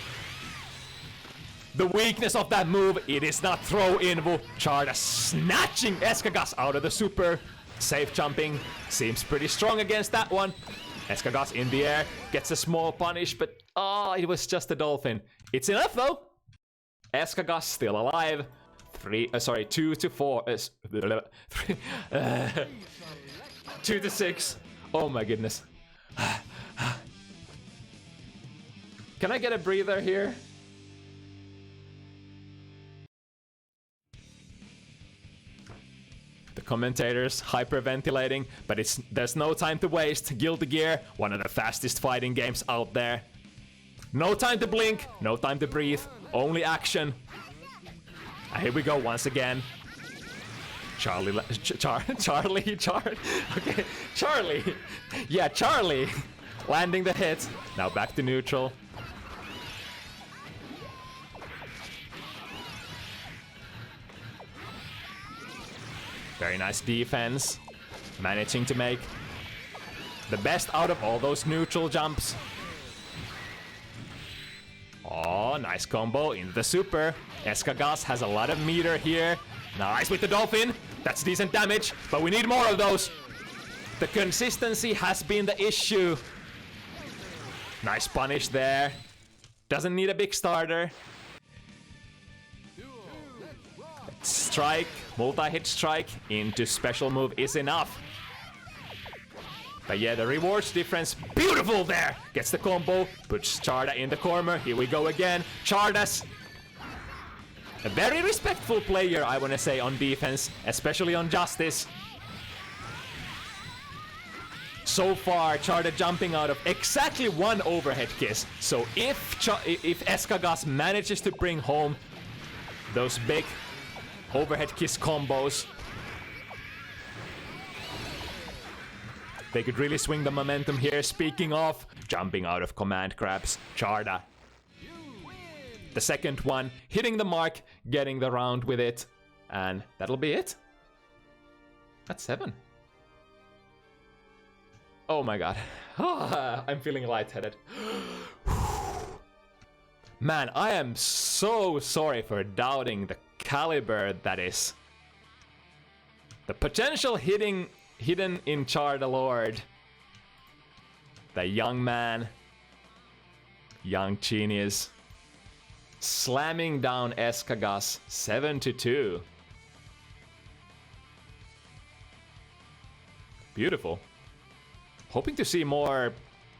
A: the weakness of that move. It is not throw invu. Charta snatching Eskagasse out of the super. Safe jumping seems pretty strong against that one. Eskagasse in the air gets a small punish, but it was just a Dolphin. It's enough though. Eskagasse still alive. 2 to 4. 2 to 6. Oh my goodness. Can I get a breather here? The commentators hyperventilating, but there's no time to waste. Guilty Gear, one of the fastest fighting games out there. No time to blink, no time to breathe, only action. And here we go once again. Charlie. Okay, Charlie. Yeah, Charlie. Landing the hit. Now back to neutral. Very nice defense. Managing to make the best out of all those neutral jumps. Oh, nice combo into the super. Eskagasse has a lot of meter here. Nice with the Dolphin. That's decent damage, but we need more of those. The consistency has been the issue. Nice punish there. Doesn't need a big starter. Strike, multi-hit strike into special move is enough. But yeah, the rewards difference, beautiful there! Gets the combo, puts Charta in the corner, here we go again. Charta's a very respectful player, I wanna say, on defense, especially on Justice. So far, Charta jumping out of exactly one overhead kiss. So if Eskagasse manages to bring home those big overhead kiss combos, they could really swing the momentum here. Speaking of jumping out of command grabs, Charta. The second one, hitting the mark, getting the round with it, and that'll be it. That's 7. Oh my god. I'm feeling lightheaded. Man, I am so sorry for doubting the caliber that is. The potential hidden in Charta Lord. The young man. Young genius. Slamming down Eskagasse 7-2. Beautiful. Hoping to see more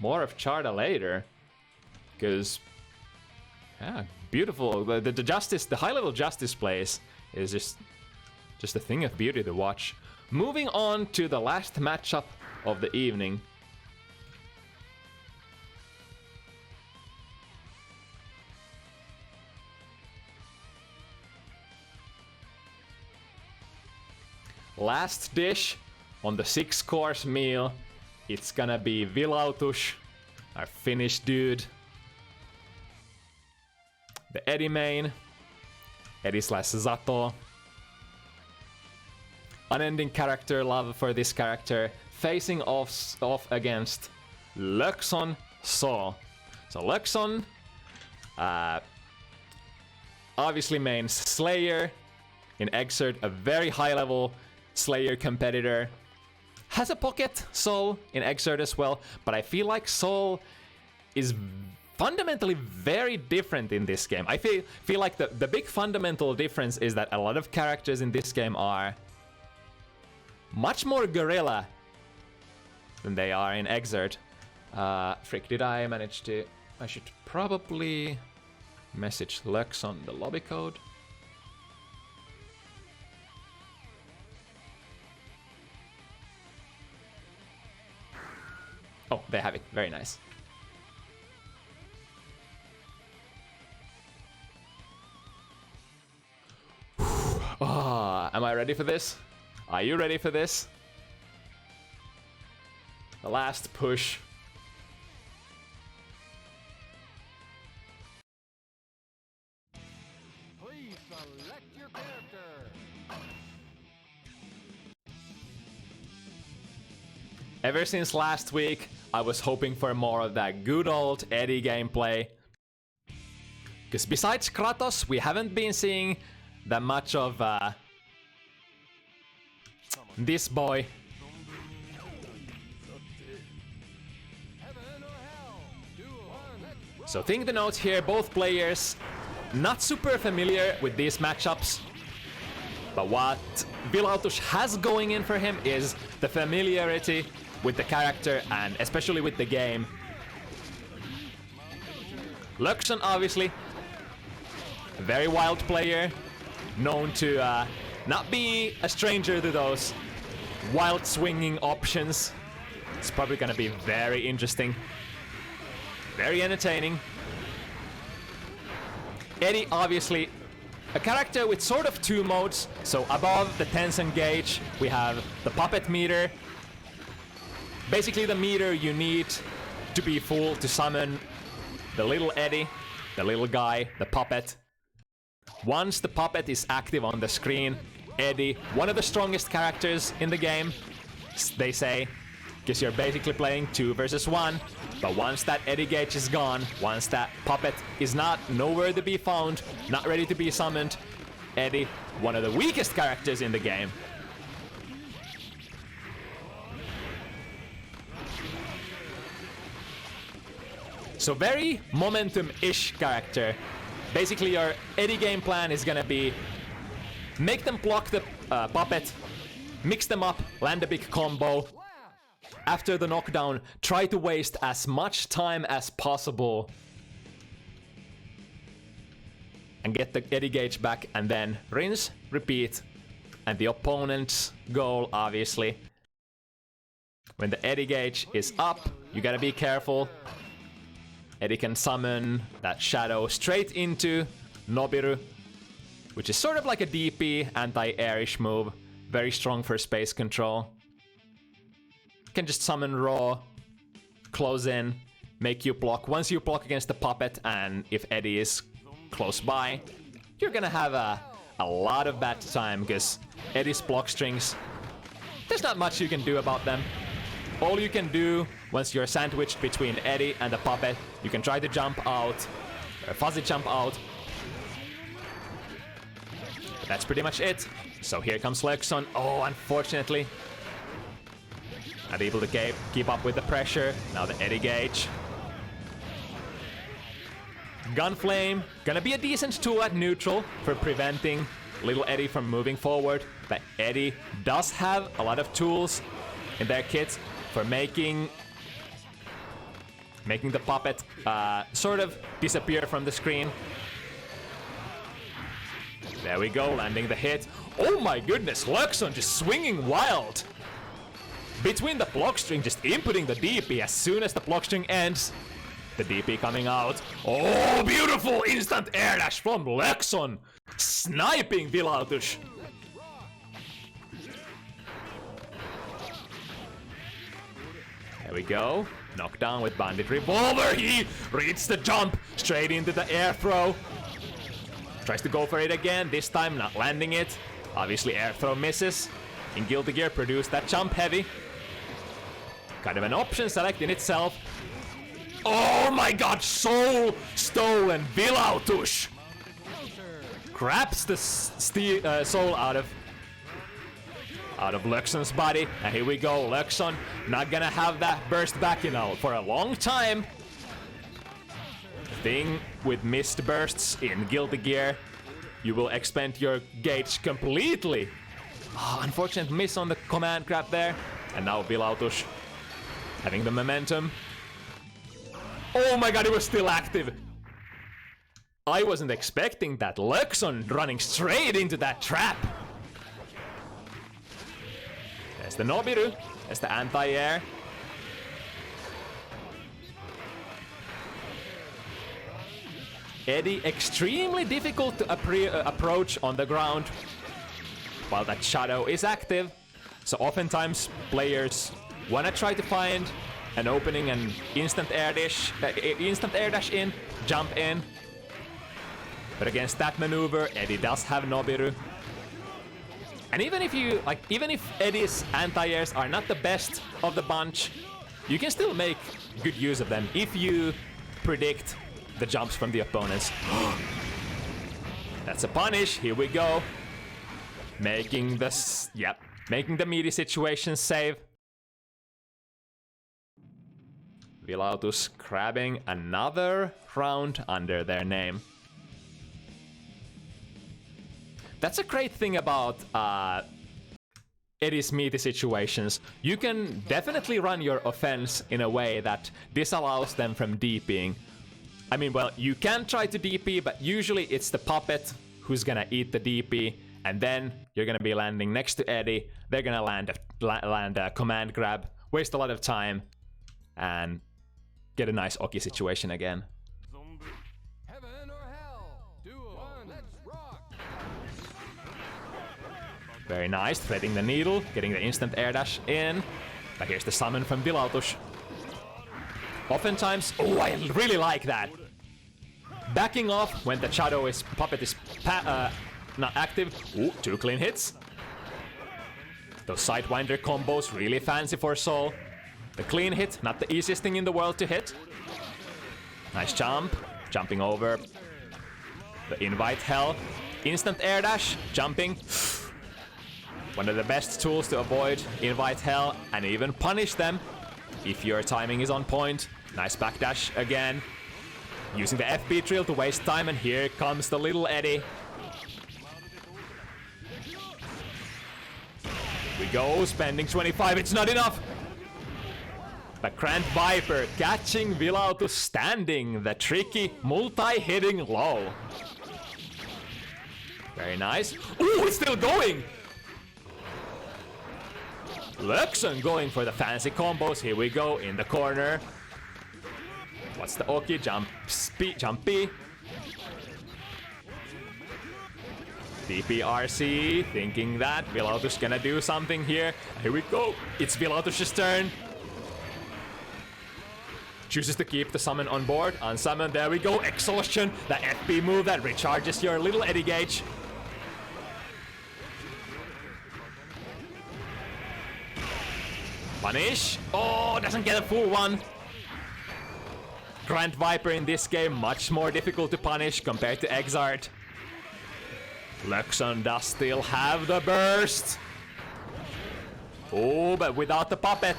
A: of Charta later. Because yeah, beautiful. The justice, the high level justice plays is just a thing of beauty to watch. Moving on to the last matchup of the evening. Last dish on the 6-course meal. It's gonna be Vilautush, our Finnish dude. The Eddie main. Eddie/Zato. Unending character love for this character. Facing off against Loekkson So. So Loekkson obviously mains Slayer. In Exert, a very high level Slayer competitor. Has a pocket Soul in Exert as well, but I feel like Soul is fundamentally very different in this game. I feel like the big fundamental difference is that a lot of characters in this game are much more guerrilla than they are in Exert. Frick, did I manage to... I should probably message Loekkson the lobby code. Oh, they have it. Very nice. ready for this? Are you ready for this? The last push.
B: Please select your character.
A: Ever since last week, I was hoping for more of that good old Eddie gameplay. Because besides Kratos, we haven't been seeing that much of this boy.
B: Heaven or hell. Duel 1.
A: So think the notes here, both players not super familiar with these matchups. But what Vilautush has going in for him is the familiarity with the character and especially with the game. Loekkson, obviously, a very wild player, known to not be a stranger to those wild swinging options. It's probably gonna be very interesting, very entertaining. Eddie, obviously, a character with sort of two modes. So above the tension gauge, we have the puppet meter. Basically the meter you need to be full to summon the little Eddie, the little guy, the puppet. Once the puppet is active on the screen, Eddie, one of the strongest characters in the game, they say, because you're basically playing 2 versus 1. But once that Eddie gauge is gone, once that puppet is nowhere to be found, not ready to be summoned, Eddie, one of the weakest characters in the game. So very momentum-ish character. Basically your Eddie game plan is gonna be make them block the puppet, mix them up, land a big combo. After the knockdown, try to waste as much time as possible and get the Eddie gauge back, and then rinse, repeat. And the opponent's goal, obviously, when the Eddie gauge is up, you gotta be careful. Eddie can summon that shadow straight into Nobiru, which is sort of like a DP anti-airish move, very strong for space control. Can just summon raw, close in, make you block. Once you block against the puppet, and if Eddie is close by, you're gonna have a lot of bad time, because Eddie's block strings, there's not much you can do about them. All you can do once you're sandwiched between Eddie and the puppet, you can try to jump out, or fuzzy jump out. But that's pretty much it. So here comes Loekkson. Oh, unfortunately, not able to keep up with the pressure. Now the Eddie gauge. Gunflame, gonna be a decent tool at neutral for preventing little Eddie from moving forward. But Eddie does have a lot of tools in their kit for making the puppet sort of disappear from the screen. There we go, landing the hit. Oh my goodness, Loekkson just swinging wild. Between the block string, just inputting the DP as soon as the block string ends. The DP coming out. Oh, beautiful instant air dash from Loekkson. Sniping Vilautush. There we go. Knockdown with Bandit Revolver. He reads the jump straight into the air throw. Tries to go for it again. This time not landing it. Obviously air throw misses. In Guilty Gear produced that jump heavy. Kind of an option select in itself. Oh my god, soul stolen. Vilautush grabs the soul out of Loekkson's body. And here we go, Loekkson not gonna have that burst back, for a long time. Thing with missed bursts in Guilty Gear, you will expend your gauge completely. Oh, unfortunate miss on the command grab there. And now Vilautush having the momentum. Oh my god, it was still active. I wasn't expecting that. Loekkson running straight into that trap. There's the Nobiru. There's the anti-air. Eddie extremely difficult to approach on the ground. while that shadow is active. So oftentimes players want to try to find an opening and instant air dash in, jump in. But against that maneuver, Eddie does have Nobiru. And even if Eddie's anti-airs are not the best of the bunch, you can still make good use of them if you predict the jumps from the opponents. That's a punish, here we go. Making the meaty situation save. Vilautush grabbing another round under their name. That's a great thing about Eddie's meaty situations. You can definitely run your offense in a way that disallows them from DPing. I mean, well, you can try to DP, but usually it's the puppet who's gonna eat the DP, and then you're gonna be landing next to Eddie. They're gonna land a command grab, waste a lot of time, and get a nice Oki situation again.
B: Heaven or hell. Duo. Let's rock.
A: Very nice, threading the needle, getting the instant air dash in. But here's the summon from Vilautush. Oftentimes, oh, I really like that. Backing off when the puppet is not active. Ooh, 2 clean hits. Those sidewinder combos, really fancy for Soul. The clean hit, not the easiest thing in the world to hit. Nice jump, jumping over the invite hell. Instant air dash, jumping. One of the best tools to avoid invite hell and even punish them if your timing is on point. Nice backdash again. Using the FB drill to waste time, and here comes the little Eddie. Here we go, spending 25, it's not enough! But Grand Viper catching Vilautush standing, the tricky multi-hitting low. Very nice. Ooh, it's still going! Loekkson going for the fancy combos. Here we go, in the corner. What's the Oki? Jumpy. DPRC, thinking that Vilautush gonna do something here. Here we go. It's Vilautush's turn. Chooses to keep the summon on board. Unsummon, there we go. Exhaustion, the FP move that recharges your little Eddie gauge. Punish. Oh, doesn't get a full one. Grand Viper in this game, much more difficult to punish compared to Exart. Loekkson does still have the burst. Oh, but without the puppet.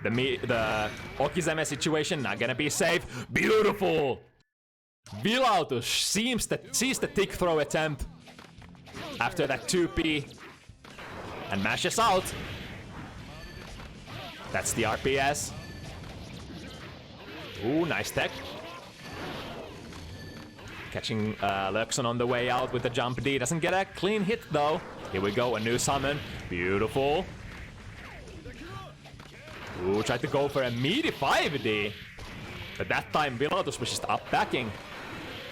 A: The Okizeme situation not gonna be safe. Beautiful! Vilautush sees the tick throw attempt after that 2P and mashes out. That's the RPS. Ooh, nice tech. Catching Loekkson on the way out with the jump D. Doesn't get a clean hit though. Here we go, a new summon. Beautiful. Ooh, tried to go for a meaty 5D. But that time Vilautush was just up backing.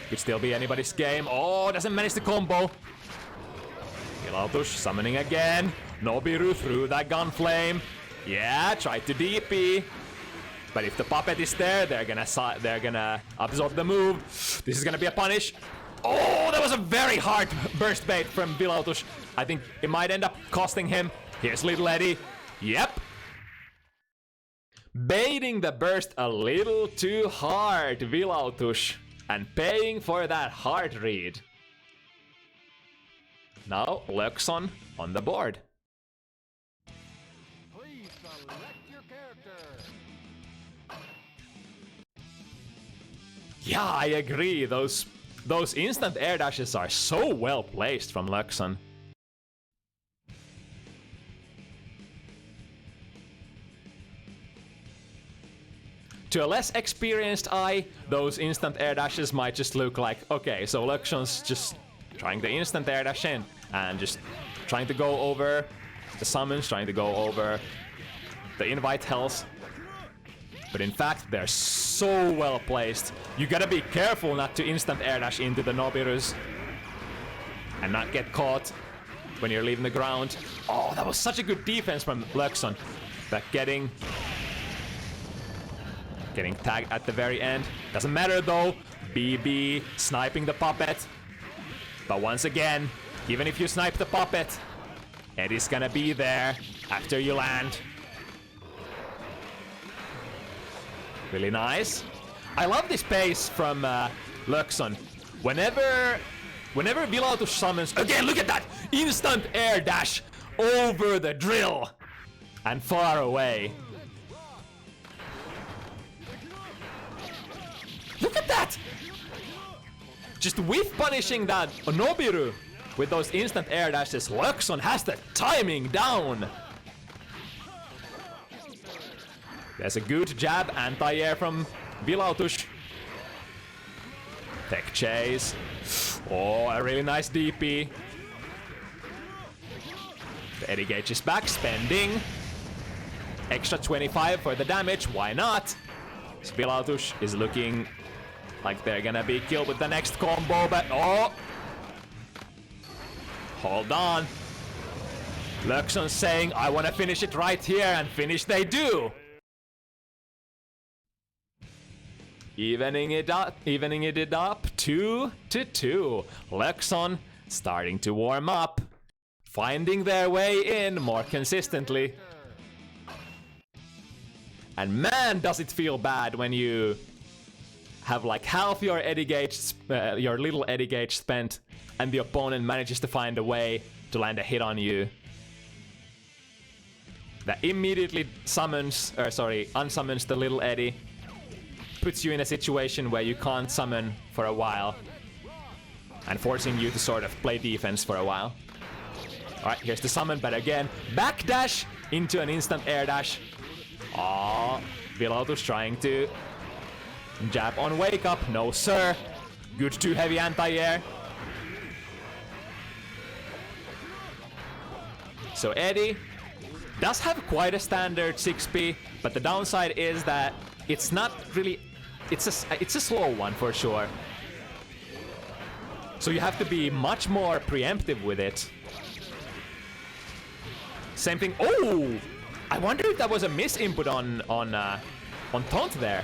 A: Could still be anybody's game. Oh, doesn't manage the combo. Vilautush summoning again. Nobiru through that gun flame. Yeah, tried to DP. But if the puppet is there, they're gonna absorb the move. This is gonna be a punish. Oh, that was a very hard burst bait from Vilautush. I think it might end up costing him. Here's little Eddie. Yep. Baiting the burst a little too hard, Vilautush. And paying for that hard read. Now, Loekkson on the board.
B: Please select your character.
A: Yeah, I agree. Those instant air dashes are so well placed from Loekkson. To a less experienced eye, those instant air dashes might just look like, okay, so Loekksson's just trying to instant air dash in and just trying to go over the summons, trying to go over the invite hells. But in fact, they're so well placed. You gotta be careful not to instant air dash into the Nobirus and not get caught. when you're leaving the ground. Oh, that was such a good defense from Loekkson. But getting tagged at the very end. Doesn't matter though. BB sniping the puppet. But once again, even if you snipe the puppet, Eddie's gonna be there after you land. Really nice. I love this pace from Loekkson. Whenever Vilautush summons, again, look at that! Instant air dash over the drill and far away. Look at that! Just whiff punishing that Nobiru with those instant air dashes. Loekkson has the timing down. There's a good jab, anti-air from Vilautush. Tech chase. Oh, a really nice DP. The Eddie Gage is back, spending extra 25 for the damage. Why not? So Vilautush is looking like they're gonna be killed with the next combo, but oh! Hold on. Loekkson saying, I wanna finish it right here, and finish they do! Evening it up 2-2. Loekkson starting to warm up, finding their way in more consistently. And man, does it feel bad when you have like half your Eddie Gage, your little Eddie Gage spent, and the opponent manages to find a way to land a hit on you. That immediately unsummons the little Eddie. Puts you in a situation where you can't summon for a while, and forcing you to sort of play defense for a while. Alright, here's the summon, but again, backdash into an instant air dash. Aww, Vilautush trying to jab on wake up. No sir. Good too heavy anti-air. So Eddie does have quite a standard 6P, but the downside is that it's not really... It's a slow one for sure. So you have to be much more preemptive with it. Same thing. Oh! I wonder if that was a misinput on taunt there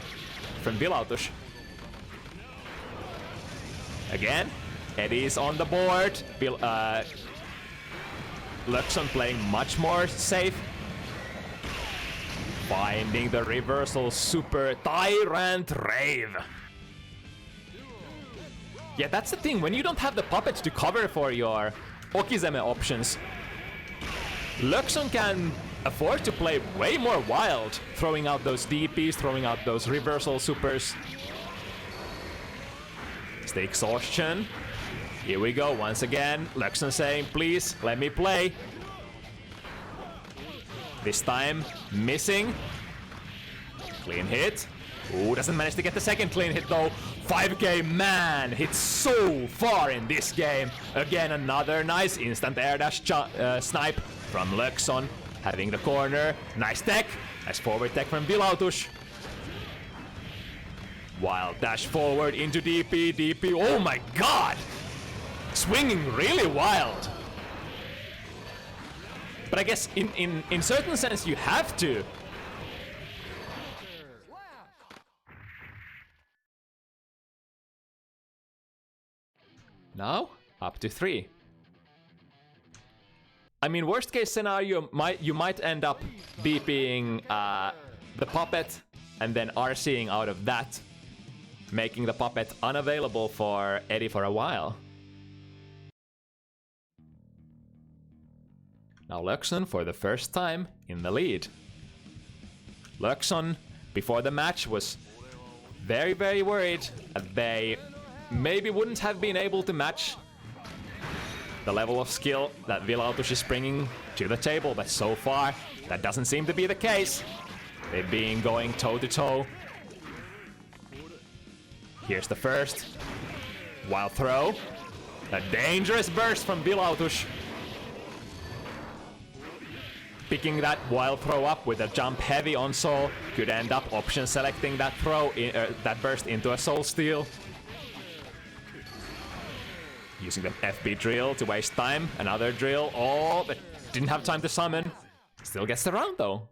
A: from Vilautush. Again, Eddie's on the board. Loekkson playing much more safe. Finding the reversal super Tyrant Rave. Yeah, that's the thing. When you don't have the puppets to cover for your Okizeme options, Loekkson can afford to play way more wild, throwing out those DPs, throwing out those reversal supers. It's the exhaustion. Here we go once again. Loekkson saying, please, let me play. This time, missing. Clean hit. Ooh, doesn't manage to get the second clean hit though. 5K man hits so far in this game. Again, another nice instant air dash snipe from Loekkson. Having the corner. Nice tech. Nice forward tech from Vilautush. Wild dash forward into DP. Oh my god! Swinging really wild. But I guess in certain sense you have to. Now, up to 3. I mean, worst case scenario, you might end up DPing the puppet and then RCing out of that, making the puppet unavailable for Eddie for a while. Now Loekkson for the first time in the lead. Loekkson, before the match, was very, very worried that they maybe wouldn't have been able to match the level of skill that Vilautush is bringing to the table, but so far that doesn't seem to be the case. They've been going toe-to-toe. Here's the first. Wild throw. A dangerous burst from Vilautush. Picking that wild throw up with a jump heavy on soul. Could end up option selecting that throw, that burst into a soul steal. Using the FB drill to waste time. Another drill. Oh, but didn't have time to summon. Still gets the round though.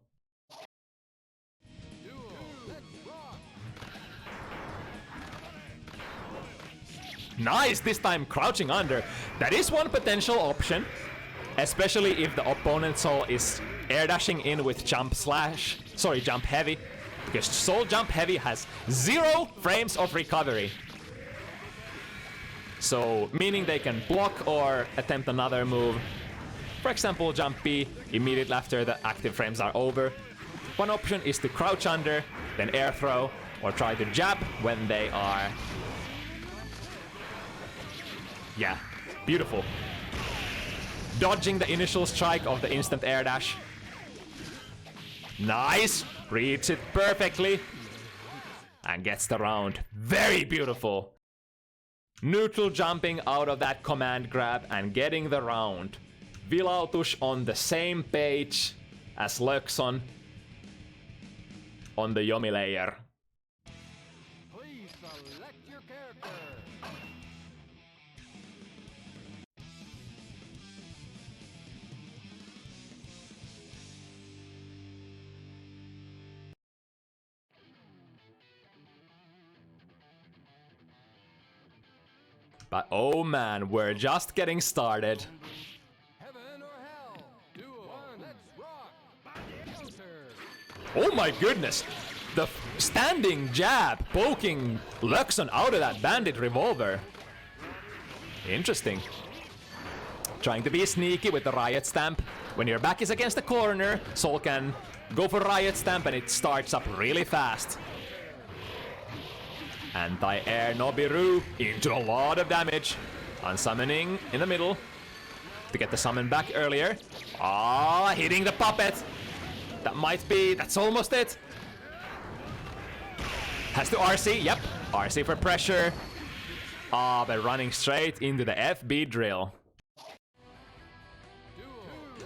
A: Nice, this time crouching under. That is one potential option. Especially if the opponent's soul is air dashing in with jump heavy. Because soul jump heavy has 0 frames of recovery. So, meaning they can block or attempt another move. For example, jump B immediately after the active frames are over. One option is to crouch under, then air throw, or try to jab when they are... Yeah, beautiful. Dodging the initial strike of the instant air dash. Nice! Reads it perfectly. And gets the round. Very beautiful. Neutral jumping out of that command grab and getting the round. Vilautush on the same page as Loekkson on the Yomi layer.
B: Please select your character.
A: But oh man, we're just getting started.
B: Heaven or hell. Duel. Let's rock. Counter.
A: Oh my goodness! The standing jab poking Loekkson out of that bandit revolver. Interesting. Trying to be sneaky with the riot stamp. When your back is against the corner, Soul can go for riot stamp and it starts up really fast. Anti-air Nobiru into a lot of damage. Unsummoning in the middle to get the summon back earlier. Ah, hitting the puppet. That's almost it. Has to RC, yep. RC for pressure. Ah, but running straight into the FB drill.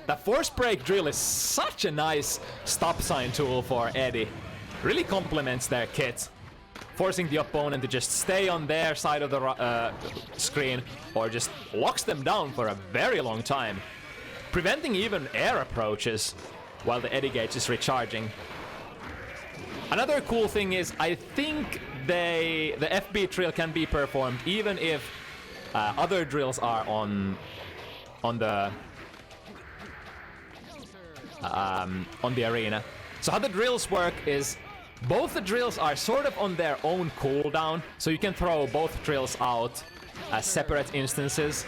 A: The force break drill is such a nice stop sign tool for Eddie. Really complements their kit. Forcing the opponent to just stay on their side of the screen or just locks them down for a very long time. Preventing even air approaches while the Eddy gauge is recharging. Another cool thing is I think the FB drill can be performed even if other drills are on the arena. So how the drills work is both the drills are sort of on their own cooldown, so you can throw both drills out as separate instances.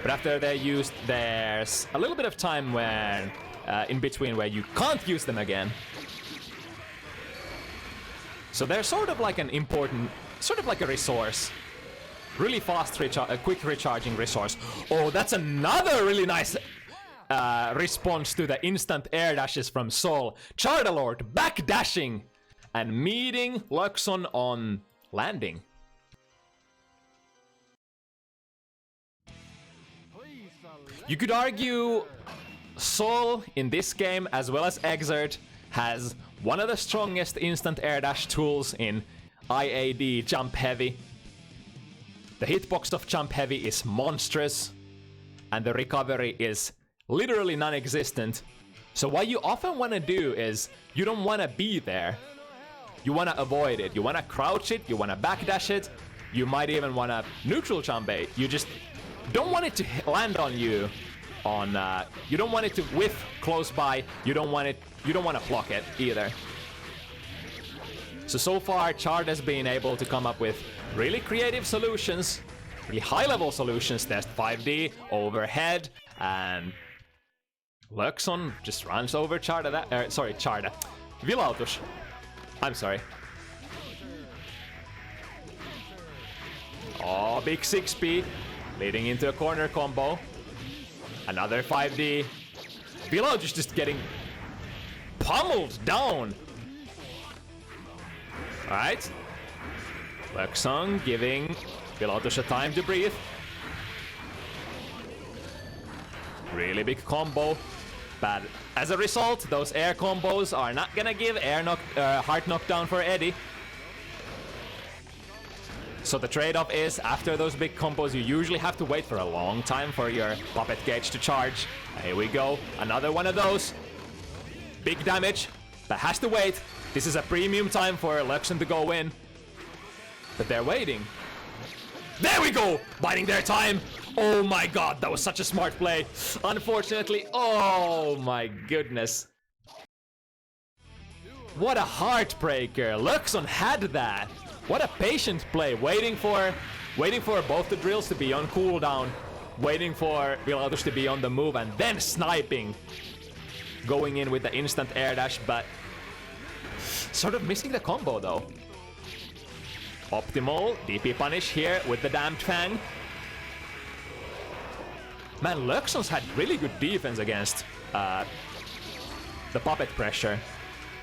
A: But after they're used, there's a little bit of time when in between where you can't use them again. So they're sort of like an important, sort of like a resource. Really fast, quick recharging resource. Oh, that's another really nice response to the instant air dashes from Soul. Charta Lord back dashing and meeting Loekkson on landing. You could argue Soul in this game as well as Exert has one of the strongest instant air dash tools in IAD Jump Heavy. The hitbox of Jump Heavy is monstrous and the recovery is literally non-existent. So what you often want to do is you don't want to be there. You want to avoid it. You want to crouch it. You want to backdash it. You might even want to neutral jump it. You just don't want it to land on you. You don't want it to whiff close by. You don't want to block it either. So far, Charta has been able to come up with really creative solutions, really high-level solutions. There's 5D overhead and Loekkson just runs over Charta. Charta. Vilautush. I'm sorry. Oh, big 6P. Leading into a corner combo. Another 5D. Vilautush just getting pummeled down. Alright. Loekkson giving Vilautush a time to breathe. Really big combo. But as a result, those air combos are not gonna give heart knockdown for Eddie. So the trade-off is, after those big combos, you usually have to wait for a long time for your puppet gauge to charge. Here we go, another one of those. Big damage, that has to wait. This is a premium time for Loekkson to go in. But they're waiting. There we go! Biding their time. Oh my god, that was such a smart play. Unfortunately, oh my goodness. What a heartbreaker. Loekkson had that. What a patient play, waiting for both the drills to be on cooldown, waiting for Vilautush to be on the move, and then sniping. Going in with the instant air dash, but sort of missing the combo though. Optimal DP punish here with the damned Fang. Man, Loekksson's had really good defense against the puppet pressure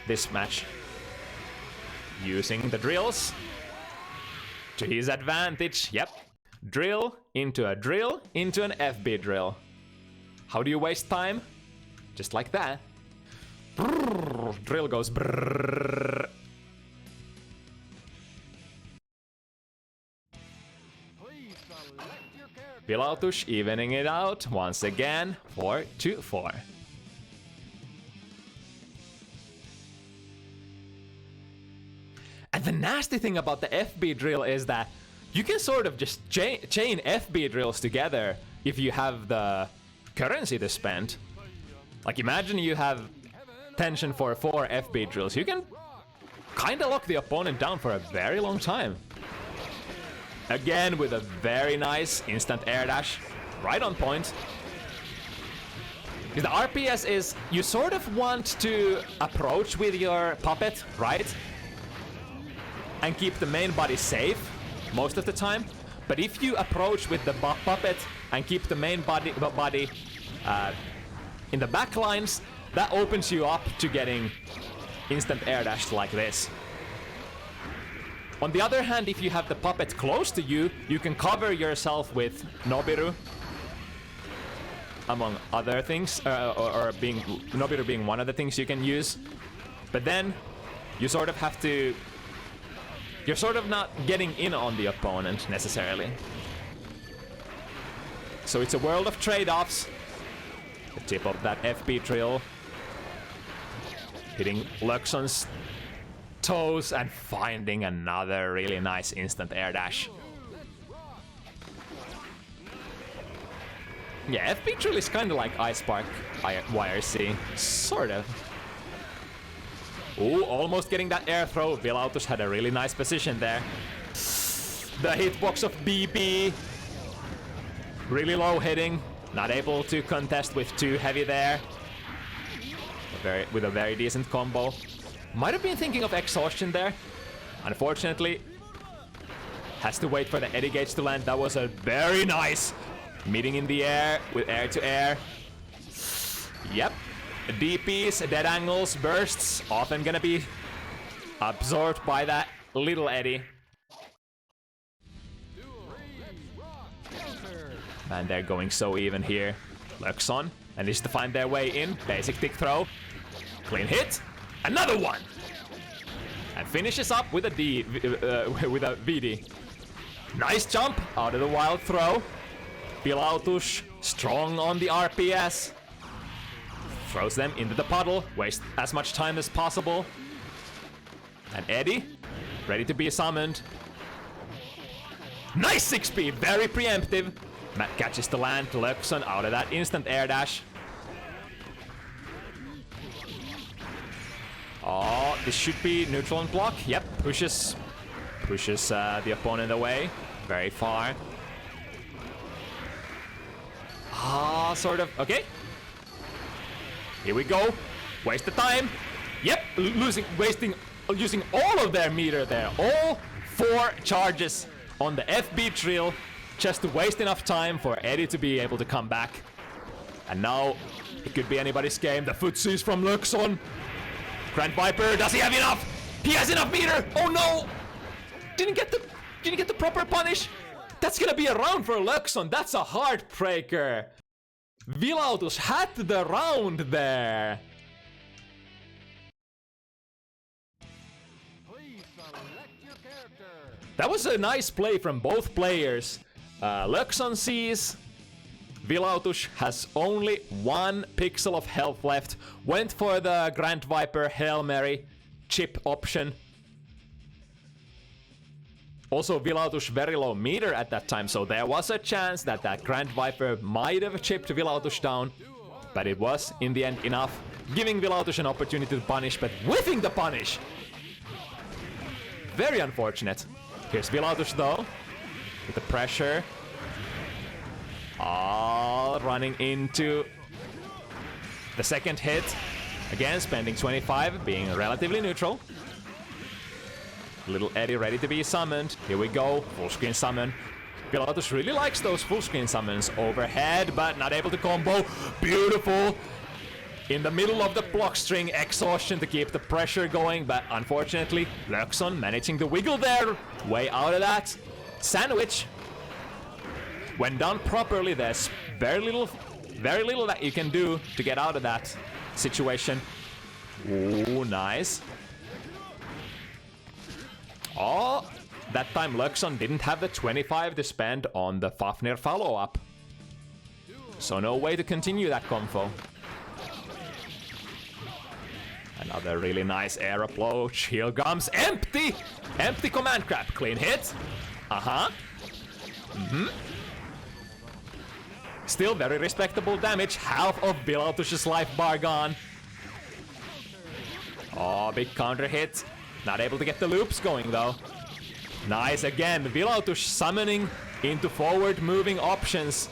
A: this match. Using the drills to his advantage. Yep. Drill into an FB drill. How do you waste time? Just like that. Brrr, drill goes brrr. Vilautush evening it out once again. 4-4. And the nasty thing about the FB drill is that you can sort of just chain FB drills together if you have the currency to spend. Like, imagine you have tension for 4 FB drills. You can kinda lock the opponent down for a very long time. Again with a very nice instant air dash. Right on point. Because the RPS is, you sort of want to approach with your puppet, right? And keep the main body safe most of the time. But if you approach with the puppet and keep the main body in the back lines, that opens you up to getting instant air dash like this. On the other hand, if you have the puppet close to you, you can cover yourself with Nobiru, among other things, Nobiru being one of the things you can use. But then you sort of have to, you're sort of not getting in on the opponent necessarily. So it's a world of trade-offs. The tip of that FB drill hitting Loekksson's toes and finding another really nice instant air dash. Yeah, FB drill is kind of like Ice Spark YRC, sort of. Ooh, almost getting that air throw. Vilautush had a really nice position there. The hitbox of BB. Really low hitting. Not able to contest with too heavy there. With a very decent combo. Might have been thinking of exhaustion there. Unfortunately, has to wait for the Eddy gauge to land. That was a very nice meeting in the air with air to air. Yep. DPs, dead angles, bursts, often gonna be absorbed by that little Eddy. And they're going so even here. Loekkson managed to find their way in. Basic tick throw. Clean hit. Another one! And finishes up with a VD. Nice jump out of the wild throw. Vilautush strong on the RPS. Throws them into the puddle. Waste as much time as possible. And Eddy, ready to be summoned. Nice 6-speed, very preemptive. Matt catches the land to Loekkson out of that instant air dash. Oh, this should be neutral and block. Yep, pushes the opponent away very far. Ah, sort of. Okay. Here we go. Waste the time. Yep, using all of their meter there. All 4 charges on the FB drill just to waste enough time for Eddy to be able to come back. And now it could be anybody's game. The footsies from Loekkson. Grand Viper, does he have enough? He has enough meter! Oh no! Didn't get the proper punish. That's gonna be a round for Loekkson. That's a heartbreaker. Vilautush had the round there. That was a nice play from both players. Loekkson sees Vilautush has only 1 pixel of health left. Went for the Grand Viper Hail Mary chip option. Also, Vilautush very low meter at that time, so there was a chance that that Grand Viper might have chipped Vilautush down. But it was, in the end, enough, giving Vilautush an opportunity to punish, but whiffing the punish! Very unfortunate. Here's Vilautush, though, with the pressure. Running into the second hit. Again, spending 25, being relatively neutral. Little Eddie ready to be summoned. Here we go, full screen summon. Vilautush really likes those full screen summons overhead, but not able to combo. Beautiful! In the middle of the block string, exhaustion to keep the pressure going, but unfortunately, Loekkson managing to wiggle there. Way out of that. Sandwich. When done properly, there's very little that you can do to get out of that situation. Ooh, nice. Oh, that time Loekkson didn't have the 25 to spend on the Fafnir follow-up. So no way to continue that combo. Another really nice air approach. Here comes empty! Empty command grab. Clean hit. Still very respectable damage. Half of Vilautush's life bar gone. Oh, big counter hit. Not able to get the loops going though. Nice again. Vilautush summoning into forward moving options.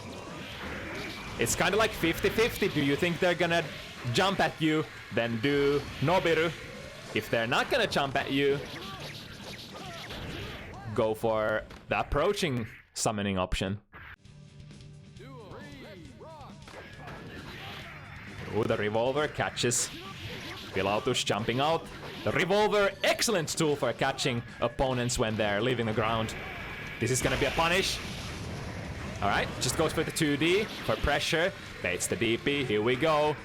A: It's kind of like 50-50. Do you think they're gonna jump at you? Then do Nobiru. If they're not gonna jump at you, go for the approaching summoning option. Ooh, the revolver catches Vilautush jumping out. The revolver, excellent tool for catching opponents when they're leaving the ground. This is gonna be a punish. Alright, just goes for the 2D for pressure. Baits the DP, here we go.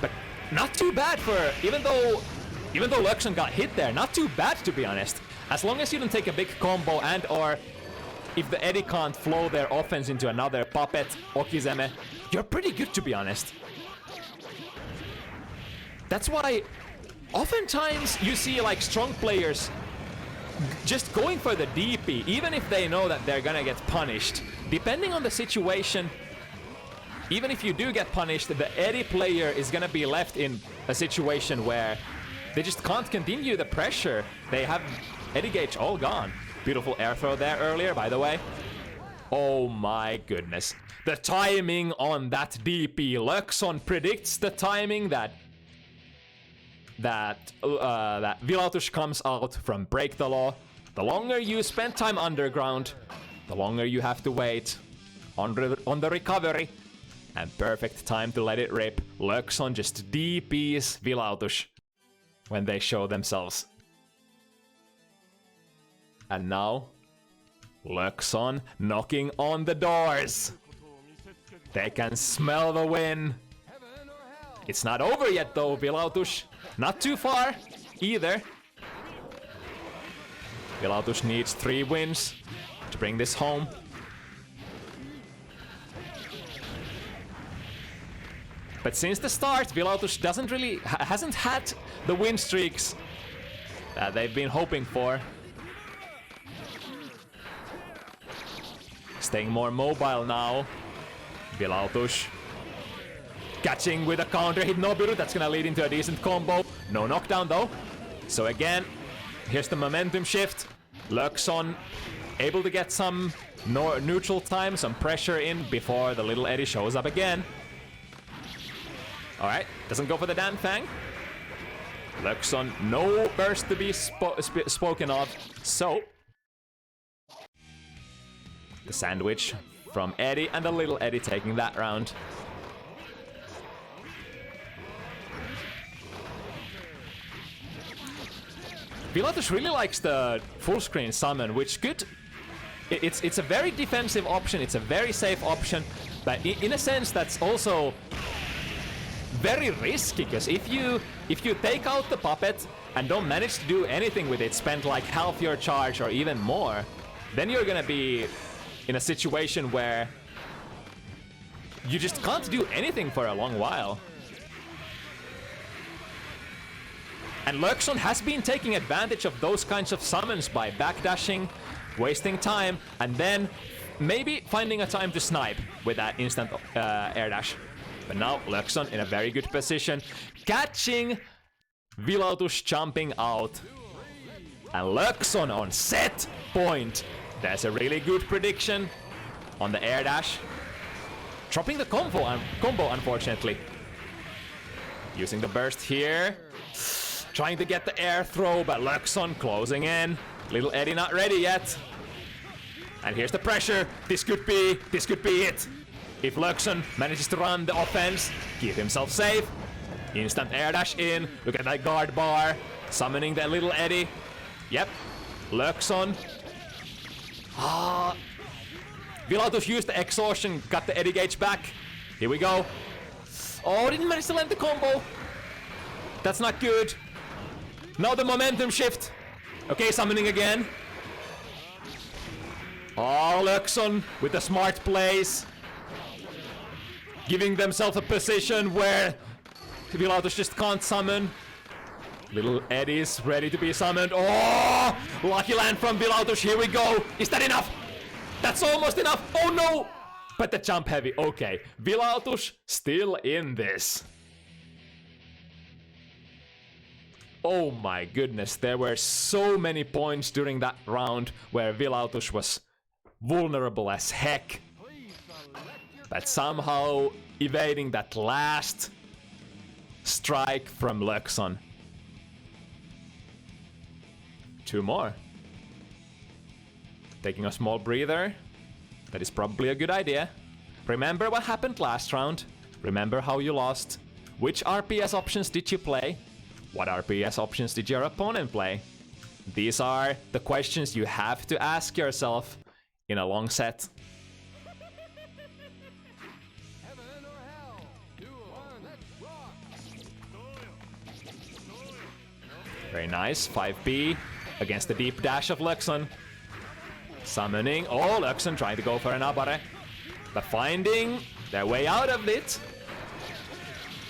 A: But not too bad for, even though Loekkson got hit there, not too bad to be honest. As long as you don't take a big combo and or if the Eddie can't flow their offense into another puppet, Okizeme, you're pretty good to be honest. That's why oftentimes you see like strong players just going for the DP, even if they know that they're gonna get punished. Depending on the situation, even if you do get punished, the Eddie player is gonna be left in a situation where they just can't continue the pressure. They have Eddie gauge all gone. Beautiful air throw there earlier, by the way. Oh my goodness. The timing on that DP. Loekkson predicts the timing that Vilautush comes out from Break the Law. The longer you spend time underground, the longer you have to wait on the recovery. And perfect time to let it rip. Loekkson just DPs Vilautush when they show themselves. And now, Loekkson knocking on the doors. They can smell the win. It's not over yet though, Vilautush. Not too far, either. Vilautush needs 3 wins to bring this home. But since the start, Vilautush hasn't had the win streaks that they've been hoping for. Staying more mobile now. Vilautush catching with a counter hit Nobiru. That's gonna lead into a decent combo. No knockdown though. So again, here's the momentum shift. Loekkson able to get some neutral time, some pressure in before the little Eddie shows up again. Alright, doesn't go for the Dan Fang. Loekkson, no burst to be spoken of. So, the sandwich from Eddie and the little Eddie taking that round. Vilautush really likes the full screen summon, which could... It's a very defensive option, it's a very safe option, but in a sense that's also very risky, because if you take out the puppet and don't manage to do anything with it, spend like half your charge or even more, then you're gonna be in a situation where you just can't do anything for a long while. And Loekkson has been taking advantage of those kinds of summons by backdashing, wasting time, and then maybe finding a time to snipe with that instant air dash. But now Loekkson in a very good position, catching Vilautush jumping out. And Loekkson on set point. That's a really good prediction on the air dash. Dropping the combo unfortunately. Using the burst here. Trying to get the air throw, but Loekkson closing in. Little Eddie not ready yet. And here's the pressure. This could be it. If Loekkson manages to run the offense, keep himself safe. Instant air dash in. Look at that guard bar. Summoning the little Eddie. Yep. Loekkson. Vilautush used the exhaustion, got the Eddie gauge back. Here we go. Oh, didn't manage to land the combo. That's not good. Now the momentum shift. Okay, summoning again. Oh, Loekkson with the smart plays. Giving themselves a position where Vilautush just can't summon. Little Eddie's ready to be summoned. Oh! Lucky land from Vilautush. Here we go. Is that enough? That's almost enough. Oh no! But the jump heavy. Okay. Vilautush still in this. Oh my goodness. There were so many points during that round where Vilautush was vulnerable as heck. But somehow evading that last strike from Loekkson. 2 more. Taking a small breather. That is probably a good idea. Remember what happened last round. Remember how you lost. Which RPS options did you play? What RPS options did your opponent play? These are the questions you have to ask yourself in a long set.
B: Heaven or hell? Duel 1, rock!
A: Very nice. 5B against the deep dash of Loekkson. Summoning. Oh, Loekkson trying to go for an abare. But finding their way out of it.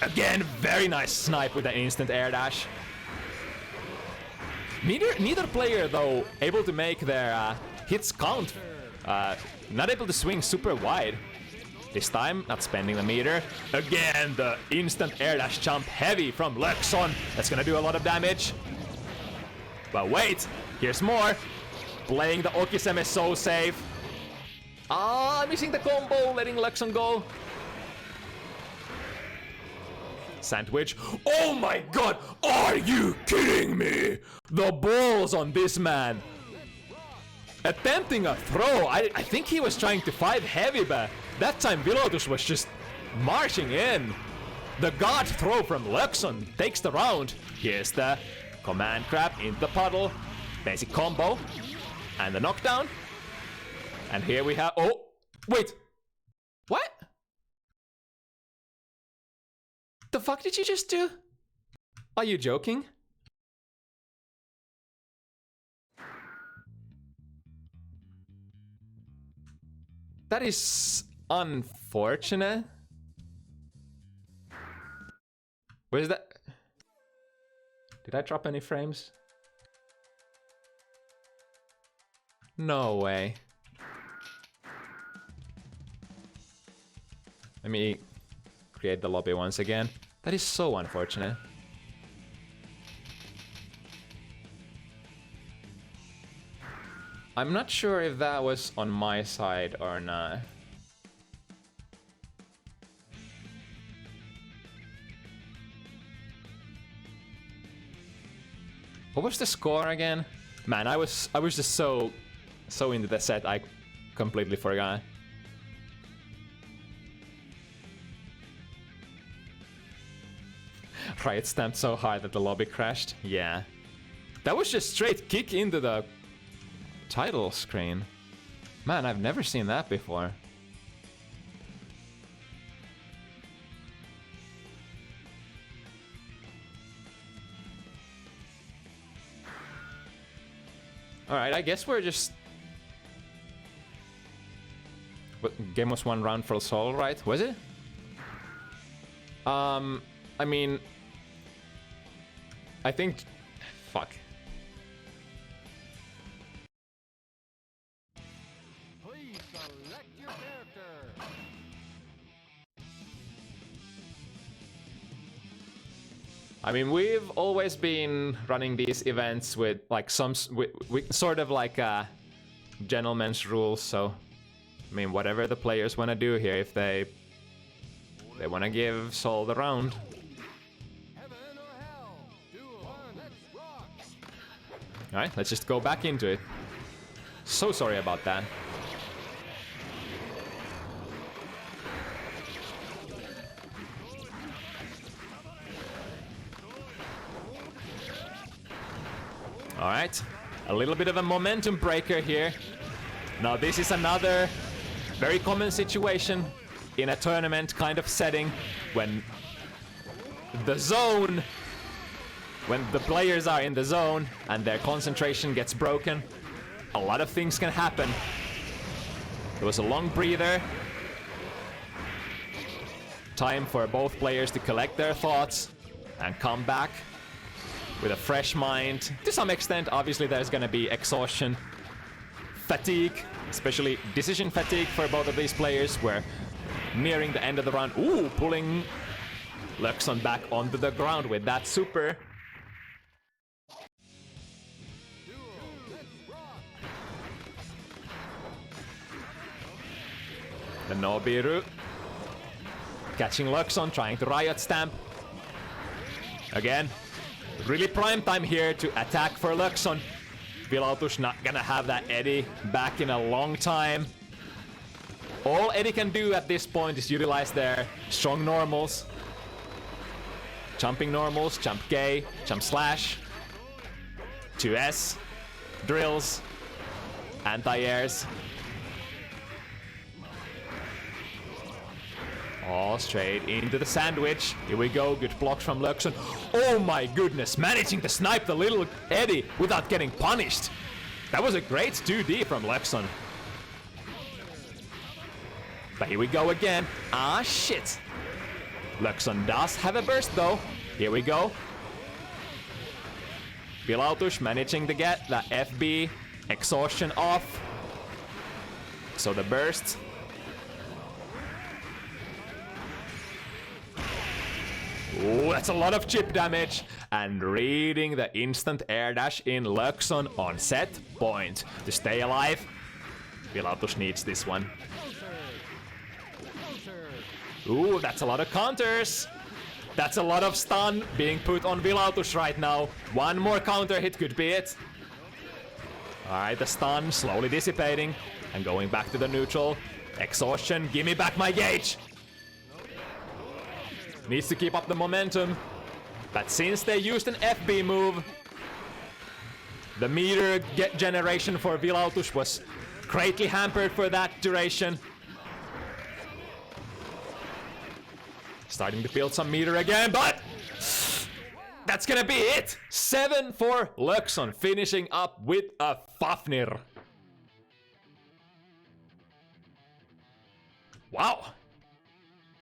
A: Again, very nice snipe with the instant air dash. Neither player, though, able to make their hits count. Not able to swing super wide. This time, not spending the meter. Again, the instant air dash jump heavy from Loekkson. That's gonna do a lot of damage. But wait, here's more. Playing the Okiseme so safe. Missing the combo, letting Loekkson go. Sandwich. Oh my god! Are you kidding me? The balls on this man. Attempting a throw. I think he was trying to fight heavy, but that time Vilautush was just marching in. The guard throw from Loekkson takes the round. Here's the command grab into the puddle. Basic combo. And the knockdown. And here we have... Oh! Wait! What? The fuck did you just do? Are you joking? That is unfortunate. Where's that? Did I drop any frames? No way. Let me create the lobby once again. That is so unfortunate. I'm not sure if that was on my side or not. What was the score again? Man, I was just so into the set I completely forgot. Right, stamped so hard that the lobby crashed. Yeah. That was just straight kick into the title screen. Man, I've never seen that before. Alright, I guess we're just... But game was 1 round for Sol, right? Was it? I mean... I think... Fuck.
B: Please select your character.
A: I mean, we've always been running these events with like some... with sort of like gentleman's rules, so... I mean, whatever the players want to do here, if they want to give Sol the round.
B: Heaven or hell. Duel. Let's rock.
A: Alright, let's just go back into it. So sorry about that. Alright, a little bit of a momentum breaker here. Now this is another very common situation in a tournament kind of setting when the zone, when the players are in the zone and their concentration gets broken, a lot of things can happen. There was a long breather. Time for both players to collect their thoughts and come back with a fresh mind. To some extent, obviously there's gonna be exhaustion, fatigue, especially decision fatigue for both of these players. We're nearing the end of the round. Ooh, pulling Loekkson back onto the ground with that super. The Nobiru catching Loekkson, trying to riot stamp. Again, really prime time here to attack for Loekkson. Vilautush not gonna have that Eddie back in a long time. All Eddie can do at this point is utilize their strong normals. Jumping normals, jump K, jump slash, 2S, drills, anti-airs. All straight into the sandwich. Here we go, good blocks from Loekkson. Oh my goodness, managing to snipe the little Eddie without getting punished. That was a great 2D from Loekkson. But here we go again. Ah, shit. Loekkson does have a burst though. Here we go. Vilautush managing to get that FB exhaustion off. So the burst. Ooh, that's a lot of chip damage. And reading the instant air dash in Loekkson on set point. To stay alive, Vilautush needs this one. Ooh, that's a lot of counters. That's a lot of stun being put on Vilautush right now. One more counter hit could be it. Alright, the stun slowly dissipating and going back to the neutral. Exhaustion, give me back my gauge. Needs to keep up the momentum. But since they used an FB move, the meter generation for Vilautush was greatly hampered for that duration. Starting to build some meter again, but that's gonna be it. 7 for Loekkson, finishing up with a Fafnir. Wow.